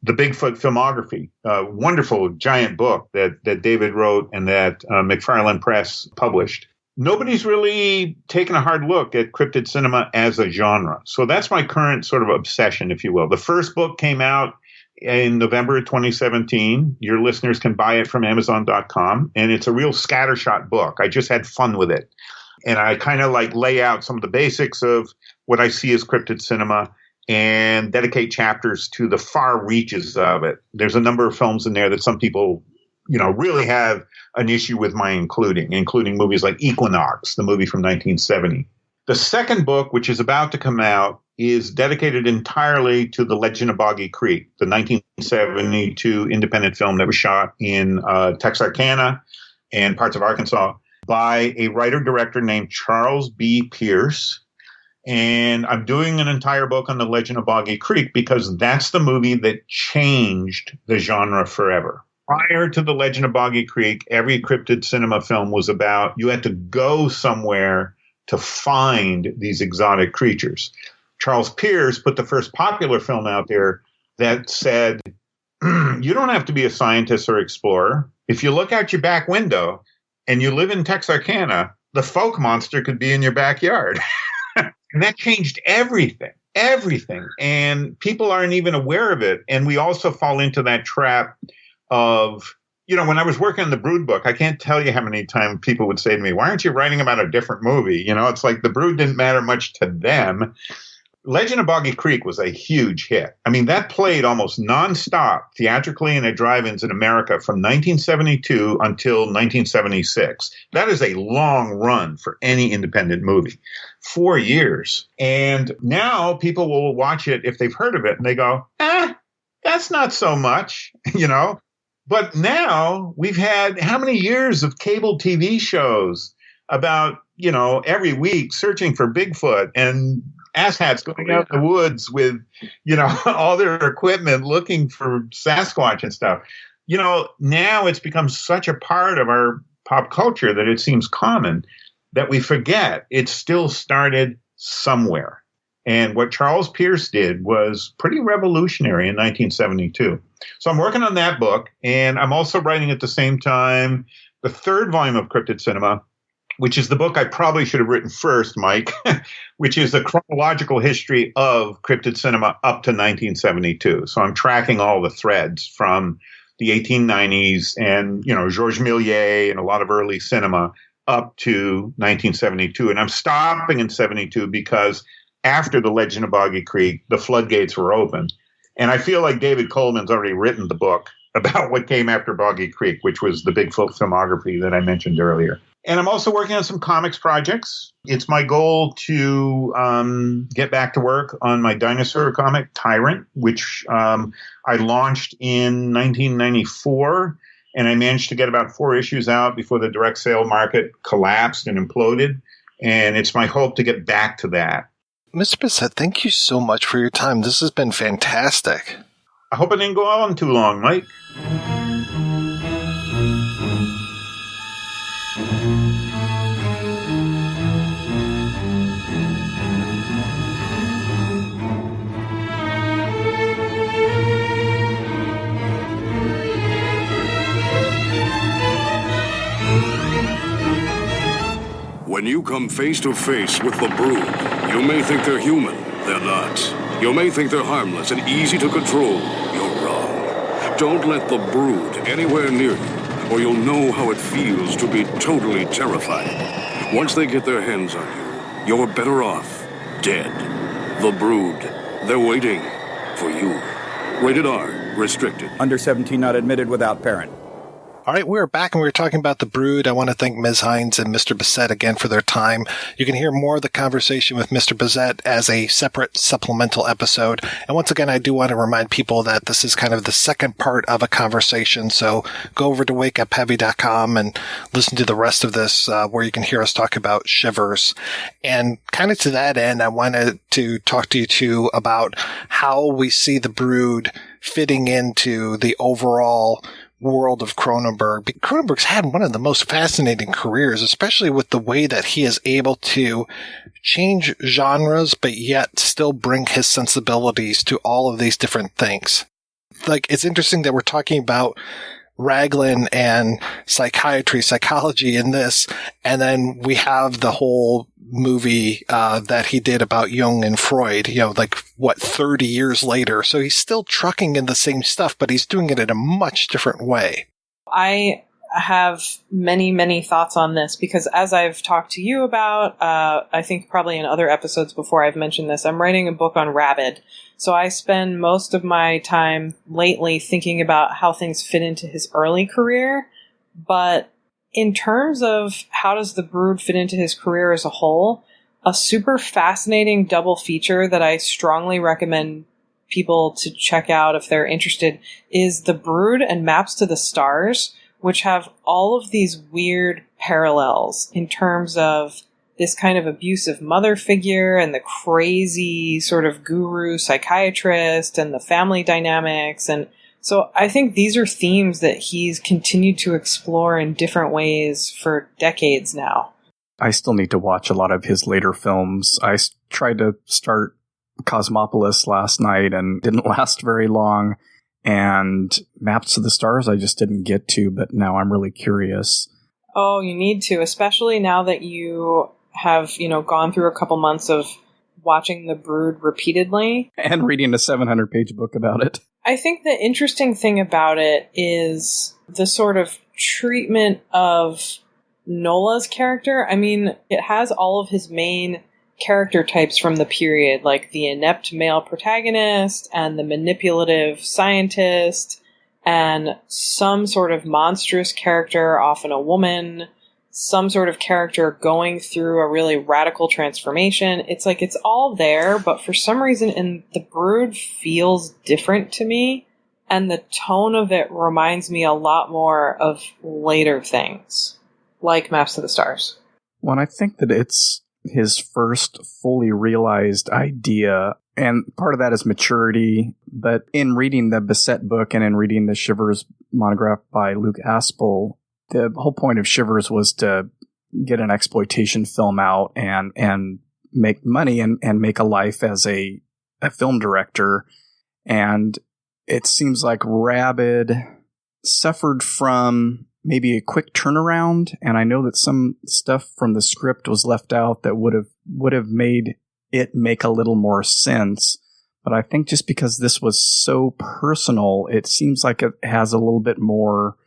The Bigfoot Filmography, a wonderful giant book that David wrote and that McFarlane Press published, nobody's really taken a hard look at cryptid cinema as a genre. So that's my current sort of obsession, if you will. The first book came out in November of 2017. Your listeners can buy it from Amazon.com. And it's a real scattershot book. I just had fun with it. And I kind of lay out some of the basics of what I see as cryptid cinema and dedicate chapters to the far reaches of it. There's a number of films in there that some people, really have an issue with my including movies like Equinox, the movie from 1970. The second book, which is about to come out, is dedicated entirely to The Legend of Boggy Creek, the 1972 independent film that was shot in Texarkana and parts of Arkansas by a writer-director named Charles B. Pierce. And I'm doing an entire book on The Legend of Boggy Creek because that's the movie that changed the genre forever. Prior to The Legend of Boggy Creek, every cryptid cinema film was about you had to go somewhere to find these exotic creatures. Charles Pierce put the first popular film out there that said, you don't have to be a scientist or explorer. If you look out your back window and you live in Texarkana, the folk monster could be in your backyard. And that changed everything. And people aren't even aware of it. And we also fall into that trap of, when I was working on the Brood book, I can't tell you how many times people would say to me, why aren't you writing about a different movie? It's like the Brood didn't matter much to them. Legend of Boggy Creek was a huge hit. I mean, that played almost nonstop theatrically and at drive-ins in America from 1972 until 1976. That is a long run for any independent movie. 4 years. And now people will watch it if they've heard of it and they go, that's not so much, But now we've had how many years of cable TV shows about, every week searching for Bigfoot and asshats going out in the woods with, all their equipment looking for Sasquatch and stuff. Now it's become such a part of our pop culture that it seems common that we forget it still started somewhere. And what Charles Pierce did was pretty revolutionary in 1972. So I'm working on that book, and I'm also writing at the same time the third volume of Cryptid Cinema, which is the book I probably should have written first, Mike, which is a chronological history of cryptid cinema up to 1972. So I'm tracking all the threads from the 1890s and, Georges Méliès and a lot of early cinema up to 1972. And I'm stopping in 72 because after The Legend of Boggy Creek, the floodgates were open. And I feel like David Coleman's already written the book about what came after Boggy Creek, which was the big filmography that I mentioned earlier. And I'm also working on some comics projects. It's my goal to get back to work on my dinosaur comic, Tyrant, which I launched in 1994. And I managed to get about 4 issues out before the direct sale market collapsed and imploded. And it's my hope to get back to that. Mr. Bissett, thank you so much for your time. This has been fantastic. I hope it didn't go on too long, Mike. When you come face to face with the Brood, you may think they're human. They're not. You may think they're harmless and easy to control. You're wrong. Don't let the Brood anywhere near you, or you'll know how it feels to be totally terrified. Once they get their hands on you, you're better off dead. The Brood. They're waiting for you. Rated R. Restricted. Under 17 not admitted without parent. All right, we're back and we're talking about The Brood. I want to thank Ms. Hines and Mr. Bissett again for their time. You can hear more of the conversation with Mr. Bissett as a separate supplemental episode. And once again, I do want to remind people that this is kind of the second part of a conversation. So go over to wakeupheavy.com and listen to the rest of this where you can hear us talk about Shivers. And kind of to that end, I wanted to talk to you too about how we see The Brood fitting into the overall world of Cronenberg. Cronenberg's had one of the most fascinating careers, especially with the way that he is able to change genres, but yet still bring his sensibilities to all of these different things. Like, it's interesting that we're talking about Raglan and psychology in this, and then we have the whole movie that he did about Jung and Freud, 30 years later. So he's still trucking in the same stuff, but he's doing it in a much different way. I have many, many thoughts on this because as I've talked to you about, I think probably in other episodes before I've mentioned this, I'm writing a book on Rabid. So I spend most of my time lately thinking about how things fit into his early career. But in terms of how does The Brood fit into his career as a whole, a super fascinating double feature that I strongly recommend people to check out if they're interested is The Brood and Maps to the Stars, which have all of these weird parallels in terms of this kind of abusive mother figure and the crazy sort of guru psychiatrist and the family dynamics. And so I think these are themes that he's continued to explore in different ways for decades now. I still need to watch a lot of his later films. I tried to start Cosmopolis last night and didn't last very long. And Maps to the Stars I just didn't get to, but now I'm really curious. Oh, you need to, especially now that you have, gone through a couple months of watching The Brood repeatedly. And reading a 700-page book about it. I think the interesting thing about it is the sort of treatment of Nola's character. I mean, it has all of his main character types from the period, like the inept male protagonist and the manipulative scientist and some sort of monstrous character, often a woman, some sort of character going through a really radical transformation. It's like it's all there, but for some reason in The Brood feels different to me, and the tone of it reminds me a lot more of later things, like Maps to the Stars. Well, I think that it's his first fully realized idea, and part of that is maturity, but in reading the Bissett book and in reading the Shivers monograph by Luke Aspel, the whole point of Shivers was to get an exploitation film out and make money and make a life as a film director. And it seems like Rabid suffered from maybe a quick turnaround. And I know that some stuff from the script was left out that would have made it make a little more sense. But I think just because this was so personal, it seems like it has a little bit more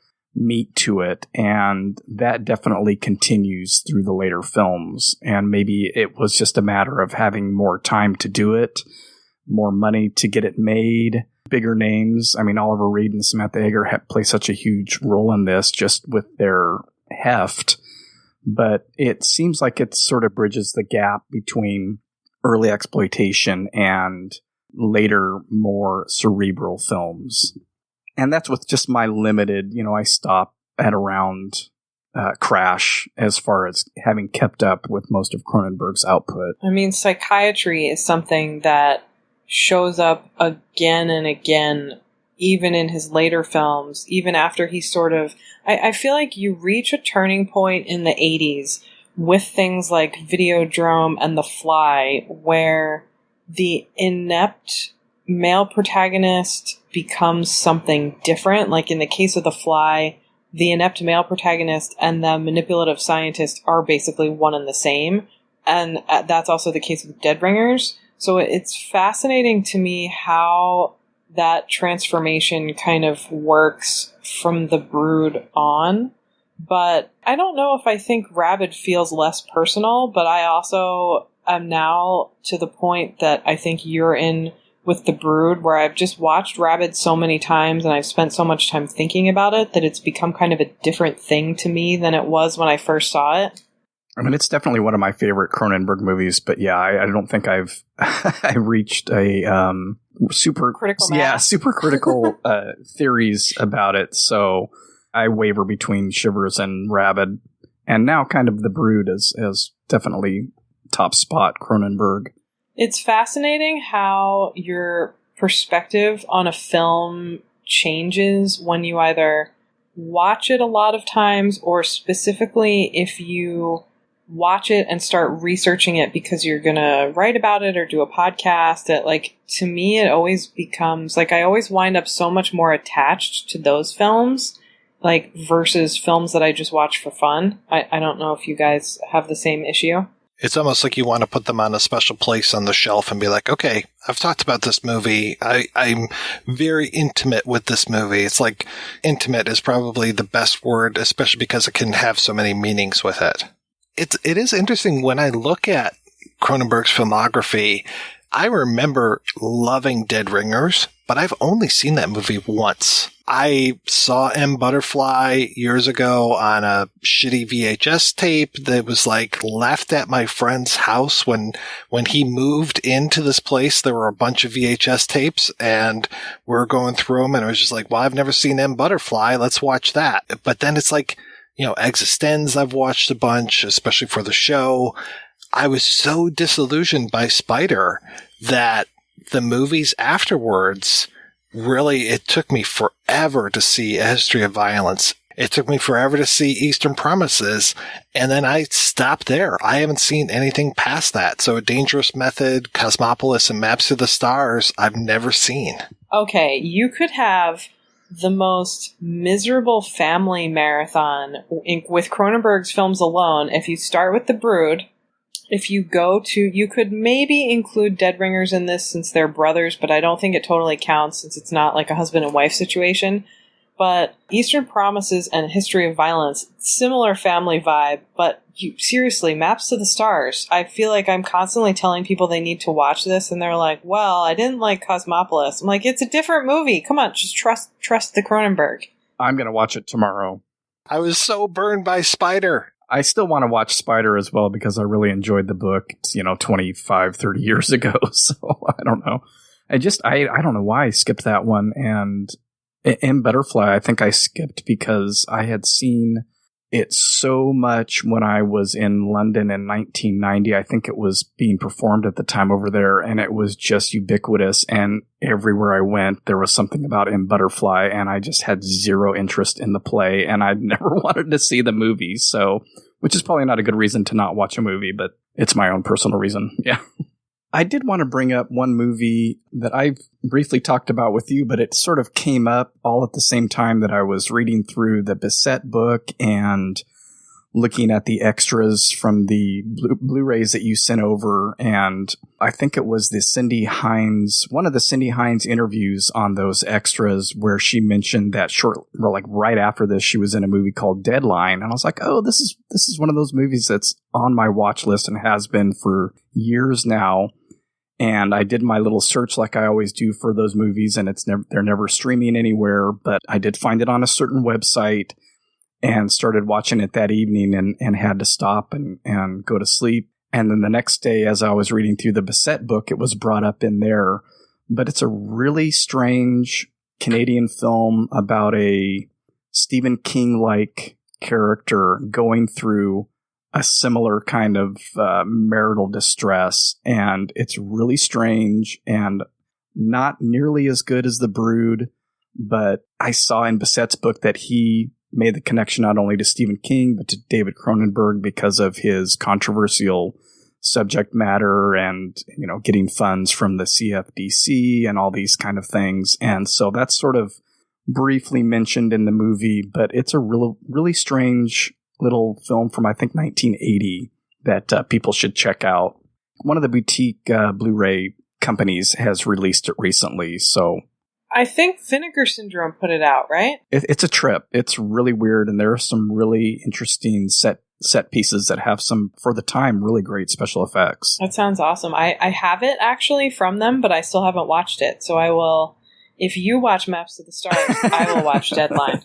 meat to it, and that definitely continues through the later films. And maybe it was just a matter of having more time to do it, more money to get it made. Bigger names. I mean, Oliver Reed and Samantha Eggar play such a huge role in this just with their heft. But it seems like it sort of bridges the gap between early exploitation and later more cerebral films. And that's with just my limited, I stop at around Crash as far as having kept up with most of Cronenberg's output. I mean, psychiatry is something that shows up again and again, even in his later films, even after he sort of... I feel like you reach a turning point in the 80s with things like Videodrome and The Fly, where the inept male protagonist becomes something different. Like in the case of The Fly, the inept male protagonist and the manipulative scientist are basically one and the same. And that's also the case with Dead Ringers. So it's fascinating to me how that transformation kind of works from The Brood on. But I don't know if I think Rabid feels less personal, but I also am now to the point that I think you're in with The Brood, where I've just watched Rabid so many times and I've spent so much time thinking about it that it's become kind of a different thing to me than it was when I first saw it. I mean, it's definitely one of my favorite Cronenberg movies, but yeah, I don't think I've reached a super critical theories about it. So I waver between Shivers and Rabid, and now kind of The Brood is definitely top spot Cronenberg. It's fascinating how your perspective on a film changes when you either watch it a lot of times, or specifically if you watch it and start researching it because you're going to write about it or do a podcast. To me, it always becomes I always wind up so much more attached to those films, versus films that I just watch for fun. I don't know if you guys have the same issue. It's almost like you want to put them on a special place on the shelf and be like, okay, I've talked about this movie. I'm very intimate with this movie. It's like intimate is probably the best word, especially because it can have so many meanings with it. It is interesting when I look at Cronenberg's filmography. I remember loving Dead Ringers, but I've only seen that movie once. I saw M. Butterfly years ago on a shitty VHS tape that was left at my friend's house when he moved into this place. There were a bunch of VHS tapes and we're going through them, and it was just well, I've never seen M. Butterfly. Let's watch that. But then it's Existenz I've watched a bunch, especially for the show. I was so disillusioned by Spider that the movies afterwards, really, it took me forever to see A History of Violence. It took me forever to see Eastern Promises, and then I stopped there. I haven't seen anything past that. So A Dangerous Method, Cosmopolis, and Maps to the Stars, I've never seen. Okay, you could have the most miserable family marathon with Cronenberg's films alone if you start with The Brood. If you you could maybe include Dead Ringers in this since they're brothers, but I don't think it totally counts since it's not like a husband and wife situation. But Eastern Promises and History of Violence, similar family vibe, but seriously, Maps to the Stars. I feel like I'm constantly telling people they need to watch this, and they're like, well, I didn't like Cosmopolis. I'm like, it's a different movie. Come on, just trust the Cronenberg. I'm going to watch it tomorrow. I was so burned by Spider. I still want to watch Spider as well because I really enjoyed the book, 25, 30 years ago. So I don't know. I don't know why I skipped that one. And in Butterfly, I think I skipped because I had seen it so much when I was in London in 1990. I think it was being performed at the time over there, and it was just ubiquitous. And everywhere I went, there was something about In Butterfly, and I just had zero interest in the play, and I never wanted to see the movie. So, which is probably not a good reason to not watch a movie, but it's my own personal reason. Yeah. I did want to bring up one movie that I've briefly talked about with you, but it sort of came up all at the same time that I was reading through the Bissett book and looking at the extras from the Blu-rays that you sent over. And I think it was one of the Cindy Hines interviews on those extras where she mentioned that right after this, she was in a movie called Deadline. And I was like, oh, this is one of those movies that's on my watch list and has been for years now. And I did my little search like I always do for those movies, and they're never streaming anywhere. But I did find it on a certain website and started watching it that evening and had to stop and go to sleep. And then the next day, as I was reading through the Bissett book, it was brought up in there. But it's a really strange Canadian film about a Stephen King-like character going through a similar kind of marital distress, and it's really strange and not nearly as good as The Brood, but I saw in Bissett's book that he made the connection not only to Stephen King, but to David Cronenberg because of his controversial subject matter and, getting funds from the CFDC and all these kind of things. And so that's sort of briefly mentioned in the movie, but it's a really strange little film from, I think, 1980 that people should check out. One of the boutique Blu-ray companies has released it recently, so... I think Vinegar Syndrome put it out, right? It's a trip. It's really weird, and there are some really interesting set pieces that have some, for the time, really great special effects. That sounds awesome. I have it, actually, from them, but I still haven't watched it, so I will... If you watch Maps to the Stars, I will watch Deadline.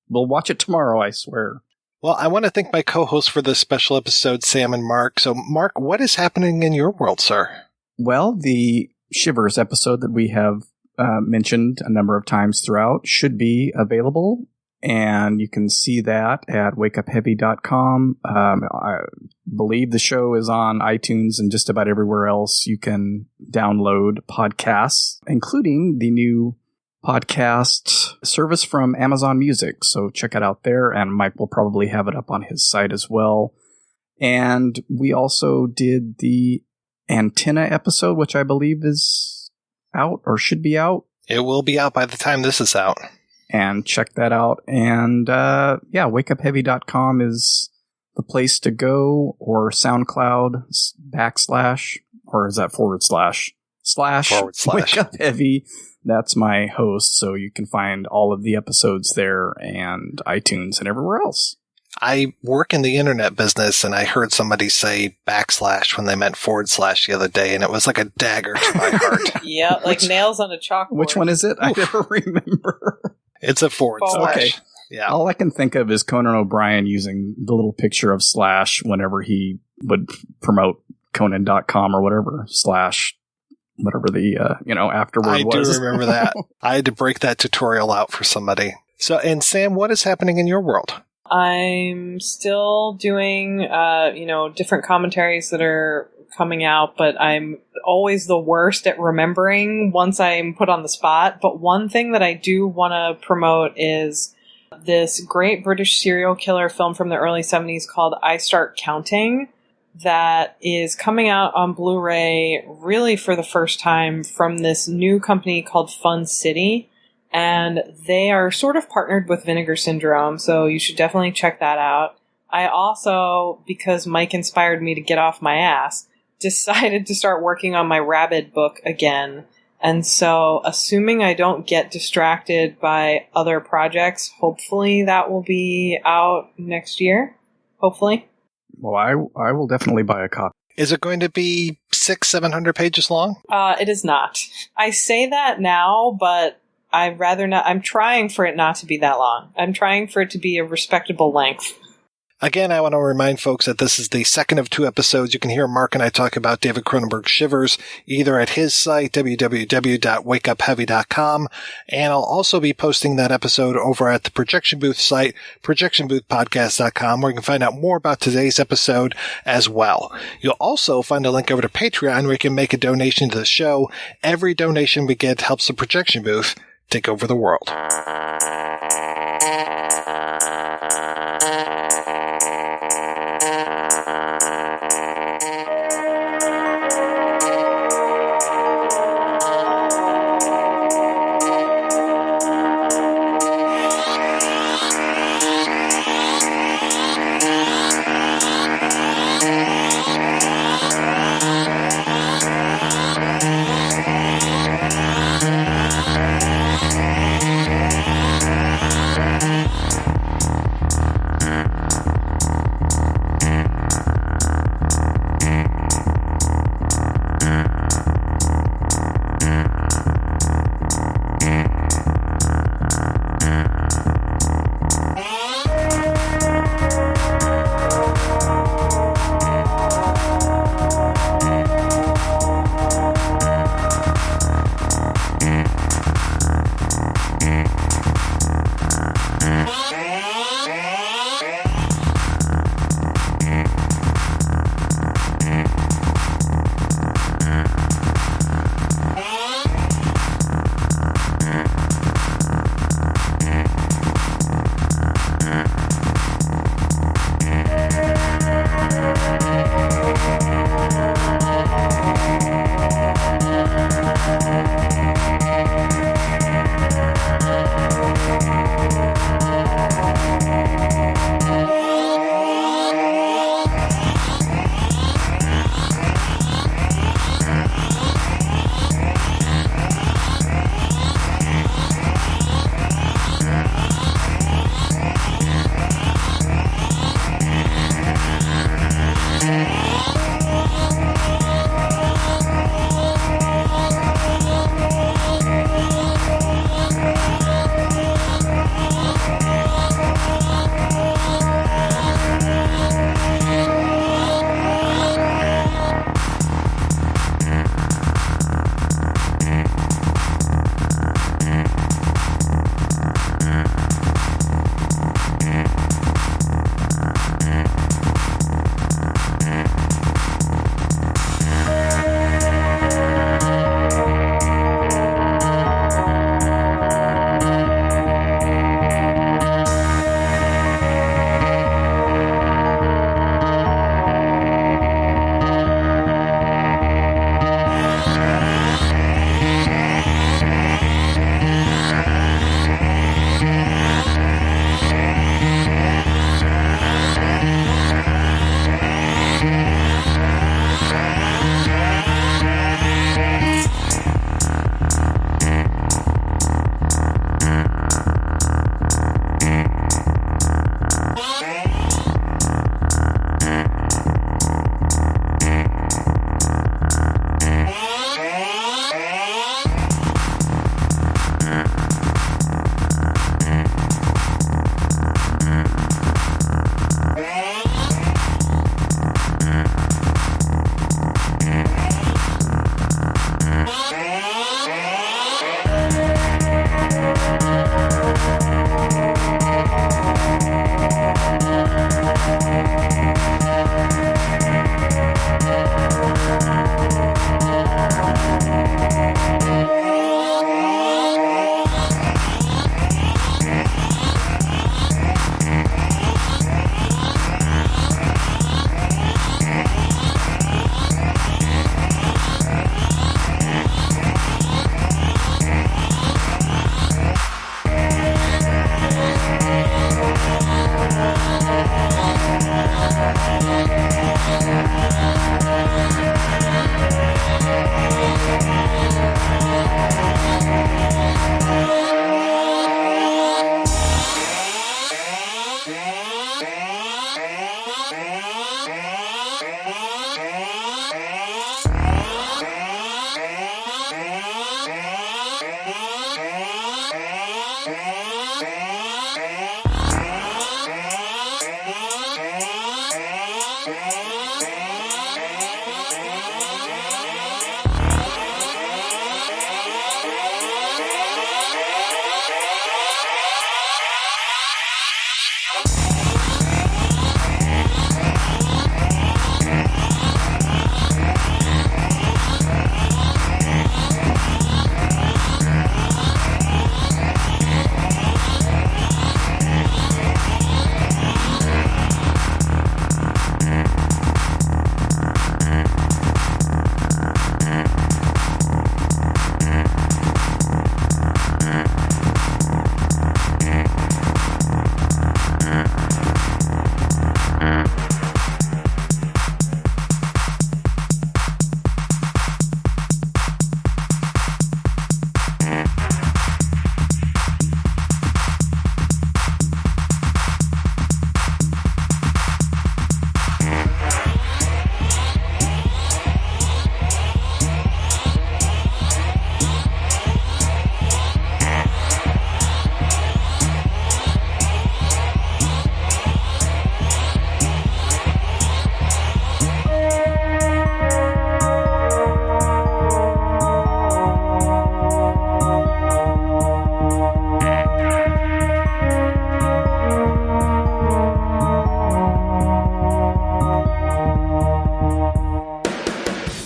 We'll watch it tomorrow, I swear. Well, I want to thank my co-hosts for this special episode, Sam and Mark. So, Mark, what is happening in your world, sir? Well, the Shivers episode that we have mentioned a number of times throughout should be available, and you can see that at wakeupheavy.com. I believe the show is on iTunes and just about everywhere else you can download podcasts, including the new podcast service from Amazon Music. So check it out there, and Mike will probably have it up on his site as well. And we also did the Antenna episode, which I believe is out or should be out. It will be out by the time this is out. And check that out. And wakeupheavy.com is the place to go, or SoundCloud / or is that / Wake Up Heavy. That's my host, so you can find all of the episodes there and iTunes and everywhere else. I work in the internet business, and I heard somebody say / when they meant / the other day, and it was like a dagger to my heart. Yeah, like nails on a chalkboard. Which one is it? I never remember. It's a / Okay. Yeah. All I can think of is Conan O'Brien using the little picture of / whenever he would promote Conan.com or whatever / whatever the, afterward was. I do remember that. I had to break that tutorial out for somebody. So, and Sam, what is happening in your world? I'm still doing, different commentaries that are coming out, but I'm always the worst at remembering once I'm put on the spot. But one thing that I do want to promote is this great British serial killer film from the early 70s called I Start Counting, that is coming out on Blu-ray really for the first time from this new company called Fun City. And they are sort of partnered with Vinegar Syndrome, so you should definitely check that out. I also, because Mike inspired me to get off my ass, decided to start working on my Rabid book again. And so, assuming I don't get distracted by other projects, hopefully that will be out next year. Hopefully. Well, I will definitely buy a copy. Is it going to be 600-700 pages long? It is not. I say that now, but I'd rather not. I'm trying for it not to be that long. I'm trying for it to be a respectable length. Again, I want to remind folks that this is the second of 2 episodes. You can hear Mark and I talk about David Cronenberg's Shivers either at his site, www.wakeupheavy.com, and I'll also be posting that episode over at the Projection Booth site, projectionboothpodcast.com, where you can find out more about today's episode as well. You'll also find a link over to Patreon where you can make a donation to the show. Every donation we get helps the Projection Booth take over the world.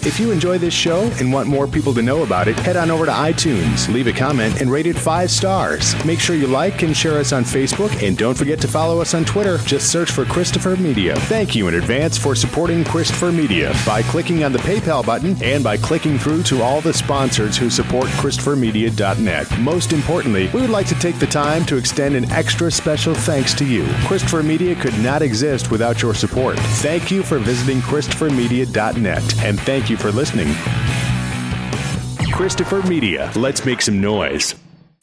If you enjoy this show and want more people to know about it, head on over to iTunes, leave a comment, and rate it 5 stars. Make sure you like and share us on Facebook, and don't forget to follow us on Twitter. Just search for Christopher Media. Thank you in advance for supporting Christopher Media by clicking on the PayPal button and by clicking through to all the sponsors who support ChristopherMedia.net. Most importantly, we would like to take the time to extend an extra special thanks to you. Christopher Media could not exist without your support. Thank you for visiting ChristopherMedia.net, and thank you for listening. Christopher Media. Let's make some noise.